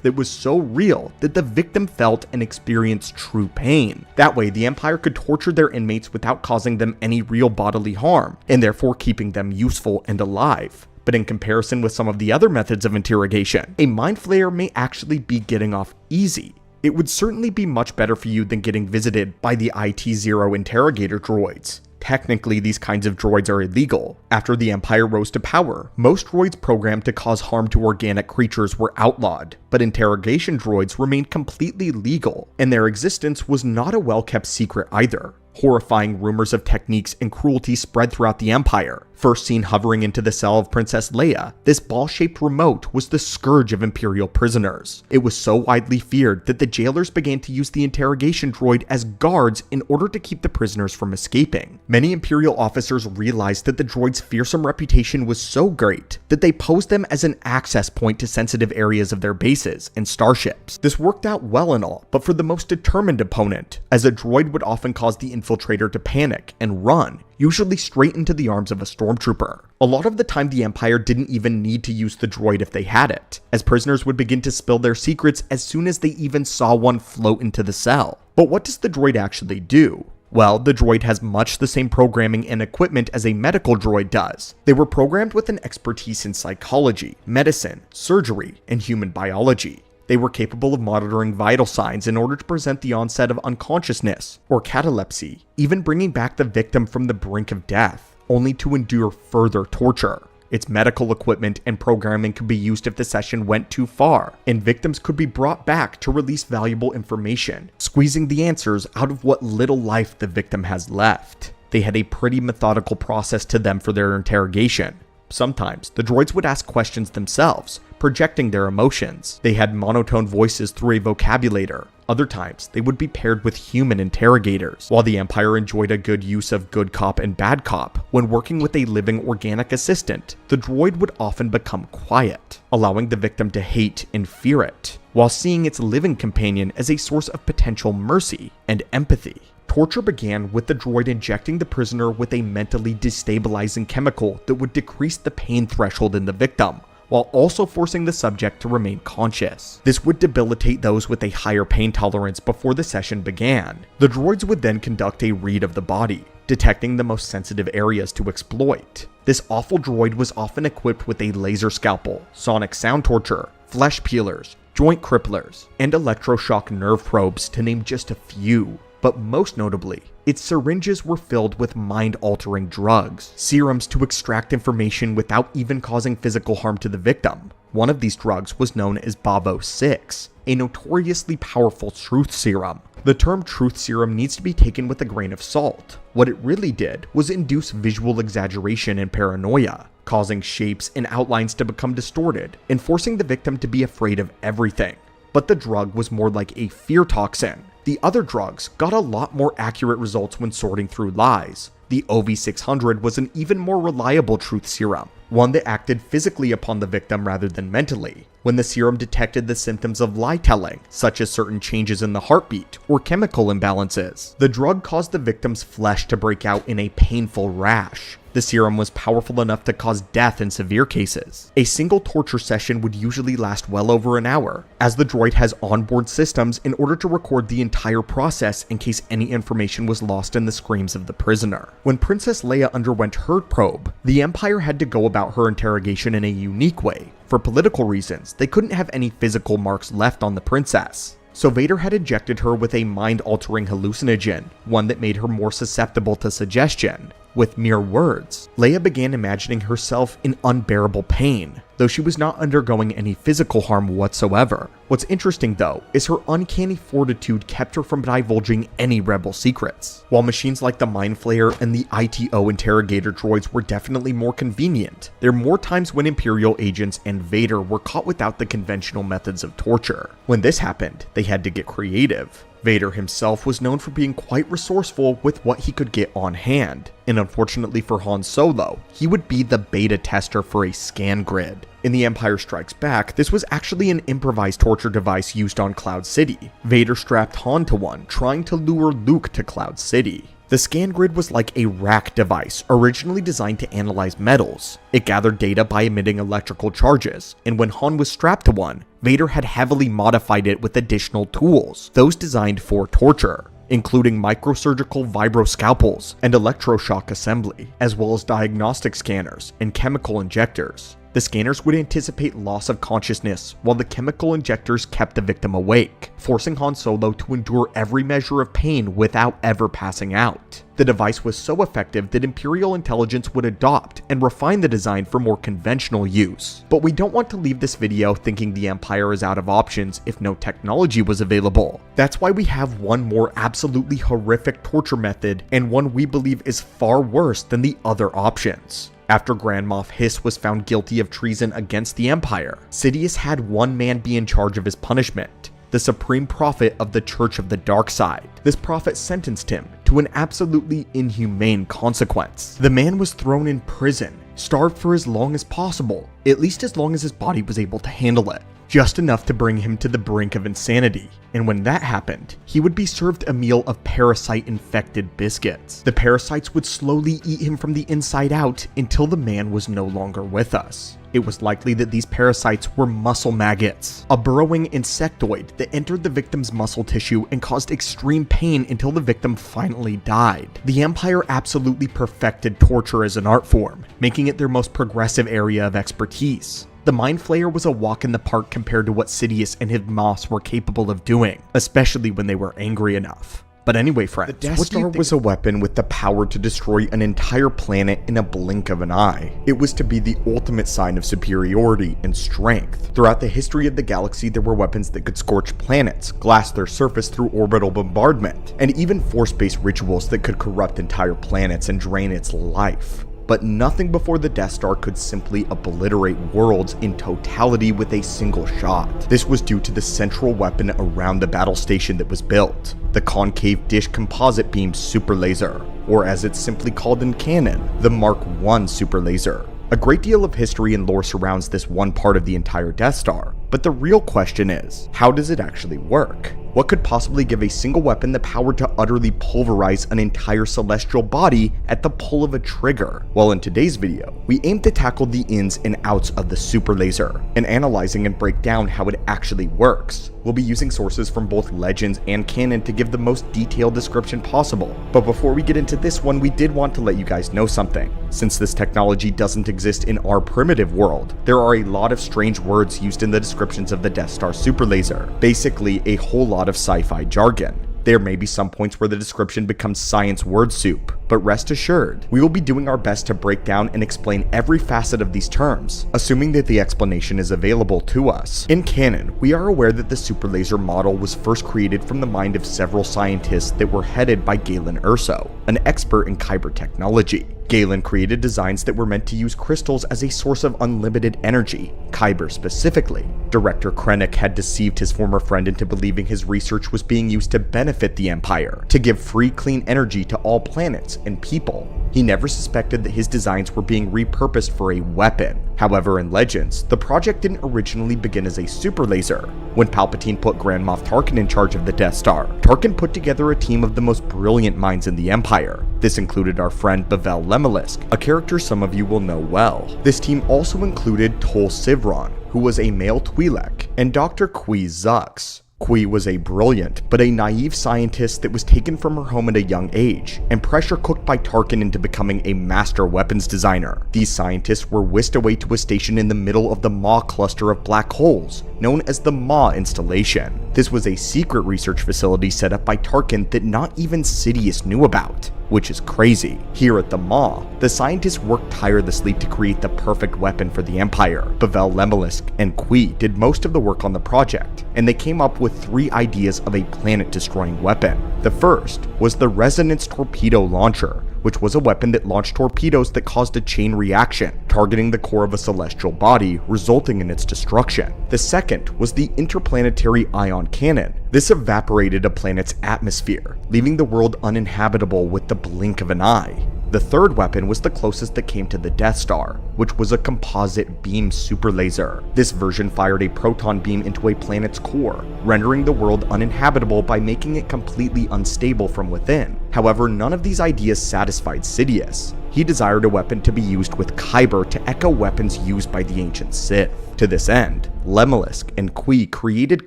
Speaker 1: that was so real that the victim felt and experienced true pain. That way, the Empire could torture their inmates without causing them any real bodily harm, and therefore keeping them useful and alive. But in comparison with some of the other methods of interrogation, a mind flayer may actually be getting off easy. It would certainly be much better for you than getting visited by the IT-0 interrogator droids. Technically, these kinds of droids are illegal. After the Empire rose to power, most droids programmed to cause harm to organic creatures were outlawed, but interrogation droids remained completely legal, and their existence was not a well-kept secret either. Horrifying rumors of techniques and cruelty spread throughout the Empire. First seen hovering into the cell of Princess Leia, this ball-shaped remote was the scourge of Imperial prisoners. It was so widely feared that the jailers began to use the interrogation droid as guards in order to keep the prisoners from escaping. Many Imperial officers realized that the droid's fearsome reputation was so great that they posed them as an access point to sensitive areas of their bases and starships. This worked out well and all, but for the most determined opponent, as a droid would often cause the infiltrator to panic and run, usually straight into the arms of a stormtrooper. A lot of the time, the Empire didn't even need to use the droid if they had it, as prisoners would begin to spill their secrets as soon as they even saw one float into the cell. But what does the droid actually do? Well, the droid has much the same programming and equipment as a medical droid does. They were programmed with an expertise in psychology, medicine, surgery, and human biology. They were capable of monitoring vital signs in order to present the onset of unconsciousness or catalepsy, even bringing back the victim from the brink of death, only to endure further torture. Its medical equipment and programming could be used if the session went too far, and victims could be brought back to release valuable information, squeezing the answers out of what little life the victim has left. They had a pretty methodical process to them for their interrogation. Sometimes, the droids would ask questions themselves, projecting their emotions. They had monotone voices through a vocabulator. Other times, they would be paired with human interrogators. While the Empire enjoyed a good use of good cop and bad cop, when working with a living organic assistant, the droid would often become quiet, allowing the victim to hate and fear it, while seeing its living companion as a source of potential mercy and empathy. Torture began with the droid injecting the prisoner with a mentally destabilizing chemical that would decrease the pain threshold in the victim, while also forcing the subject to remain conscious. This would debilitate those with a higher pain tolerance before the session began. The droids would then conduct a read of the body, detecting the most sensitive areas to exploit. This awful droid was often equipped with a laser scalpel, sonic sound torture, flesh peelers, joint cripplers, and electroshock nerve probes, to name just a few. But most notably, its syringes were filled with mind-altering drugs, serums to extract information without even causing physical harm to the victim. One of these drugs was known as Babo 6, a notoriously powerful truth serum. The term truth serum needs to be taken with a grain of salt. What it really did was induce visual exaggeration and paranoia, causing shapes and outlines to become distorted, and forcing the victim to be afraid of everything. But the drug was more like a fear toxin. The other drugs got a lot more accurate results when sorting through lies. The OV600 was an even more reliable truth serum, one that acted physically upon the victim rather than mentally. When the serum detected the symptoms of lie-telling, such as certain changes in the heartbeat or chemical imbalances, the drug caused the victim's flesh to break out in a painful rash. The serum was powerful enough to cause death in severe cases. A single torture session would usually last well over an hour, as the droid has onboard systems in order to record the entire process in case any information was lost in the screams of the prisoner. When Princess Leia underwent her probe, the Empire had to go about her interrogation in a unique way. For political reasons, they couldn't have any physical marks left on the princess. So Vader had injected her with a mind-altering hallucinogen, one that made her more susceptible to suggestion. with mere words. Leia began imagining herself in unbearable pain, though she was not undergoing any physical harm whatsoever. What's interesting though is her uncanny fortitude kept her from divulging any rebel secrets. While machines like the Mind Flayer and the ITO interrogator droids were definitely more convenient, there were more times when Imperial agents and Vader were caught without the conventional methods of torture. When this happened, they had to get creative. Vader himself was known for being quite resourceful with what he could get on hand, and unfortunately for Han Solo, he would be the beta tester for a scan grid. In The Empire Strikes Back, this was actually an improvised torture device used on Cloud City. Vader strapped Han to one, trying to lure Luke to Cloud City. The scan grid was like a rack device, originally designed to analyze metals. It gathered data by emitting electrical charges, and when Han was strapped to one, Vader had heavily modified it with additional tools, those designed for torture, including microsurgical vibroscalpels and electroshock assembly, as well as diagnostic scanners and chemical injectors. The scanners would anticipate loss of consciousness, while the chemical injectors kept the victim awake, forcing Han Solo to endure every measure of pain without ever passing out. The device was so effective that Imperial intelligence would adopt and refine the design for more conventional use. But we don't want to leave this video thinking the Empire is out of options if no technology was available. That's why we have one more absolutely horrific torture method, and one we believe is far worse than the other options. After Grand Moff Hiss was found guilty of treason against the Empire, Sidious had one man be in charge of his punishment, the Supreme Prophet of the Church of the Dark Side. This prophet sentenced him to an absolutely inhumane consequence. The man was thrown in prison, starved for as long as possible, at least as long as his body was able to handle it, just enough to bring him to the brink of insanity. And when that happened, he would be served a meal of parasite-infected biscuits. The parasites would slowly eat him from the inside out until the man was no longer with us. It was likely that these parasites were muscle maggots, a burrowing insectoid that entered the victim's muscle tissue and caused extreme pain until the victim finally died. The Empire absolutely perfected torture as an art form, making it their most progressive area of expertise. The Mind Flayer was a walk in the park compared to what Sidious and his Moffs were capable of doing, especially when they were angry enough. But anyway, friends, the Death Star was a weapon with the power to destroy an entire planet in a blink of an eye. It was to be the ultimate sign of superiority and strength. Throughout the history of the galaxy, there were weapons that could scorch planets, glass their surface through orbital bombardment, and even force-based rituals that could corrupt entire planets and drain its life. But nothing before the Death Star could simply obliterate worlds in totality with a single shot. This was due to the central weapon around the battle station that was built, the concave dish composite beam superlaser, or as it's simply called in canon, the Mark I superlaser. A great deal of history and lore surrounds this one part of the entire Death Star, but the real question is, how does it actually work? What could possibly give a single weapon the power to utterly pulverize an entire celestial body at the pull of a trigger? Well, in today's video, we aim to tackle the ins and outs of the superlaser, and analyzing and break down how it actually works. We'll be using sources from both Legends and canon to give the most detailed description possible. But before we get into this one, we did want to let you guys know something. Since this technology doesn't exist in our primitive world, there are a lot of strange words used in the descriptions of the Death Star superlaser. Basically, a whole lot of sci-fi jargon. There may be some points where the description becomes science word soup, but rest assured, we will be doing our best to break down and explain every facet of these terms, assuming that the explanation is available to us. In canon, we are aware that the superlaser model was first created from the mind of several scientists that were headed by Galen Erso, an expert in kyber technology. Galen created designs that were meant to use crystals as a source of unlimited energy, kyber specifically. Director Krennic had deceived his former friend into believing his research was being used to benefit the Empire, to give free clean energy to all planets and people. He never suspected that his designs were being repurposed for a weapon. However, in Legends, the project didn't originally begin as a superlaser. When Palpatine put Grand Moff Tarkin in charge of the Death Star, Tarkin put together a team of the most brilliant minds in the Empire. This included our friend Bavel Lemelisk, a character some of you will know well. This team also included Tol Sivron, who was a male Twi'lek, and Dr. Qui Zux. Qui was a brilliant, but a naive scientist that was taken from her home at a young age, and pressure cooked by Tarkin into becoming a master weapons designer. These scientists were whisked away to a station in the middle of the Maw cluster of black holes, known as the Maw Installation. This was a secret research facility set up by Tarkin that not even Sidious knew about. which is crazy. Here at the Maw, the scientists worked tirelessly to create the perfect weapon for the Empire. Pavel Lemelisk and Qui did most of the work on the project, and they came up with 3 ideas of a planet-destroying weapon. The first was the Resonance Torpedo Launcher, which was a weapon that launched torpedoes that caused a chain reaction, targeting the core of a celestial body, resulting in its destruction. The second was the Interplanetary Ion Cannon. This evaporated a planet's atmosphere, leaving the world uninhabitable with the blink of an eye. The third weapon was the closest that came to the Death Star, which was a composite beam superlaser. This version fired a proton beam into a planet's core, rendering the world uninhabitable by making it completely unstable from within. However, none of these ideas satisfied Sidious. He desired a weapon to be used with Kyber to echo weapons used by the ancient Sith. To this end, Lemelisk and Qui created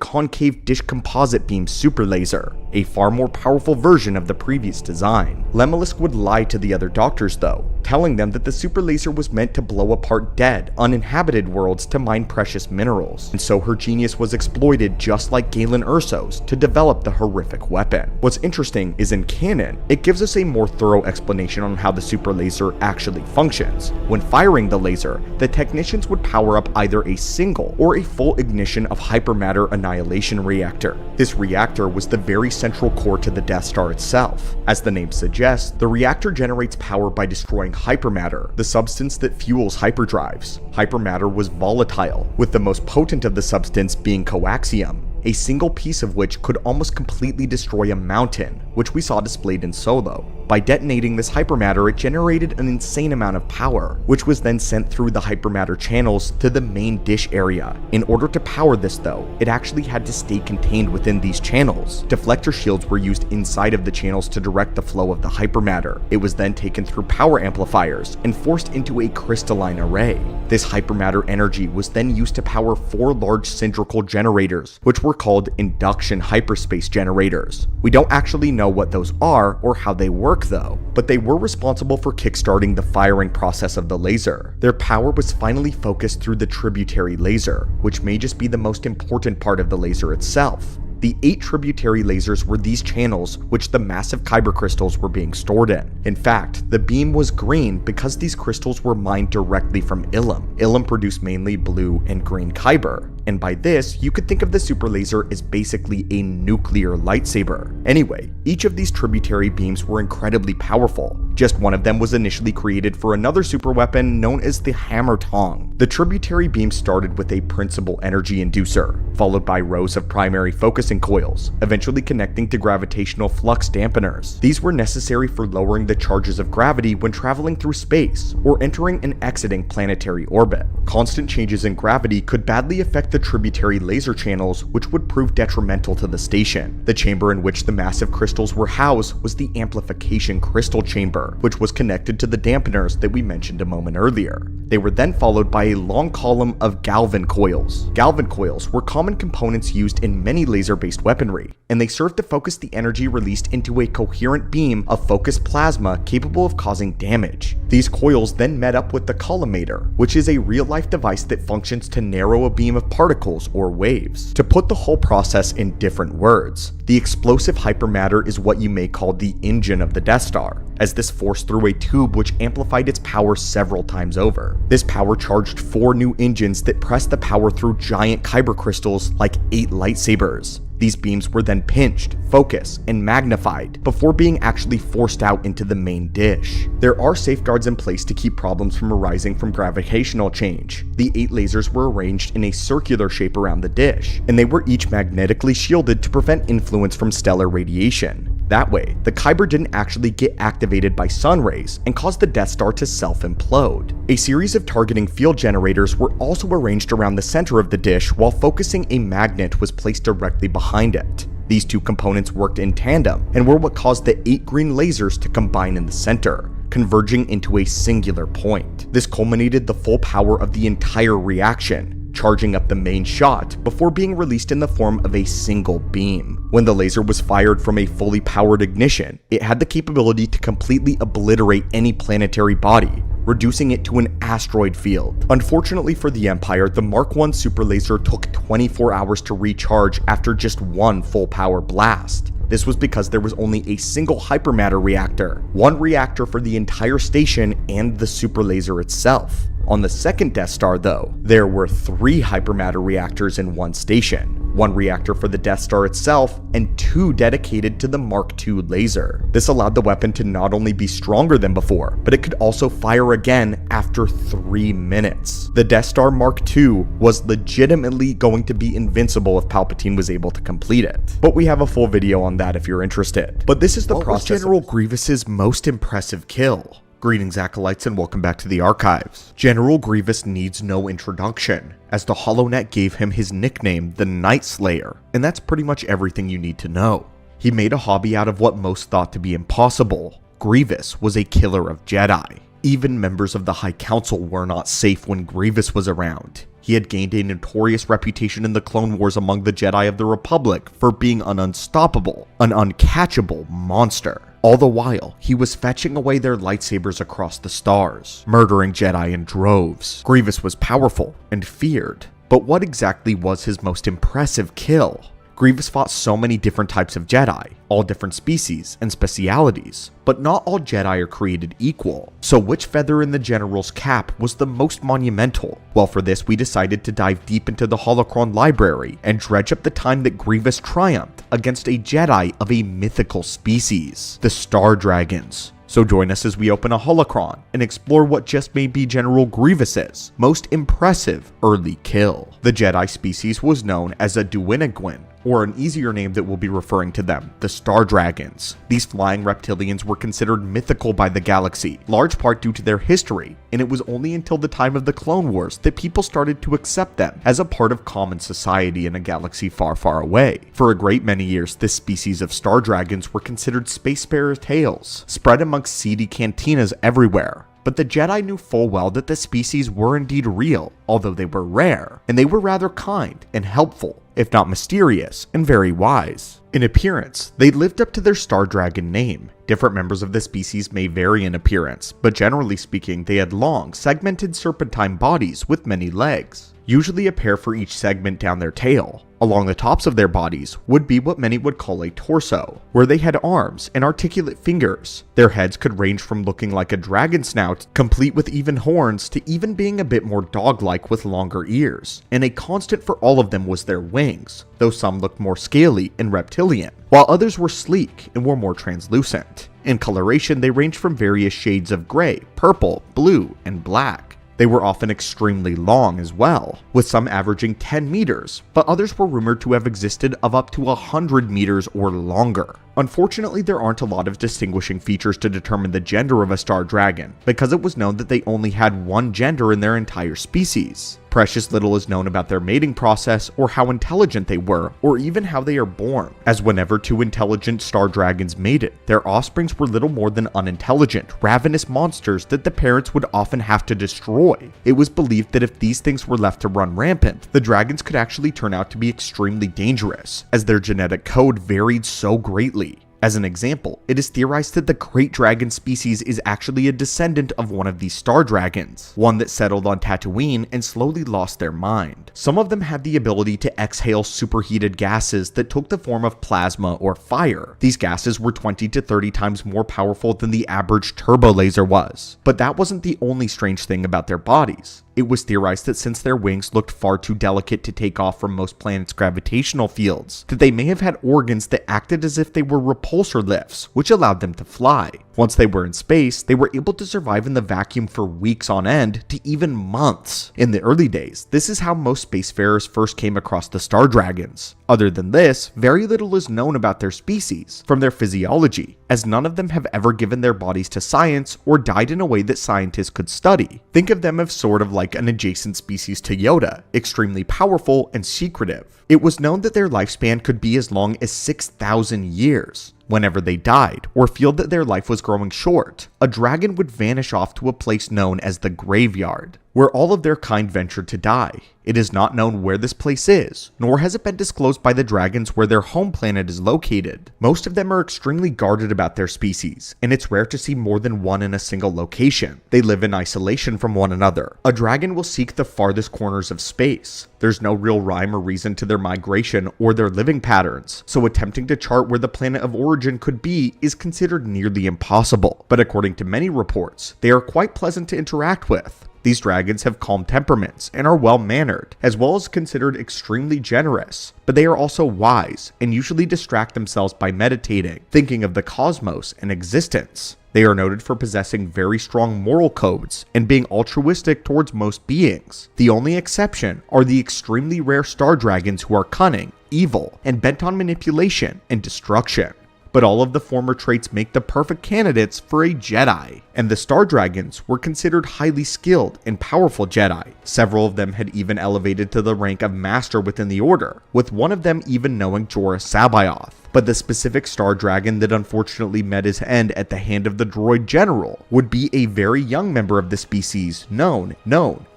Speaker 1: Concave Dish Composite Beam Superlaser, a far more powerful version of the previous design. Lemelisk would lie to the other doctors though, telling them that the superlaser was meant to blow apart dead, uninhabited worlds to mine precious minerals, and so her genius was exploited just like Galen Erso's to develop the horrific weapon. What's interesting is in canon, it gives us a more thorough explanation on how the superlaser actually functions. When firing the laser, the technicians would power up either a single or a full ignition of hypermatter annihilation reactor. This reactor was the very central core to the Death Star itself. As the name suggests, the reactor generates power by destroying hypermatter, the substance that fuels hyperdrives. Hypermatter was volatile, with the most potent of the substance being coaxium, a single piece of which could almost completely destroy a mountain, which we saw displayed in Solo. By detonating this hypermatter, it generated an insane amount of power, which was then sent through the hypermatter channels to the main dish area. In order to power this though, it actually had to stay contained within these channels. Deflector shields were used inside of the channels to direct the flow of the hypermatter. It was then taken through power amplifiers and forced into a crystalline array. This hypermatter energy was then used to power 4 large cylindrical generators, which were called induction hyperspace generators. We don't actually know what those are or how they work though, but they were responsible for kickstarting the firing process of the laser. Their power was finally focused through the tributary laser, which may just be the most important part of the laser itself. The 8 tributary lasers were these channels which the massive kyber crystals were being stored in. In fact, the beam was green because these crystals were mined directly from Ilum. Ilum produced mainly blue and green kyber, and by this, you could think of the superlaser as basically a nuclear lightsaber. Anyway, each of these tributary beams were incredibly powerful. Just one of them was initially created for another superweapon known as the Hammer Tong. The tributary beam started with a principal energy inducer, followed by rows of primary focusing coils, eventually connecting to gravitational flux dampeners. These were necessary for lowering the charges of gravity when traveling through space or entering and exiting planetary orbit. Constant changes in gravity could badly affect the tributary laser channels, which would prove detrimental to the station. The chamber in which the massive crystals were housed was the amplification crystal chamber, which was connected to the dampeners that we mentioned a moment earlier. They were then followed by a long column of Galvan coils. Galvan coils were common components used in many laser-based weaponry, and they served to focus the energy released into a coherent beam of focused plasma capable of causing damage. These coils then met up with the collimator, which is a real-life device that functions to narrow a beam of particles or waves. To put the whole process in different words, the explosive hypermatter is what you may call the engine of the Death Star, as this forced through a tube which amplified its power several times over. This power charged 4 new engines that pressed the power through giant kyber crystals like 8 lightsabers. These beams were then pinched, focused, and magnified before being actually forced out into the main dish. There are safeguards in place to keep problems from arising from gravitational change. The 8 lasers were arranged in a circular shape around the dish, and they were each magnetically shielded to prevent influence from stellar radiation. That way, the kyber didn't actually get activated by sun rays and cause the Death Star to self-implode. A series of targeting field generators were also arranged around the center of the dish, while focusing a magnet was placed directly behind it. These 2 components worked in tandem and were what caused the 8 green lasers to combine in the center, converging into a singular point. This culminated the full power of the entire reaction, charging up the main shot before being released in the form of a single beam. When the laser was fired from a fully powered ignition, it had the capability to completely obliterate any planetary body, reducing it to an asteroid field. Unfortunately for the Empire, the Mark I superlaser took 24 hours to recharge after just one full power blast. This was because there was only a single hypermatter reactor, one reactor for the entire station and the superlaser itself. On the second Death Star though, there were 3 hypermatter reactors in one station, one reactor for the Death Star itself and 2 dedicated to the Mark II laser. This allowed the weapon to not only be stronger than before, but it could also fire again after 3 minutes. The Death Star Mark II was legitimately going to be invincible if Palpatine was able to complete it. But we have a full video on that if you're interested. But this is the process. Was General Grievous's most impressive kill? Greetings Acolytes and welcome back to the archives. General Grievous needs no introduction, as the HoloNet gave him his nickname, the Night Slayer, and that's pretty much everything you need to know. He made a hobby out of what most thought to be impossible. Grievous was a killer of Jedi. Even members of the High Council were not safe when Grievous was around. He had gained a notorious reputation in the Clone Wars among the Jedi of the Republic for being an unstoppable, an uncatchable monster. All the while, he was fetching away their lightsabers across the stars, murdering Jedi in droves. Grievous was powerful and feared, but what exactly was his most impressive kill? Grievous fought so many different types of Jedi, all different species and specialities, but not all Jedi are created equal. So which feather in the General's cap was the most monumental? Well, for this we decided to dive deep into the Holocron library and dredge up the time that Grievous triumphed against a Jedi of a mythical species, the Star Dragons. So join us as we open a holocron and explore what just may be General Grievous's most impressive early kill. The Jedi species was known as a Dueniguin, or an easier name that we'll be referring to them, the Star Dragons. These flying reptilians were considered mythical by the galaxy, large part due to their history, and it was only until the time of the Clone Wars that people started to accept them as a part of common society in a galaxy far, far away. For a great many years, this species of Star Dragons were considered spacefarer tales, spread amongst seedy cantinas everywhere. But the Jedi knew full well that the species were indeed real, although they were rare, and they were rather kind and helpful, if not mysterious, and very wise. In appearance, they lived up to their Star Dragon name. Different members of the species may vary in appearance, but generally speaking, they had long, segmented serpentine bodies with many legs, usually a pair for each segment down their tail. Along the tops of their bodies would be what many would call a torso, where they had arms and articulate fingers. Their heads could range from looking like a dragon snout, complete with even horns, to even being a bit more dog-like with longer ears. And a constant for all of them was their wings, though some looked more scaly and reptilian, while others were sleek and were more translucent. In coloration, they ranged from various shades of gray, purple, blue, and black. They were often extremely long as well, with some averaging 10 meters, but others were rumored to have existed of up to 100 meters or longer. Unfortunately, there aren't a lot of distinguishing features to determine the gender of a Star Dragon, because it was known that they only had one gender in their entire species. Precious little is known about their mating process, or how intelligent they were, or even how they are born, as whenever 2 intelligent Star Dragons mated, their offsprings were little more than unintelligent, ravenous monsters that the parents would often have to destroy. It was believed that if these things were left to run rampant, the dragons could actually turn out to be extremely dangerous, as their genetic code varied so greatly. As an example, it is theorized that the Great Dragon species is actually a descendant of one of these Star Dragons, one that settled on Tatooine and slowly lost their mind. Some of them had the ability to exhale superheated gases that took the form of plasma or fire. These gases were 20 to 30 times more powerful than the average turbo laser was. But that wasn't the only strange thing about their bodies. It was theorized that since their wings looked far too delicate to take off from most planets' gravitational fields, that they may have had organs that acted as if they were repulsor lifts, which allowed them to fly. Once they were in space, they were able to survive in the vacuum for weeks on end to even months. In the early days, this is how most spacefarers first came across the Star Dragons. Other than this, very little is known about their species, from their physiology, as none of them have ever given their bodies to science or died in a way that scientists could study. Think of them as sort of like an adjacent species to Yoda, extremely powerful and secretive. It was known that their lifespan could be as long as 6,000 years. Whenever they died, or felt that their life was growing short, a dragon would vanish off to a place known as the graveyard. where all of their kind ventured to die. It is not known where this place is, nor has it been disclosed by the dragons where their home planet is located. Most of them are extremely guarded about their species, and it's rare to see more than one in a single location. They live in isolation from one another. A dragon will seek the farthest corners of space. There's no real rhyme or reason to their migration or their living patterns, so attempting to chart where the planet of origin could be is considered nearly impossible. But according to many reports, they are quite pleasant to interact with. These dragons have calm temperaments and are well-mannered, as well as considered extremely generous, but they are also wise and usually distract themselves by meditating, thinking of the cosmos and existence. They are noted for possessing very strong moral codes and being altruistic towards most beings. The only exception are the extremely rare star dragons who are cunning, evil, and bent on manipulation and destruction. But all of the former traits make the perfect candidates for a Jedi, and the Star Dragons were considered highly skilled and powerful Jedi. Several of them had even elevated to the rank of Master within the Order, with one of them even knowing Jorah Sabaoth. But the specific Star Dragon that unfortunately met his end at the hand of the droid general would be a very young member of the species known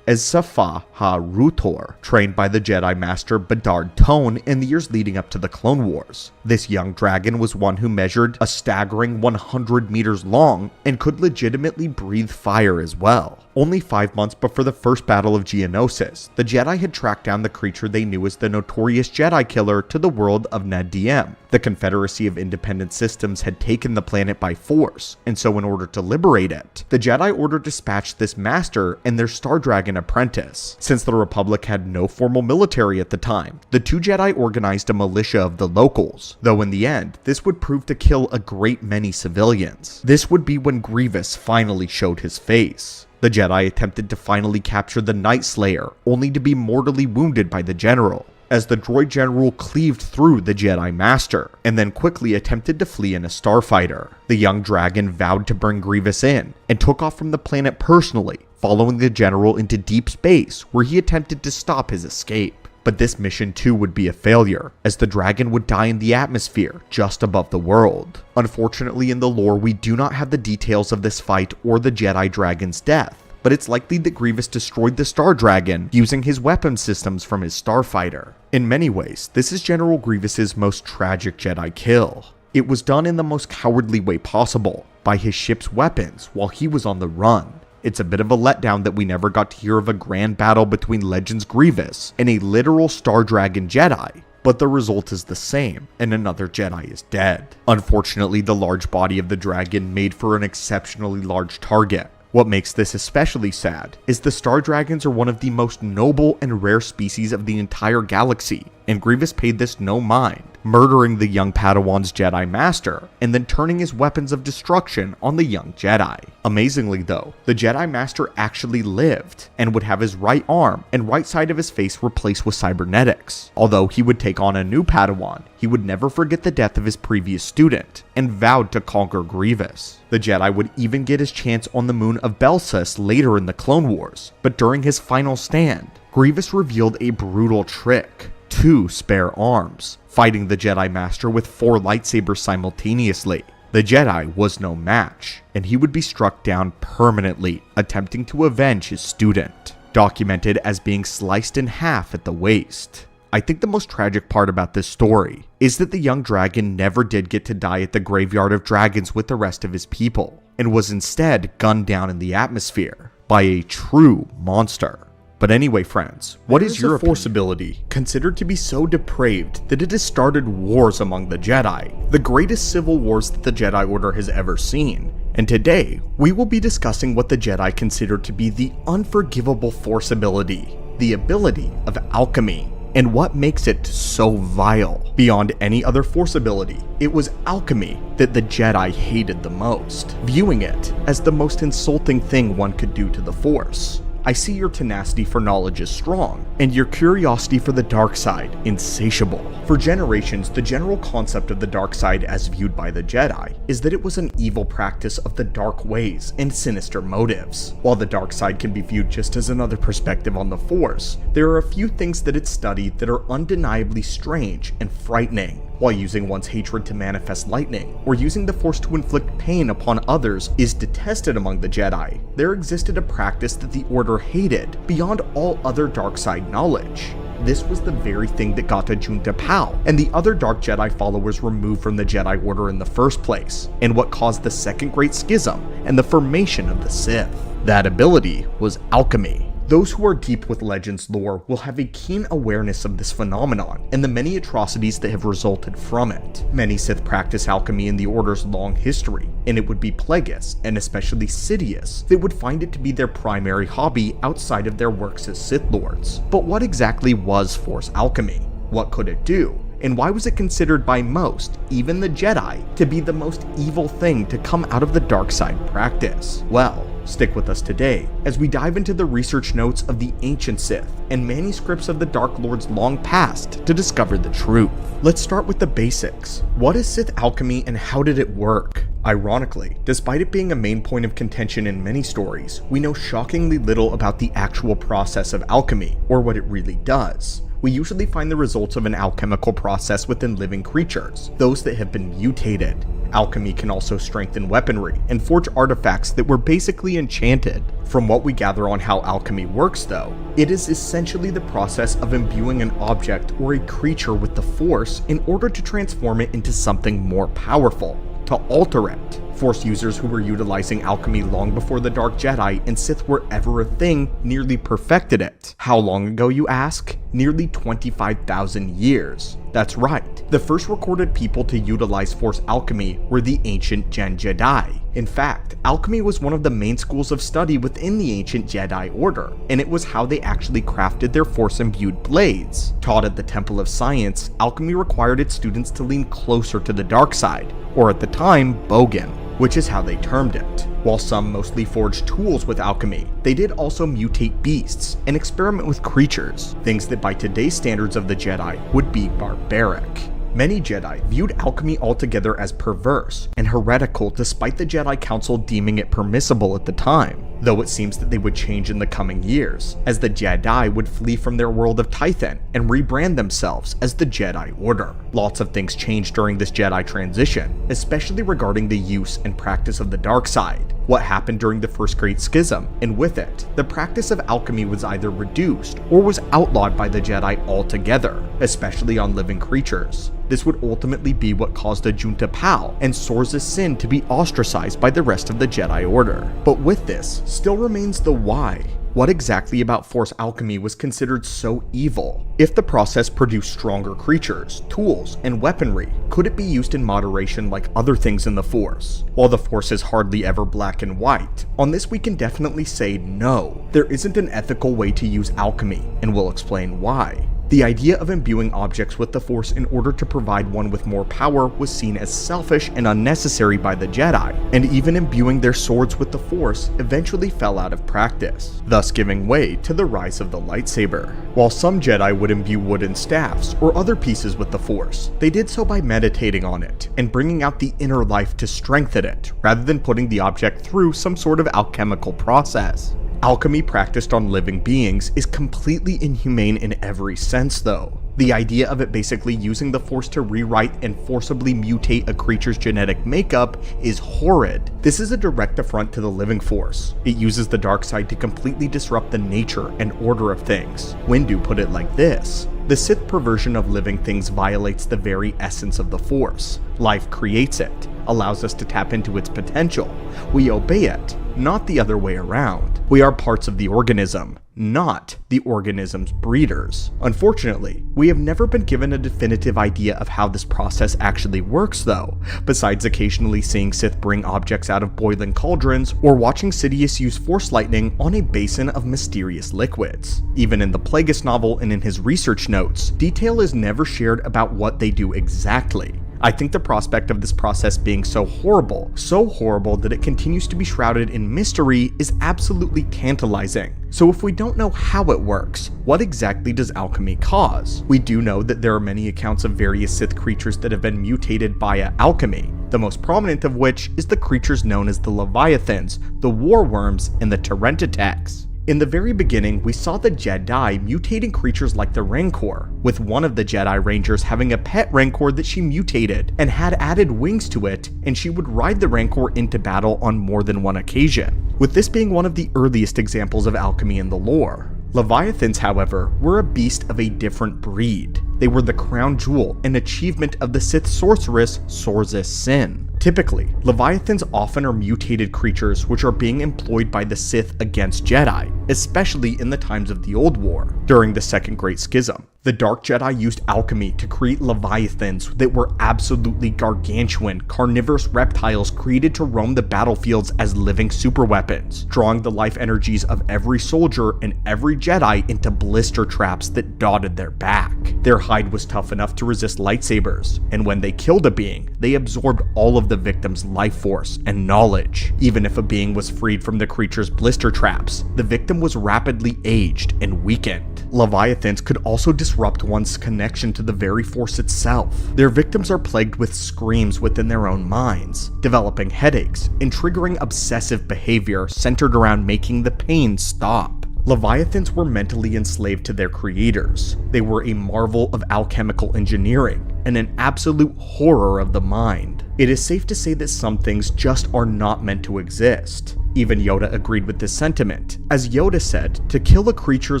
Speaker 1: as Safa Ha-Rutor, trained by the Jedi Master Bedard Tone in the years leading up to the Clone Wars. This young dragon was one who measured a staggering 100 meters long and could legitimately breathe fire as well. Only 5 months before the first battle of Geonosis, the Jedi had tracked down the creature they knew as the notorious Jedi Killer to the world of Ned Diem. The Confederacy of Independent Systems had taken the planet by force, and so in order to liberate it, the Jedi Order dispatched this master and their Star Dragon apprentice. Since the Republic had no formal military at the time, the two Jedi organized a militia of the locals, though in the end, this would prove to kill a great many civilians. This would be when Grievous finally showed his face. The Jedi attempted to finally capture the Night Slayer, only to be mortally wounded by the general, as the droid general cleaved through the Jedi Master, and then quickly attempted to flee in a starfighter. The young dragon vowed to bring Grievous in, and took off from the planet personally, following the general into deep space, where he attempted to stop his escape. But this mission too would be a failure, as the dragon would die in the atmosphere just above the world. Unfortunately, in the lore, we do not have the details of this fight or the Jedi Dragon's death, but it's likely that Grievous destroyed the Star Dragon using his weapon systems from his starfighter. In many ways, this is General Grievous's most tragic Jedi kill. It was done in the most cowardly way possible, by his ship's weapons while he was on the run. It's a bit of a letdown that we never got to hear of a grand battle between Legends Grievous and a literal Star Dragon Jedi, but the result is the same, and another Jedi is dead. Unfortunately, the large body of the dragon made for an exceptionally large target. What makes this especially sad is the Star Dragons are one of the most noble and rare species of the entire galaxy, and Grievous paid this no mind, murdering the young Padawan's Jedi Master, and then turning his weapons of destruction on the young Jedi. Amazingly though, the Jedi Master actually lived, and would have his right arm and right side of his face replaced with cybernetics. Although he would take on a new Padawan, he would never forget the death of his previous student, and vowed to conquer Grievous. The Jedi would even get his chance on the moon of Belsus later in the Clone Wars, but during his final stand, Grievous revealed a brutal trick: 2 spare arms, fighting the Jedi Master with 4 lightsabers simultaneously. The Jedi was no match, and he would be struck down permanently, attempting to avenge his student, documented as being sliced in half at the waist. I think the most tragic part about this story is that the young dragon never did get to die at the graveyard of dragons with the rest of his people, and was instead gunned down in the atmosphere by a true monster. But anyway, friends, what is your Force ability considered to be so depraved that it has started wars among the Jedi, the greatest civil wars that the Jedi Order has ever seen? And today, we will be discussing what the Jedi consider to be the unforgivable Force ability, the ability of alchemy, and what makes it so vile. Beyond any other Force ability, it was alchemy that the Jedi hated the most, viewing it as the most insulting thing one could do to the Force. I see your tenacity for knowledge is strong, and your curiosity for the dark side insatiable. For generations, the general concept of the dark side as viewed by the Jedi is that it was an evil practice of the dark ways and sinister motives. While the dark side can be viewed just as another perspective on the Force, there are a few things that it studied that are undeniably strange and frightening. While using one's hatred to manifest lightning, or using the Force to inflict pain upon others is detested among the Jedi, there existed a practice that the Order Order hated beyond all other dark side knowledge. This was the very thing that got Ajunta Pal and the other Dark Jedi followers removed from the Jedi Order in the first place, and what caused the Second Great Schism and the formation of the Sith. That ability was alchemy. Those who are deep with Legends lore will have a keen awareness of this phenomenon and the many atrocities that have resulted from it. Many Sith practice alchemy in the Order's long history, and it would be Plagueis, and especially Sidious, that would find it to be their primary hobby outside of their works as Sith Lords. But what exactly was Force Alchemy? What could it do? And why was it considered by most, even the Jedi, to be the most evil thing to come out of the dark side practice? Well, stick with us today as we dive into the research notes of the ancient Sith and manuscripts of the Dark Lord's long past to discover the truth. Let's start with the basics. What is Sith alchemy and how did it work? Ironically, despite it being a main point of contention in many stories, we know shockingly little about the actual process of alchemy, or what it really does. We usually find the results of an alchemical process within living creatures, those that have been mutated. Alchemy can also strengthen weaponry and forge artifacts that were basically enchanted. From what we gather on how alchemy works though, it is essentially the process of imbuing an object or a creature with the Force in order to transform it into something more powerful, to alter it. Force users who were utilizing alchemy long before the Dark Jedi and Sith were ever a thing nearly perfected it. How long ago, you ask? Nearly 25,000 years. That's right. The first recorded people to utilize Force alchemy were the ancient Gen Jedi. In fact, alchemy was one of the main schools of study within the ancient Jedi Order, and it was how they actually crafted their Force-imbued blades. Taught at the Temple of Science, alchemy required its students to lean closer to the dark side, or at the time, Bogan, which is how they termed it. While some mostly forged tools with alchemy, they did also mutate beasts and experiment with creatures, things that by today's standards of the Jedi would be barbaric. Many Jedi viewed alchemy altogether as perverse and heretical despite the Jedi Council deeming it permissible at the time, though it seems that they would change in the coming years, as the Jedi would flee from their world of Tython and rebrand themselves as the Jedi Order. Lots of things changed during this Jedi transition, especially regarding the use and practice of the dark side. What happened during the First Great Schism, and with it, the practice of alchemy was either reduced or was outlawed by the Jedi altogether, especially on living creatures. This would ultimately be what caused Ajunta Pal and Sorza's Sin to be ostracized by the rest of the Jedi Order. But with this, still remains the why. What exactly about Force alchemy was considered so evil? If the process produced stronger creatures, tools, and weaponry, could it be used in moderation like other things in the Force? While the Force is hardly ever black and white, on this we can definitely say no. There isn't an ethical way to use alchemy, and we'll explain why. The idea of imbuing objects with the Force in order to provide one with more power was seen as selfish and unnecessary by the Jedi, and even imbuing their swords with the Force eventually fell out of practice, thus giving way to the rise of the lightsaber. While some Jedi would imbue wooden staffs or other pieces with the Force, they did so by meditating on it and bringing out the inner life to strengthen it, rather than putting the object through some sort of alchemical process. Alchemy practiced on living beings is completely inhumane in every sense though. The idea of it basically using the Force to rewrite and forcibly mutate a creature's genetic makeup is horrid. This is a direct affront to the living Force. It uses the dark side to completely disrupt the nature and order of things. Windu put it like this: the Sith perversion of living things violates the very essence of the Force. Life creates it, allows us to tap into its potential. We obey it, not the other way around. We are parts of the organism, not the organism's breeders. Unfortunately, we have never been given a definitive idea of how this process actually works though, besides occasionally seeing Sith bring objects out of boiling cauldrons or watching Sidious use Force lightning on a basin of mysterious liquids. Even in the Plagueis novel and in his research notes, detail is never shared about what they do exactly. I think the prospect of this process being so horrible that it continues to be shrouded in mystery is absolutely tantalizing. So if we don't know how it works, what exactly does alchemy cause? We do know that there are many accounts of various Sith creatures that have been mutated via alchemy, the most prominent of which is the creatures known as the Leviathans, the War Worms, and the Terentatex. In the very beginning, we saw the Jedi mutating creatures like the Rancor, with one of the Jedi Rangers having a pet Rancor that she mutated and had added wings to it, and she would ride the Rancor into battle on more than one occasion, with this being one of the earliest examples of alchemy in the lore. Leviathans, however, were a beast of a different breed. They were the crown jewel and achievement of the Sith sorceress Sorza Sin. Typically, Leviathans often are mutated creatures which are being employed by the Sith against Jedi, especially in the times of the Old War, during the Second Great Schism. The Dark Jedi used alchemy to create Leviathans that were absolutely gargantuan, carnivorous reptiles created to roam the battlefields as living superweapons, drawing the life energies of every soldier and every Jedi into blister traps that dotted their back. Their hide was tough enough to resist lightsabers, and when they killed a being, they absorbed all of the victim's life force and knowledge. Even if a being was freed from the creature's blister traps, the victim was rapidly aged and weakened. Leviathans could also disrupt one's connection to the very Force itself. Their victims are plagued with screams within their own minds, developing headaches, and triggering obsessive behavior centered around making the pain stop. Leviathans were mentally enslaved to their creators. They were a marvel of alchemical engineering and an absolute horror of the mind. It is safe to say that some things just are not meant to exist. Even Yoda agreed with this sentiment, as Yoda said, to kill a creature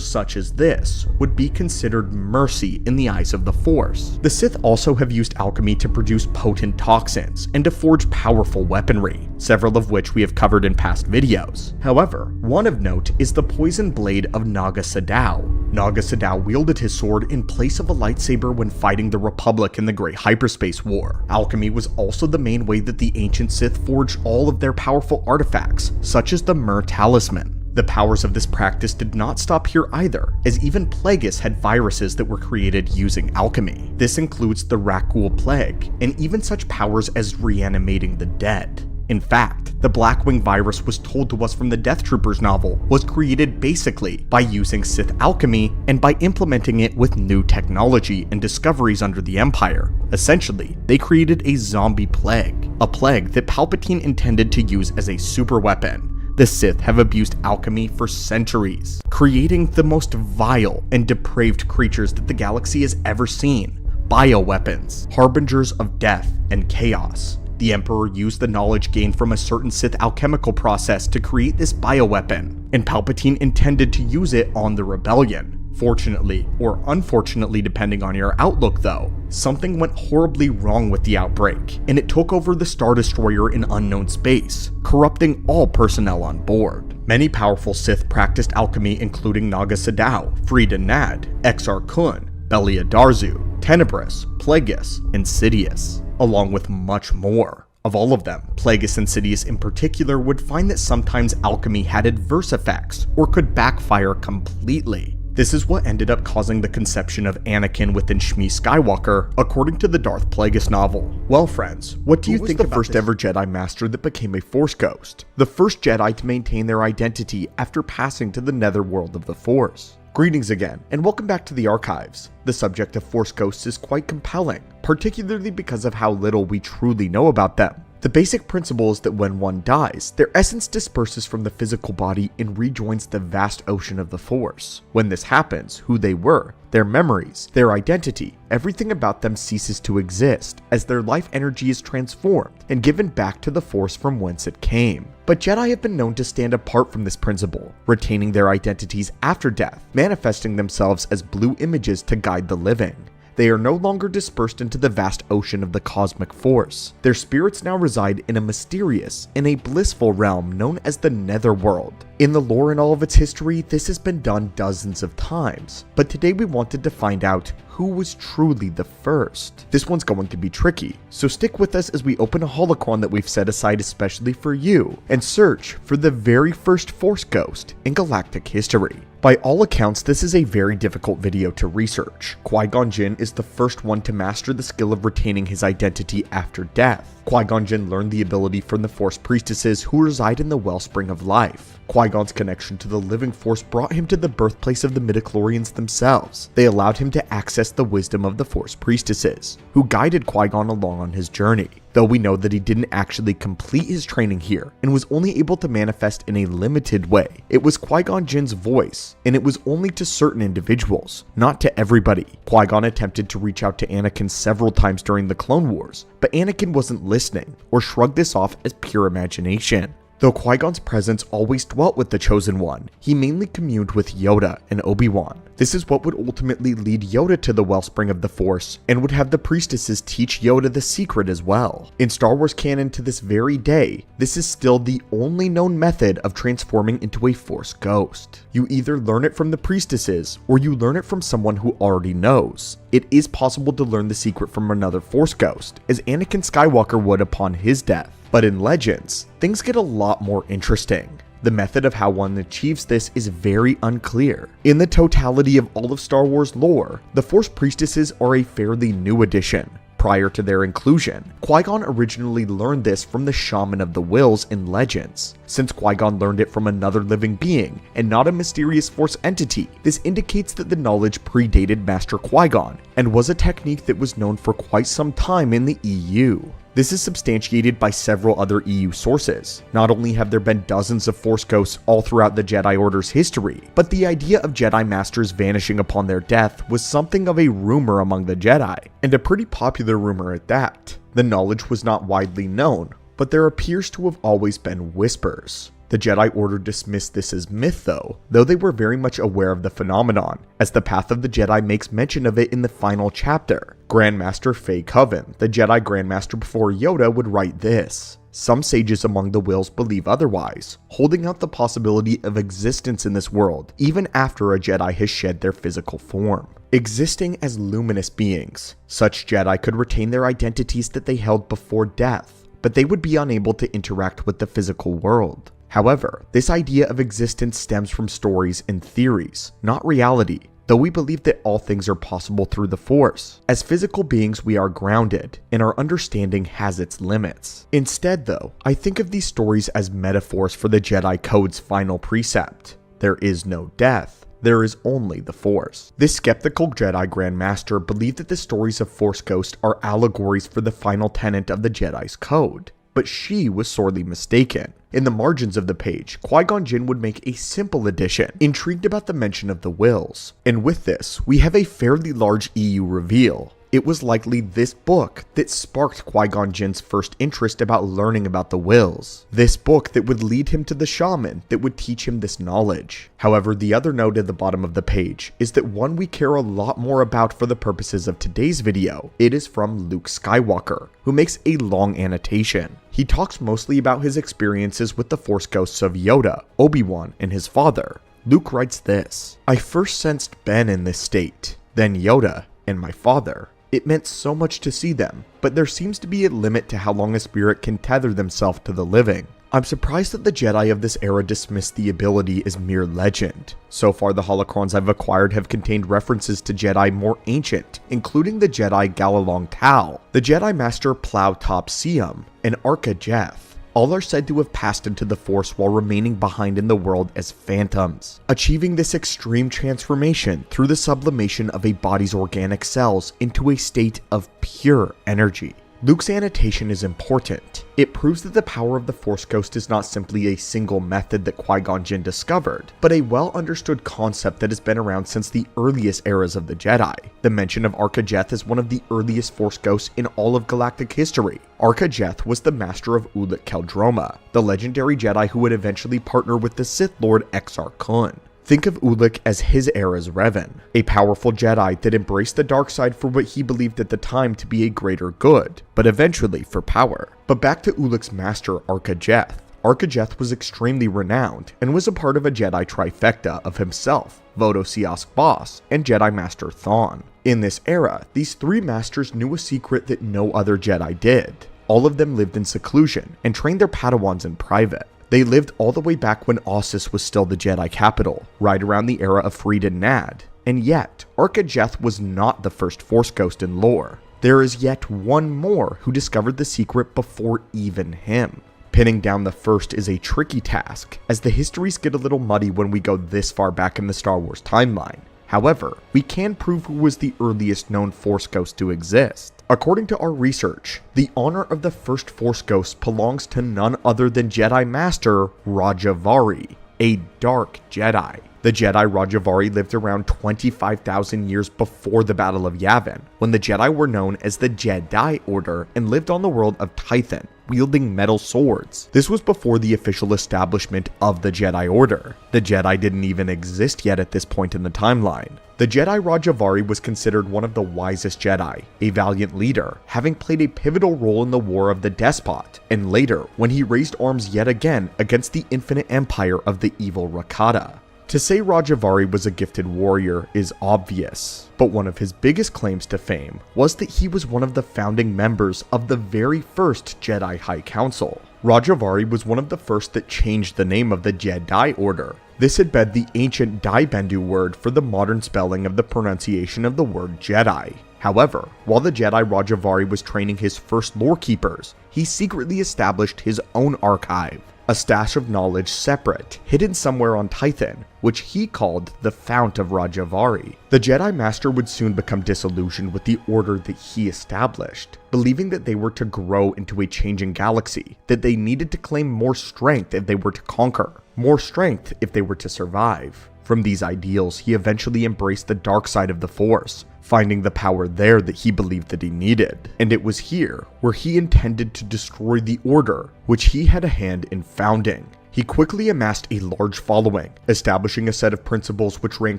Speaker 1: such as this would be considered mercy in the eyes of the Force. The Sith also have used alchemy to produce potent toxins and to forge powerful weaponry, several of which we have covered in past videos. However, one of note is the poison blade of Naga Sadow. Naga Sadow wielded his sword in place of a lightsaber when fighting the Republic in the Great Hyperspace War. Alchemy was also the main way that the ancient Sith forged all of their powerful artifacts, such as the Myrrh Talisman. The powers of this practice did not stop here either, as even Plagueis had viruses that were created using alchemy. This includes the Rakghoul Plague, and even such powers as reanimating the dead. In fact, the Blackwing virus was told to us from the Death Troopers novel was created basically by using Sith alchemy and by implementing it with new technology and discoveries under the Empire. Essentially, they created a zombie plague, a plague that Palpatine intended to use as a super weapon. The Sith have abused alchemy for centuries, creating the most vile and depraved creatures that the galaxy has ever seen. Bioweapons, harbingers of death and chaos. The Emperor used the knowledge gained from a certain Sith alchemical process to create this bioweapon, and Palpatine intended to use it on the rebellion. Fortunately, or unfortunately depending on your outlook though, something went horribly wrong with the outbreak, and it took over the Star Destroyer in unknown space, corrupting all personnel on board. Many powerful Sith practiced alchemy including Naga Sadow, Frida Nad, Exar Kun, Belia Darzu, Tenebris, Plagueis, and Sidious, along with much more. Of all of them, Plagueis and Sidious in particular would find that sometimes alchemy had adverse effects or could backfire completely. This is what ended up causing the conception of Anakin within Shmi Skywalker, according to the Darth Plagueis novel. Well friends, what do you think the first ever Jedi Master that became a Force Ghost? The first Jedi to maintain their identity after passing to the netherworld of the Force. Greetings again, and welcome back to the archives. The subject of Force Ghosts is quite compelling, particularly because of how little we truly know about them. The basic principle is that when one dies, their essence disperses from the physical body and rejoins the vast ocean of the Force. When this happens, who they were, their memories, their identity, everything about them ceases to exist, as their life energy is transformed and given back to the Force from whence it came. But Jedi have been known to stand apart from this principle, retaining their identities after death, manifesting themselves as blue images to guide the living. They are no longer dispersed into the vast ocean of the cosmic force. Their spirits now reside in a mysterious and a blissful realm known as the Netherworld. In the lore and all of its history, this has been done dozens of times, but today we wanted to find out who was truly the first. This one's going to be tricky, so stick with us as we open a holocron that we've set aside especially for you, and search for the very first Force Ghost in galactic history. By all accounts, this is a very difficult video to research. Qui-Gon Jinn is the first one to master the skill of retaining his identity after death. Qui-Gon Jinn learned the ability from the Force priestesses who reside in the wellspring of life. Qui-Gon's connection to the living Force brought him to the birthplace of the midichlorians themselves. They allowed him to access the wisdom of the Force priestesses, who guided Qui-Gon along on his journey. though we know that he didn't actually complete his training here and was only able to manifest in a limited way. It was Qui-Gon Jinn's voice, and it was only to certain individuals, not to everybody. Qui-Gon attempted to reach out to Anakin several times during the Clone Wars, but Anakin wasn't listening, or shrugged this off as pure imagination. Though Qui-Gon's presence always dwelt with the Chosen One, he mainly communed with Yoda and Obi-Wan. This is what would ultimately lead Yoda to the wellspring of the Force, and would have the priestesses teach Yoda the secret as well. In Star Wars canon to this very day, this is still the only known method of transforming into a Force ghost. You either learn it from the priestesses, or you learn it from someone who already knows. It is possible to learn the secret from another Force ghost, as Anakin Skywalker would upon his death. But in Legends, things get a lot more interesting. The method of how one achieves this is very unclear. In the totality of all of Star Wars lore, the Force priestesses are a fairly new addition. Prior to their inclusion, Qui-Gon originally learned this from the Shaman of the Wills in Legends. Since Qui-Gon learned it from another living being, and not a mysterious Force entity, this indicates that the knowledge predated Master Qui-Gon, and was a technique that was known for quite some time in the EU. This is substantiated by several other EU sources. Not only have there been dozens of Force ghosts all throughout the Jedi Order's history, but the idea of Jedi Masters vanishing upon their death was something of a rumor among the Jedi, and a pretty popular rumor at that. The knowledge was not widely known, but there appears to have always been whispers. The Jedi Order dismissed this as myth though they were very much aware of the phenomenon, as the Path of the Jedi makes mention of it in the final chapter. Grandmaster Fay Coven, the Jedi Grandmaster before Yoda, would write this: "Some sages among the Wills believe otherwise, holding out the possibility of existence in this world even after a Jedi has shed their physical form. Existing as luminous beings, such Jedi could retain their identities that they held before death, but they would be unable to interact with the physical world. However, this idea of existence stems from stories and theories, not reality, though we believe that all things are possible through the Force. As physical beings, we are grounded, and our understanding has its limits. Instead though, I think of these stories as metaphors for the Jedi Code's final precept: there is no death, there is only the Force." This skeptical Jedi Grandmaster believed that the stories of Force ghosts are allegories for the final tenet of the Jedi's code. But she was sorely mistaken. In the margins of the page, Qui-Gon Jinn would make a simple addition, intrigued about the mention of the Wills. And with this, we have a fairly large EU reveal. It was likely this book that sparked Qui-Gon Jinn's first interest about learning about the Wills. This book that would lead him to the shaman that would teach him this knowledge. However, the other note at the bottom of the page is that one we care a lot more about for the purposes of today's video. It is from Luke Skywalker, who makes a long annotation. He talks mostly about his experiences with the Force ghosts of Yoda, Obi-Wan, and his father. Luke writes this: "I first sensed Ben in this state, then Yoda, and my father. It meant so much to see them, but there seems to be a limit to how long a spirit can tether themselves to the living. I'm surprised that the Jedi of this era dismissed the ability as mere legend. So far, the holocrons I've acquired have contained references to Jedi more ancient, including the Jedi Galalong Tal, the Jedi Master Plowtop Sium, and Arca Jeth. All are said to have passed into the Force while remaining behind in the world as phantoms, achieving this extreme transformation through the sublimation of a body's organic cells into a state of pure energy." Luke's annotation is important. It proves that the power of the Force Ghost is not simply a single method that Qui-Gon Jinn discovered, but a well-understood concept that has been around since the earliest eras of the Jedi. The mention of Arca Jeth is one of the earliest Force Ghosts in all of galactic history. Arca Jeth was the master of Ulic Qel-Droma, the legendary Jedi who would eventually partner with the Sith Lord Exar Kun. Think of Ulic as his era's Revan, a powerful Jedi that embraced the dark side for what he believed at the time to be a greater good, but eventually for power. But back to Ulic's master Arca Jeth. Arca Jeth was extremely renowned, and was a part of a Jedi trifecta of himself, Vodo Siask Boss, and Jedi Master Thawne. In this era, these three masters knew a secret that no other Jedi did. All of them lived in seclusion, and trained their Padawans in private. They lived all the way back when Ossus was still the Jedi capital, right around the era of Freed Nad. And yet, Arca Jeth was not the first Force Ghost in lore. There is yet one more who discovered the secret before even him. Pinning down the first is a tricky task, as the histories get a little muddy when we go this far back in the Star Wars timeline. However, we can prove who was the earliest known Force Ghost to exist. According to our research, the honor of the first Force Ghost belongs to none other than Jedi Master Rajavari, a Dark Jedi. The Jedi Rajavari lived around 25,000 years before the Battle of Yavin, when the Jedi were known as the Jedi Order and lived on the world of Tython, wielding metal swords. This was before the official establishment of the Jedi Order. The Jedi didn't even exist yet at this point in the timeline. The Jedi Rajavari was considered one of the wisest Jedi, a valiant leader, having played a pivotal role in the War of the Despot, and later, when he raised arms yet again against the infinite empire of the evil Rakata. To say Rajavari was a gifted warrior is obvious, but one of his biggest claims to fame was that he was one of the founding members of the very first Jedi High Council. Rajavari was one of the first that changed the name of the Jedi Order. This had been the ancient Daibendu word for the modern spelling of the pronunciation of the word Jedi. However, while the Jedi Rajavari was training his first lore keepers, he secretly established his own archive, a stash of knowledge separate, hidden somewhere on Tython, which he called the Fount of Rajavari. The Jedi Master would soon become disillusioned with the order that he established, believing that they were to grow into a changing galaxy, that they needed to claim more strength if they were to conquer, more strength if they were to survive. From these ideals, he eventually embraced the dark side of the Force, finding the power there that he believed that he needed. And it was here where he intended to destroy the Order, which he had a hand in founding. He quickly amassed a large following, establishing a set of principles which ran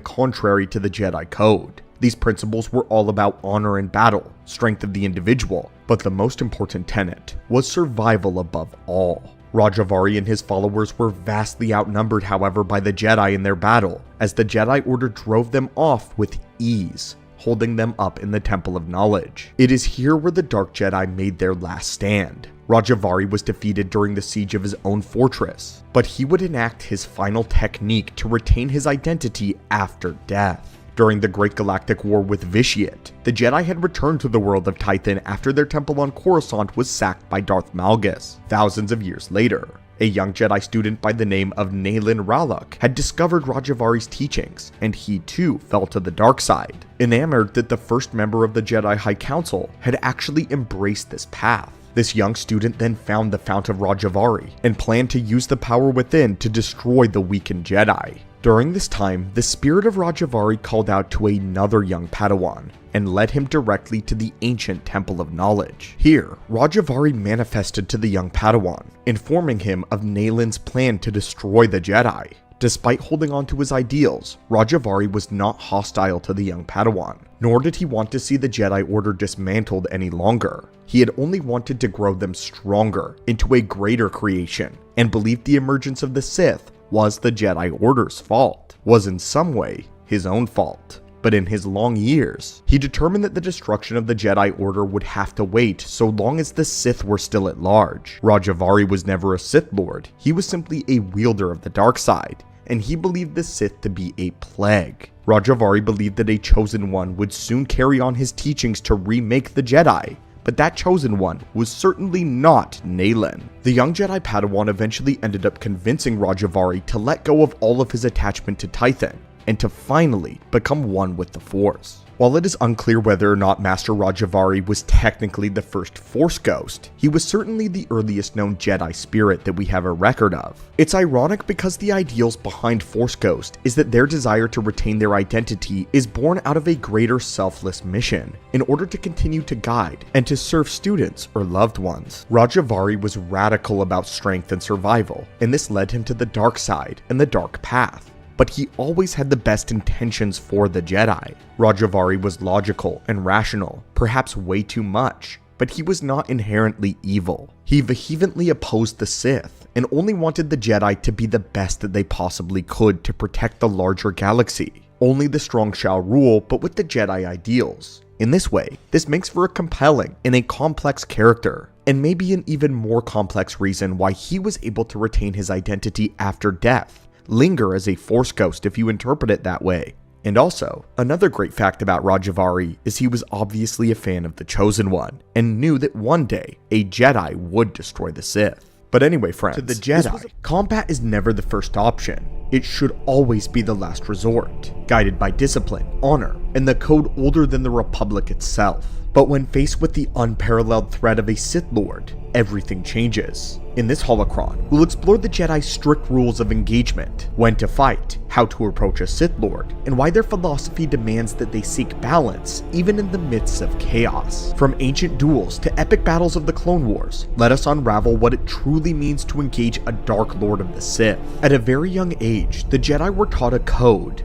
Speaker 1: contrary to the Jedi Code. These principles were all about honor in battle, strength of the individual, but the most important tenet was survival above all. Rajavari and his followers were vastly outnumbered, however, by the Jedi in their battle, as the Jedi Order drove them off with ease, holding them up in the Temple of Knowledge. It is here where the Dark Jedi made their last stand. Rajavari was defeated during the siege of his own fortress, but he would enact his final technique to retain his identity after death. During the Great Galactic War with Vitiate, the Jedi had returned to the world of Tython after their temple on Coruscant was sacked by Darth Malgus. Thousands of years later, a young Jedi student by the name of Naylan Rallock had discovered Rajavari's teachings, and he too fell to the dark side, enamored that the first member of the Jedi High Council had actually embraced this path. This young student then found the Fount of Rajavari and planned to use the power within to destroy the weakened Jedi. During this time, the spirit of Rajavari called out to another young Padawan and led him directly to the ancient Temple of Knowledge. Here, Rajavari manifested to the young Padawan, informing him of Naylan's plan to destroy the Jedi. Despite holding on to his ideals, Rajavari was not hostile to the young Padawan, nor did he want to see the Jedi Order dismantled any longer. He had only wanted to grow them stronger into a greater creation, and believed the emergence of the Sith was the Jedi Order's fault, was in some way his own fault. But in his long years, he determined that the destruction of the Jedi Order would have to wait so long as the Sith were still at large. Rajavari was never a Sith Lord, he was simply a wielder of the dark side, and he believed the Sith to be a plague. Rajavari believed that a chosen one would soon carry on his teachings to remake the Jedi, but that chosen one was certainly not Naylan. The young Jedi Padawan eventually ended up convincing Rajavari to let go of all of his attachment to Tython, and to finally become one with the Force. While it is unclear whether or not Master Rajavari was technically the first Force Ghost, he was certainly the earliest known Jedi spirit that we have a record of. It's ironic because the ideals behind Force Ghost is that their desire to retain their identity is born out of a greater selfless mission, in order to continue to guide and to serve students or loved ones. Rajavari was radical about strength and survival, and this led him to the dark side and the dark path. But he always had the best intentions for the Jedi. Rajavari was logical and rational, perhaps way too much, but he was not inherently evil. He vehemently opposed the Sith, and only wanted the Jedi to be the best that they possibly could to protect the larger galaxy. Only the strong shall rule, but with the Jedi ideals. In this way, this makes for a compelling and a complex character, and maybe an even more complex reason why he was able to retain his identity after death. Linger as a Force Ghost if you interpret it that way. And also, another great fact about Rajavari is he was obviously a fan of the Chosen One, and knew that one day, a Jedi would destroy the Sith. But anyway friends, to the Jedi, combat is never the first option. It should always be the last resort, guided by discipline, honor, and the code older than the Republic itself. But when faced with the unparalleled threat of a Sith Lord, everything changes. In this holocron, we'll explore the Jedi's strict rules of engagement, when to fight, how to approach a Sith Lord, and why their philosophy demands that they seek balance even in the midst of chaos. From ancient duels to epic battles of the Clone Wars, let us unravel what it truly means to engage a Dark Lord of the Sith. At a very young age, the Jedi were taught a code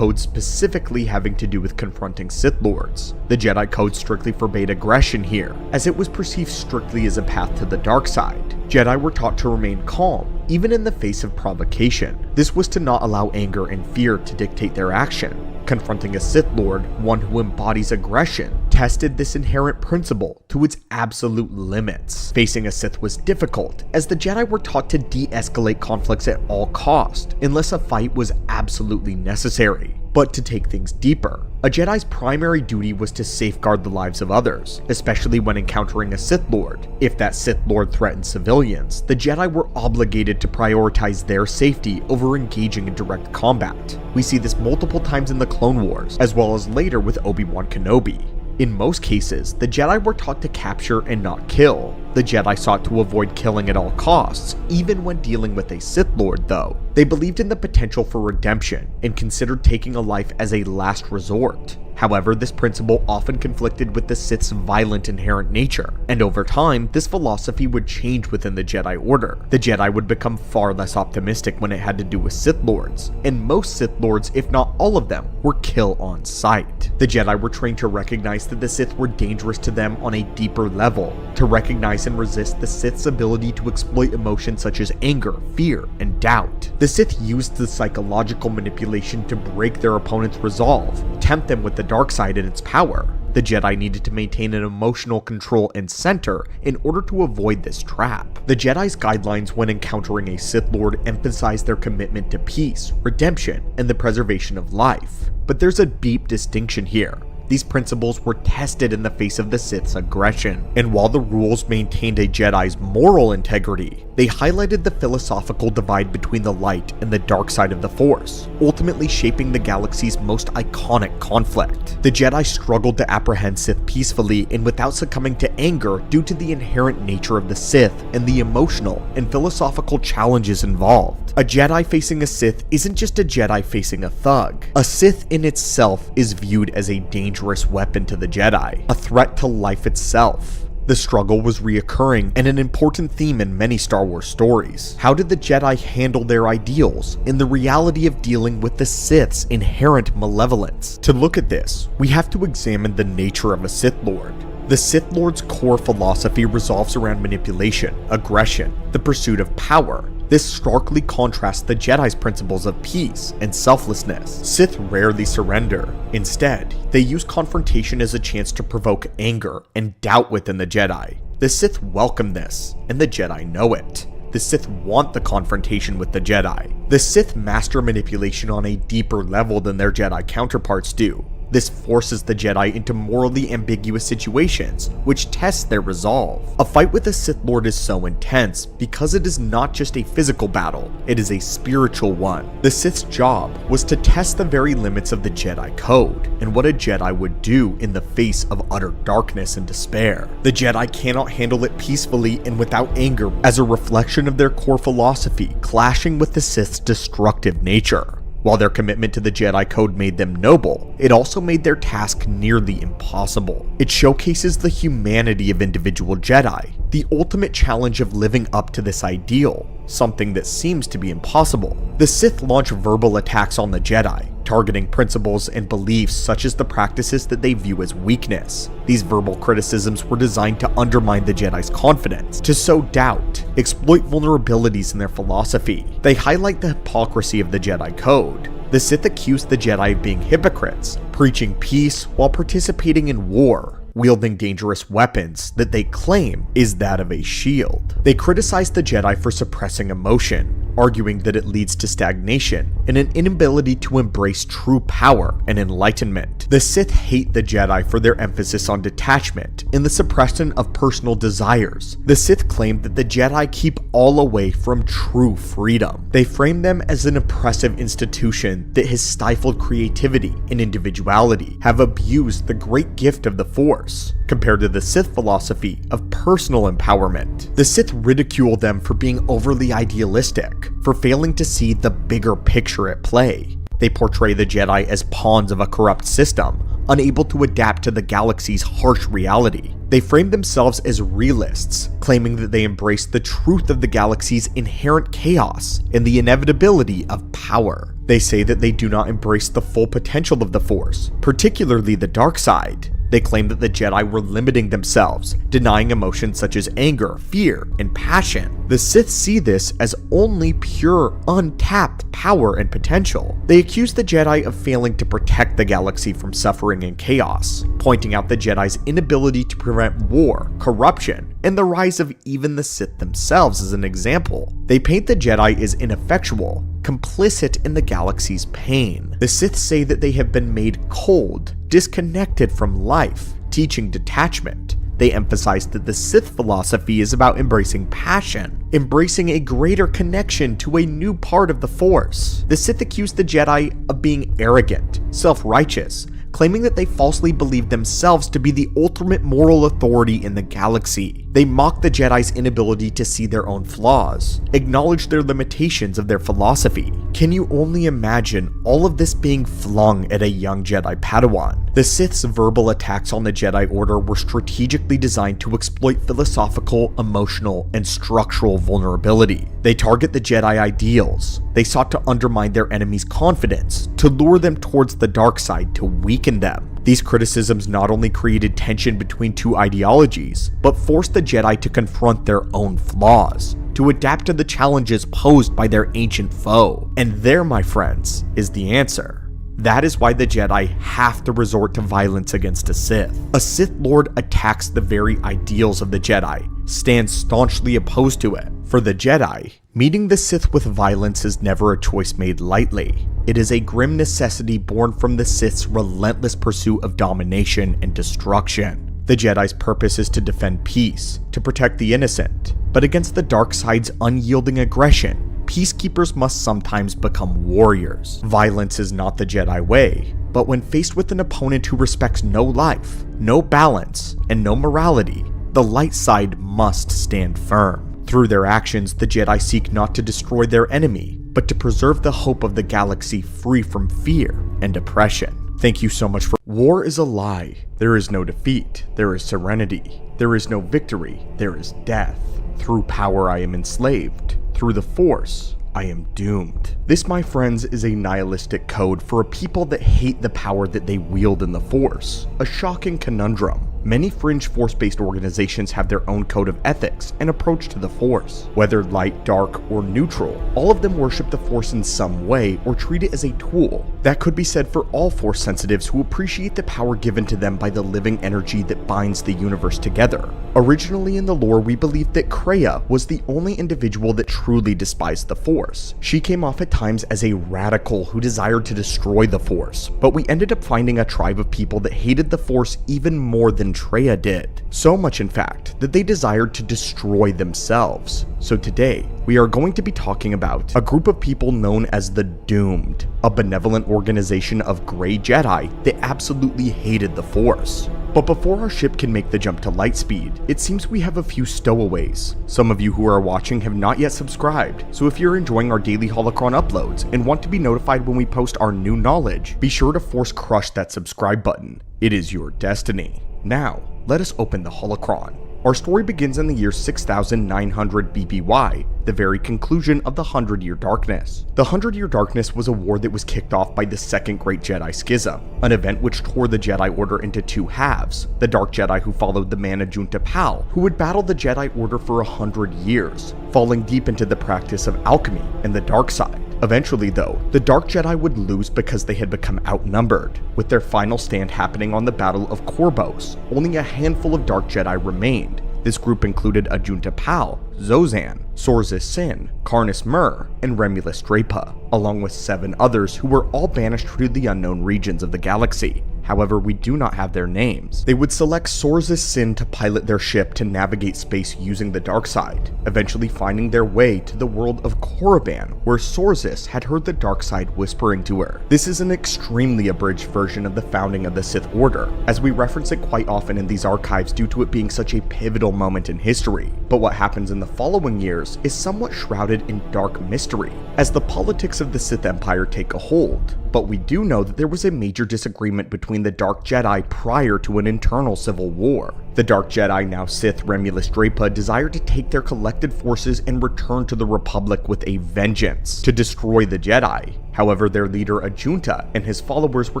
Speaker 1: specifically having to do with confronting Sith Lords. The Jedi Code strictly forbade aggression here, as it was perceived strictly as a path to the dark side. Jedi were taught to remain calm, even in the face of provocation. This was to not allow anger and fear to dictate their action. Confronting a Sith Lord, one who embodies aggression, tested this inherent principle to its absolute limits. Facing a Sith was difficult, as the Jedi were taught to de-escalate conflicts at all cost, unless a fight was absolutely necessary. But to take things deeper, a Jedi's primary duty was to safeguard the lives of others, especially when encountering a Sith Lord. If that Sith Lord threatened civilians, the Jedi were obligated to prioritize their safety over engaging in direct combat. We see this multiple times in the Clone Wars, as well as later with Obi-Wan Kenobi. In most cases, the Jedi were taught to capture and not kill. The Jedi sought to avoid killing at all costs, even when dealing with a Sith Lord though. They believed in the potential for redemption, and considered taking a life as a last resort. However, this principle often conflicted with the Sith's violent inherent nature, and over time, this philosophy would change within the Jedi Order. The Jedi would become far less optimistic when it had to do with Sith Lords, and most Sith Lords, if not all of them, were kill on sight. The Jedi were trained to recognize that the Sith were dangerous to them on a deeper level, to recognize and resist the Sith's ability to exploit emotions such as anger, fear, and doubt. The Sith used the psychological manipulation to break their opponent's resolve, tempt them with the dark side and its power. The Jedi needed to maintain an emotional control and center in order to avoid this trap. The Jedi's guidelines when encountering a Sith Lord emphasized their commitment to peace, redemption, and the preservation of life. But there's a deep distinction here. These principles were tested in the face of the Sith's aggression, and while the rules maintained a Jedi's moral integrity, they highlighted the philosophical divide between the light and the dark side of the Force, ultimately shaping the galaxy's most iconic conflict. The Jedi struggled to apprehend Sith peacefully and without succumbing to anger due to the inherent nature of the Sith and the emotional and philosophical challenges involved. A Jedi facing a Sith isn't just a Jedi facing a thug. A Sith in itself is viewed as a dangerous weapon to the Jedi, a threat to life itself. The struggle was reoccurring and an important theme in many Star Wars stories. How did the Jedi handle their ideals in the reality of dealing with the Sith's inherent malevolence? To look at this, we have to examine the nature of a Sith Lord. The Sith Lord's core philosophy revolves around manipulation, aggression, the pursuit of power. This starkly contrasts the Jedi's principles of peace and selflessness. Sith rarely surrender. Instead, they use confrontation as a chance to provoke anger and doubt within the Jedi. The Sith welcome this, and the Jedi know it. The Sith want the confrontation with the Jedi. The Sith master manipulation on a deeper level than their Jedi counterparts do. This forces the Jedi into morally ambiguous situations, which tests their resolve. A fight with a Sith Lord is so intense because it is not just a physical battle, it is a spiritual one. The Sith's job was to test the very limits of the Jedi Code, and what a Jedi would do in the face of utter darkness and despair. The Jedi cannot handle it peacefully and without anger as a reflection of their core philosophy, clashing with the Sith's destructive nature. While their commitment to the Jedi Code made them noble, it also made their task nearly impossible. It showcases the humanity of individual Jedi, the ultimate challenge of living up to this ideal, something that seems to be impossible. The Sith launch verbal attacks on the Jedi, targeting principles and beliefs such as the practices that they view as weakness. These verbal criticisms were designed to undermine the Jedi's confidence, to sow doubt, exploit vulnerabilities in their philosophy. They highlight the hypocrisy of the Jedi Code. The Sith accused the Jedi of being hypocrites, preaching peace while participating in war, wielding dangerous weapons that they claim is that of a shield. They criticized the Jedi for suppressing emotion, arguing that it leads to stagnation and an inability to embrace true power and enlightenment. The Sith hate the Jedi for their emphasis on detachment and the suppression of personal desires. The Sith claim that the Jedi keep all away from true freedom. They frame them as an oppressive institution that has stifled creativity and individuality, have abused the great gift of the Force, Force, compared to the Sith philosophy of personal empowerment. The Sith ridicule them for being overly idealistic, for failing to see the bigger picture at play. They portray the Jedi as pawns of a corrupt system, unable to adapt to the galaxy's harsh reality. They frame themselves as realists, claiming that they embrace the truth of the galaxy's inherent chaos and the inevitability of power. They say that they do not embrace the full potential of the Force, particularly the dark side. They claim that the Jedi were limiting themselves, denying emotions such as anger, fear, and passion. The Sith see this as only pure, untapped power and potential. They accuse the Jedi of failing to protect the galaxy from suffering and chaos, pointing out the Jedi's inability to prevent war, corruption, and the rise of even the Sith themselves as an example. They paint the Jedi as ineffectual, complicit in the galaxy's pain. The Sith say that they have been made cold, disconnected from life, teaching detachment. They emphasize that the Sith philosophy is about embracing passion, embracing a greater connection to a new part of the Force. The Sith accuse the Jedi of being arrogant, self-righteous, claiming that they falsely believe themselves to be the ultimate moral authority in the galaxy. They mock the Jedi's inability to see their own flaws, acknowledge their limitations of their philosophy. Can you only imagine all of this being flung at a young Jedi Padawan? The Sith's verbal attacks on the Jedi Order were strategically designed to exploit philosophical, emotional, and structural vulnerability. They target the Jedi ideals. They sought to undermine their enemies' confidence, to lure them towards the dark side, to weaken them. These criticisms not only created tension between two ideologies, but forced the Jedi to confront their own flaws, to adapt to the challenges posed by their ancient foe. And there, my friends, is the answer. That is why the Jedi have to resort to violence against a Sith. A Sith Lord attacks the very ideals of the Jedi, stands staunchly opposed to it. For the Jedi, meeting the Sith with violence is never a choice made lightly. It is a grim necessity born from the Sith's relentless pursuit of domination and destruction. The Jedi's purpose is to defend peace, to protect the innocent, but against the dark side's unyielding aggression, peacekeepers must sometimes become warriors. Violence is not the Jedi way, but when faced with an opponent who respects no life, no balance, and no morality, the light side must stand firm. Through their actions, the Jedi seek not to destroy their enemy, but to preserve the hope of the galaxy free from fear and oppression. Thank you so much for— War is a lie. There is no defeat. There is serenity. There is no victory. There is death. Through power I am enslaved. Through the Force, I am doomed. This, my friends, is a nihilistic code for a people that hate the power that they wield in the Force. A shocking conundrum. Many fringe Force-based organizations have their own code of ethics and approach to the Force. Whether light, dark, or neutral, all of them worship the Force in some way or treat it as a tool. That could be said for all Force sensitives who appreciate the power given to them by the living energy that binds the universe together. Originally in the lore, we believed that Kreia was the only individual that truly despised the Force. She came off at times as a radical who desired to destroy the Force, but we ended up finding a tribe of people that hated the Force even more than Kreia did. So much, in fact, that they desired to destroy themselves. So today, we are going to be talking about a group of people known as the Doomed, a benevolent organization of gray Jedi that absolutely hated the Force. But before our ship can make the jump to light speed, it seems we have a few stowaways. Some of you who are watching have not yet subscribed, so if you're enjoying our daily holocron uploads and want to be notified when we post our new knowledge, be sure to force crush that subscribe button. It is your destiny. Now, let us open the holocron. Our story begins in the year 6900 BBY, the very conclusion of the 100-Year Darkness. The 100-Year Darkness was a war that was kicked off by the Second Great Jedi Schism, an event which tore the Jedi Order into two halves: the Dark Jedi who followed the man Ajunta Pal, who would battle the Jedi Order for 100 years, falling deep into the practice of alchemy and the dark side. Eventually though, the Dark Jedi would lose because they had become outnumbered, with their final stand happening on the Battle of Korbos. Only a handful of Dark Jedi remained. This group included Ajunta Pal, Zozan, Sorza Sin, Karnus Mur, and Remulus Drapa, along with 7 others who were all banished to the unknown regions of the galaxy, however we do not have their names. They would select Sorz's Sin to pilot their ship to navigate space using the dark side, eventually finding their way to the world of Korriban, where Sorzis had heard the dark side whispering to her. This is an extremely abridged version of the founding of the Sith Order, as we reference it quite often in these archives due to it being such a pivotal moment in history. But what happens in the following years is somewhat shrouded in dark mystery, as the politics of the Sith Empire take a hold. But we do know that there was a major disagreement between the Dark Jedi prior to an internal civil war. The Dark Jedi, now Sith Remulus Drapa, desired to take their collected forces and return to the Republic with a vengeance to destroy the Jedi. However, their leader Ajunta and his followers were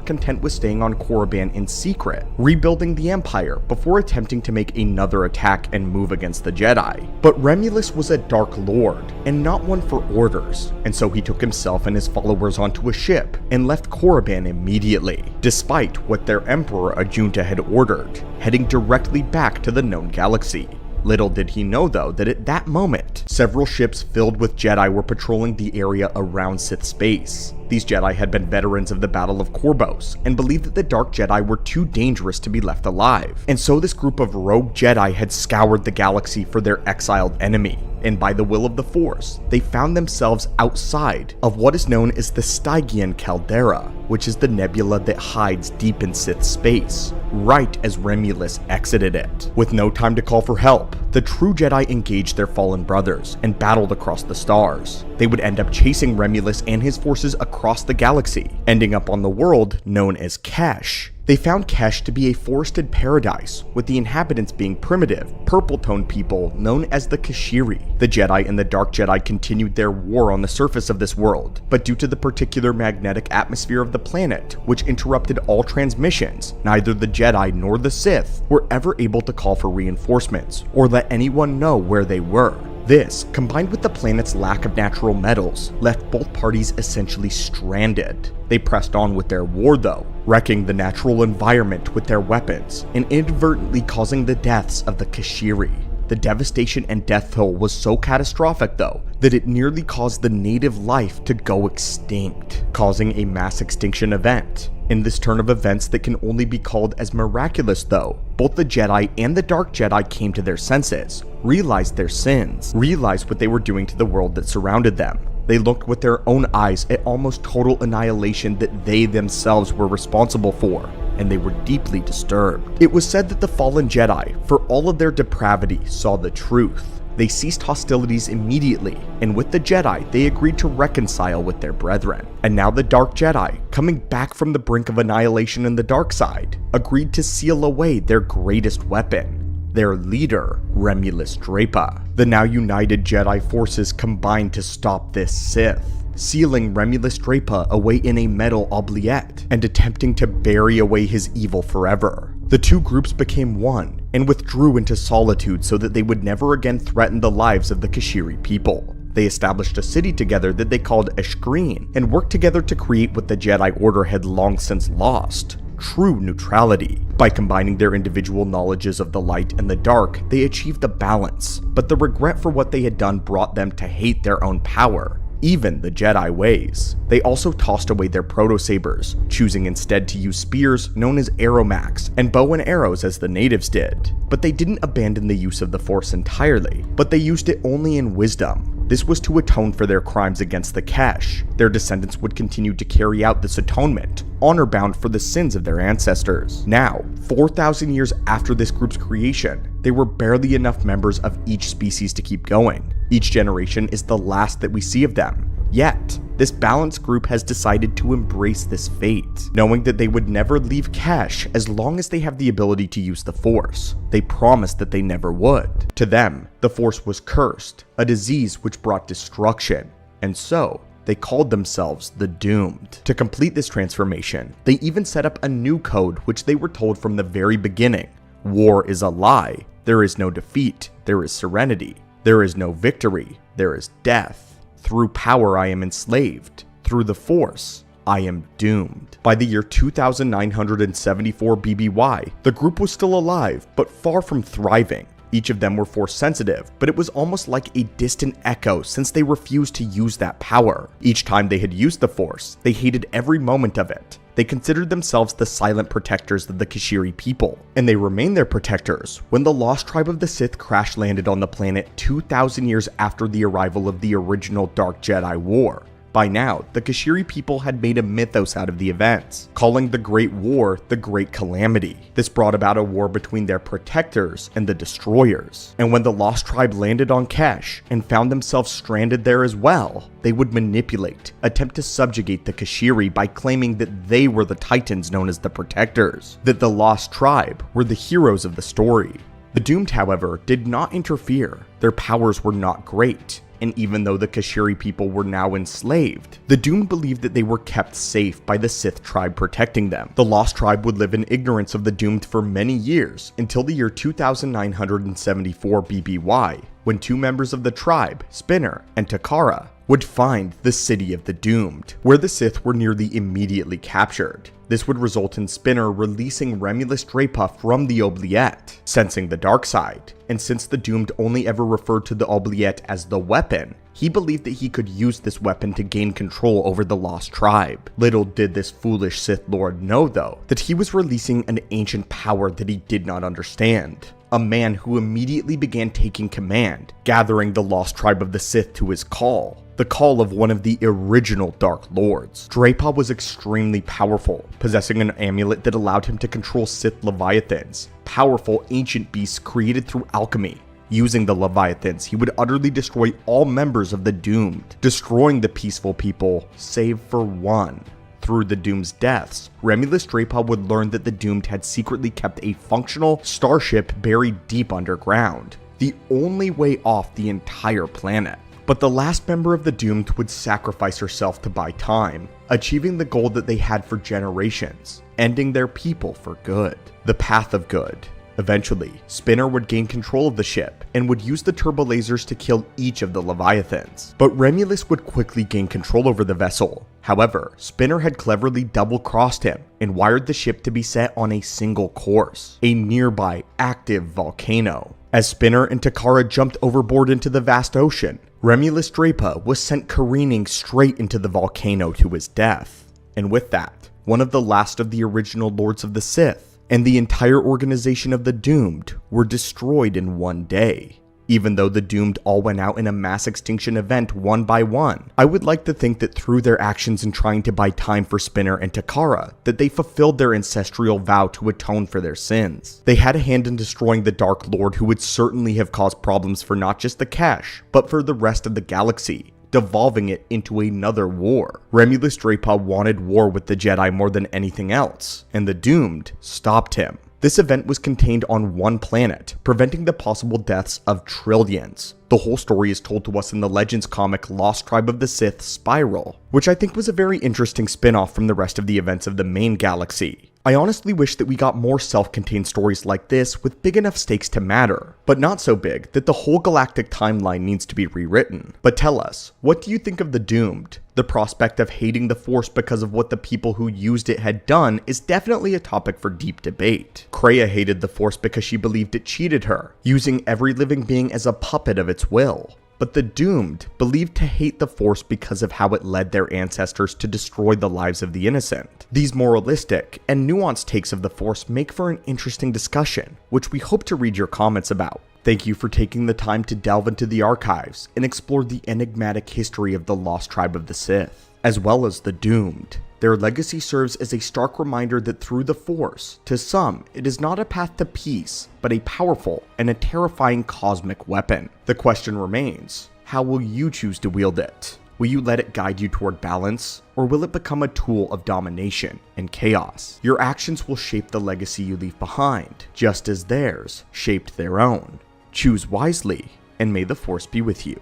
Speaker 1: content with staying on Korriban in secret, rebuilding the Empire before attempting to make another attack and move against the Jedi. But Remulus was a Dark Lord, and not one for orders, and so he took himself and his followers onto a ship and left Korriban immediately, despite what their Emperor Ajunta had ordered, heading directly back to the known galaxy. Little did he know, though, that at that moment, several ships filled with Jedi were patrolling the area around Sith space. These Jedi had been veterans of the Battle of Korbos, and believed that the Dark Jedi were too dangerous to be left alive. And so this group of rogue Jedi had scoured the galaxy for their exiled enemy, and by the will of the Force, they found themselves outside of what is known as the Stygian Caldera, which is the nebula that hides deep in Sith space, right as Remulus exited it. With no time to call for help, the true Jedi engaged their fallen brothers and battled across the stars. They would end up chasing Remulus and his forces across the galaxy, ending up on the world known as Kesh. They found Kesh to be a forested paradise, with the inhabitants being primitive, purple-toned people known as the Kashiri. The Jedi and the Dark Jedi continued their war on the surface of this world, but due to the particular magnetic atmosphere of the planet, which interrupted all transmissions, neither the Jedi nor the Sith were ever able to call for reinforcements, or let anyone know where they were. This, combined with the planet's lack of natural metals, left both parties essentially stranded. They pressed on with their war though, wrecking the natural environment with their weapons, and inadvertently causing the deaths of the Kashiri. The devastation and death toll was so catastrophic though, that it nearly caused the native life to go extinct, causing a mass extinction event. In this turn of events that can only be called as miraculous though, both the Jedi and the Dark Jedi came to their senses, realized their sins, realized what they were doing to the world that surrounded them. They looked with their own eyes at almost total annihilation that they themselves were responsible for, and they were deeply disturbed. It was said that the fallen Jedi, for all of their depravity, saw the truth. They ceased hostilities immediately, and with the Jedi, they agreed to reconcile with their brethren. And now the Dark Jedi, coming back from the brink of annihilation in the dark side, agreed to seal away their greatest weapon, their leader, Remulus Drapa. The now united Jedi forces combined to stop this Sith, sealing Remulus Drapa away in a metal oubliette and attempting to bury away his evil forever. The two groups became one and withdrew into solitude so that they would never again threaten the lives of the Kashiri people. They established a city together that they called Eshkreen and worked together to create what the Jedi Order had long since lost: true neutrality. By combining their individual knowledges of the light and the dark, they achieved a balance, but the regret for what they had done brought them to hate their own power, even the Jedi ways. They also tossed away their proto-sabers, choosing instead to use spears known as aeromax and bow and arrows as the natives did. But they didn't abandon the use of the Force entirely, but they used it only in wisdom. This was to atone for their crimes against the Kesh. Their descendants would continue to carry out this atonement, honor-bound for the sins of their ancestors. Now, 4,000 years after this group's creation, there were barely enough members of each species to keep going. Each generation is the last that we see of them. Yet, this balanced group has decided to embrace this fate, knowing that they would never leave Kesh as long as they have the ability to use the Force. They promised that they never would. To them, the Force was cursed, a disease which brought destruction, and so they called themselves the Doomed. To complete this transformation, they even set up a new code which they were told from the very beginning: war is a lie, there is no defeat, there is serenity, there is no victory, there is death. Through power I am enslaved, through the Force I am doomed. By the year 2974 BBY, the group was still alive, but far from thriving. Each of them were Force sensitive, but it was almost like a distant echo since they refused to use that power. Each time they had used the Force, they hated every moment of it. They considered themselves the silent protectors of the Kashiri people, and they remained their protectors when the lost tribe of the Sith crash-landed on the planet 2,000 years after the arrival of the original Dark Jedi War. By now, the Kashiri people had made a mythos out of the events, calling the Great War the Great Calamity. This brought about a war between their protectors and the destroyers. And when the Lost Tribe landed on Kesh and found themselves stranded there as well, they would manipulate, attempt to subjugate the Kashiri by claiming that they were the Titans known as the Protectors, that the Lost Tribe were the heroes of the story. The Doomed, however, did not interfere. Their powers were not great. And even though the Kashiri people were now enslaved, the Doomed believed that they were kept safe by the Sith tribe protecting them. The Lost Tribe would live in ignorance of the Doomed for many years, until the year 2974 BBY, when two members of the tribe, Spinner and Takara, would find the City of the Doomed, where the Sith were nearly immediately captured. This would result in Spinner releasing Remulus Dramath from the oubliette, sensing the dark side, and since the Doomed only ever referred to the oubliette as the weapon, he believed that he could use this weapon to gain control over the Lost Tribe. Little did this foolish Sith Lord know, though, that he was releasing an ancient power that he did not understand. A man who immediately began taking command, gathering the Lost Tribe of the Sith to his call. The call of one of the original Dark Lords. Dramath was extremely powerful, possessing an amulet that allowed him to control Sith Leviathans, powerful ancient beasts created through alchemy. Using the Leviathans, he would utterly destroy all members of the Doomed, destroying the peaceful people, save for one. Through the Doomed's deaths, Remulus Dramath would learn that the Doomed had secretly kept a functional starship buried deep underground, the only way off the entire planet. But the last member of the Doomed would sacrifice herself to buy time, achieving the goal that they had for generations, ending their people for good. The path of good. Eventually, Spinner would gain control of the ship and would use the turbolasers to kill each of the Leviathans. But Remulus would quickly gain control over the vessel. However, Spinner had cleverly double-crossed him and wired the ship to be set on a single course, a nearby active volcano. As Spinner and Takara jumped overboard into the vast ocean, Remulus Dramath was sent careening straight into the volcano to his death. And with that, one of the last of the original Lords of the Sith and the entire organization of the Doomed were destroyed in one day. Even though the Doomed all went out in a mass extinction event one by one, I would like to think that through their actions in trying to buy time for Spinner and Takara, that they fulfilled their ancestral vow to atone for their sins. They had a hand in destroying the Dark Lord, who would certainly have caused problems for not just the Kesh, but for the rest of the galaxy, devolving it into another war. Remulus Dramath wanted war with the Jedi more than anything else, and the Doomed stopped him. This event was contained on one planet, preventing the possible deaths of trillions. The whole story is told to us in the Legends comic Lost Tribe of the Sith Spiral, which I think was a very interesting spin-off from the rest of the events of the main galaxy. I honestly wish that we got more self-contained stories like this with big enough stakes to matter, but not so big that the whole galactic timeline needs to be rewritten. But tell us, what do you think of the Doomed? The prospect of hating the Force because of what the people who used it had done is definitely a topic for deep debate. Kreia hated the Force because she believed it cheated her, using every living being as a puppet of its will. But the Doomed believed to hate the Force because of how it led their ancestors to destroy the lives of the innocent. These moralistic and nuanced takes of the Force make for an interesting discussion, which we hope to read your comments about. Thank you for taking the time to delve into the archives and explore the enigmatic history of the Lost Tribe of the Sith, as well as the Doomed. Their legacy serves as a stark reminder that through the Force, to some, it is not a path to peace, but a powerful and a terrifying cosmic weapon. The question remains, how will you choose to wield it? Will you let it guide you toward balance, or will it become a tool of domination and chaos? Your actions will shape the legacy you leave behind, just as theirs shaped their own. Choose wisely, and may the Force be with you.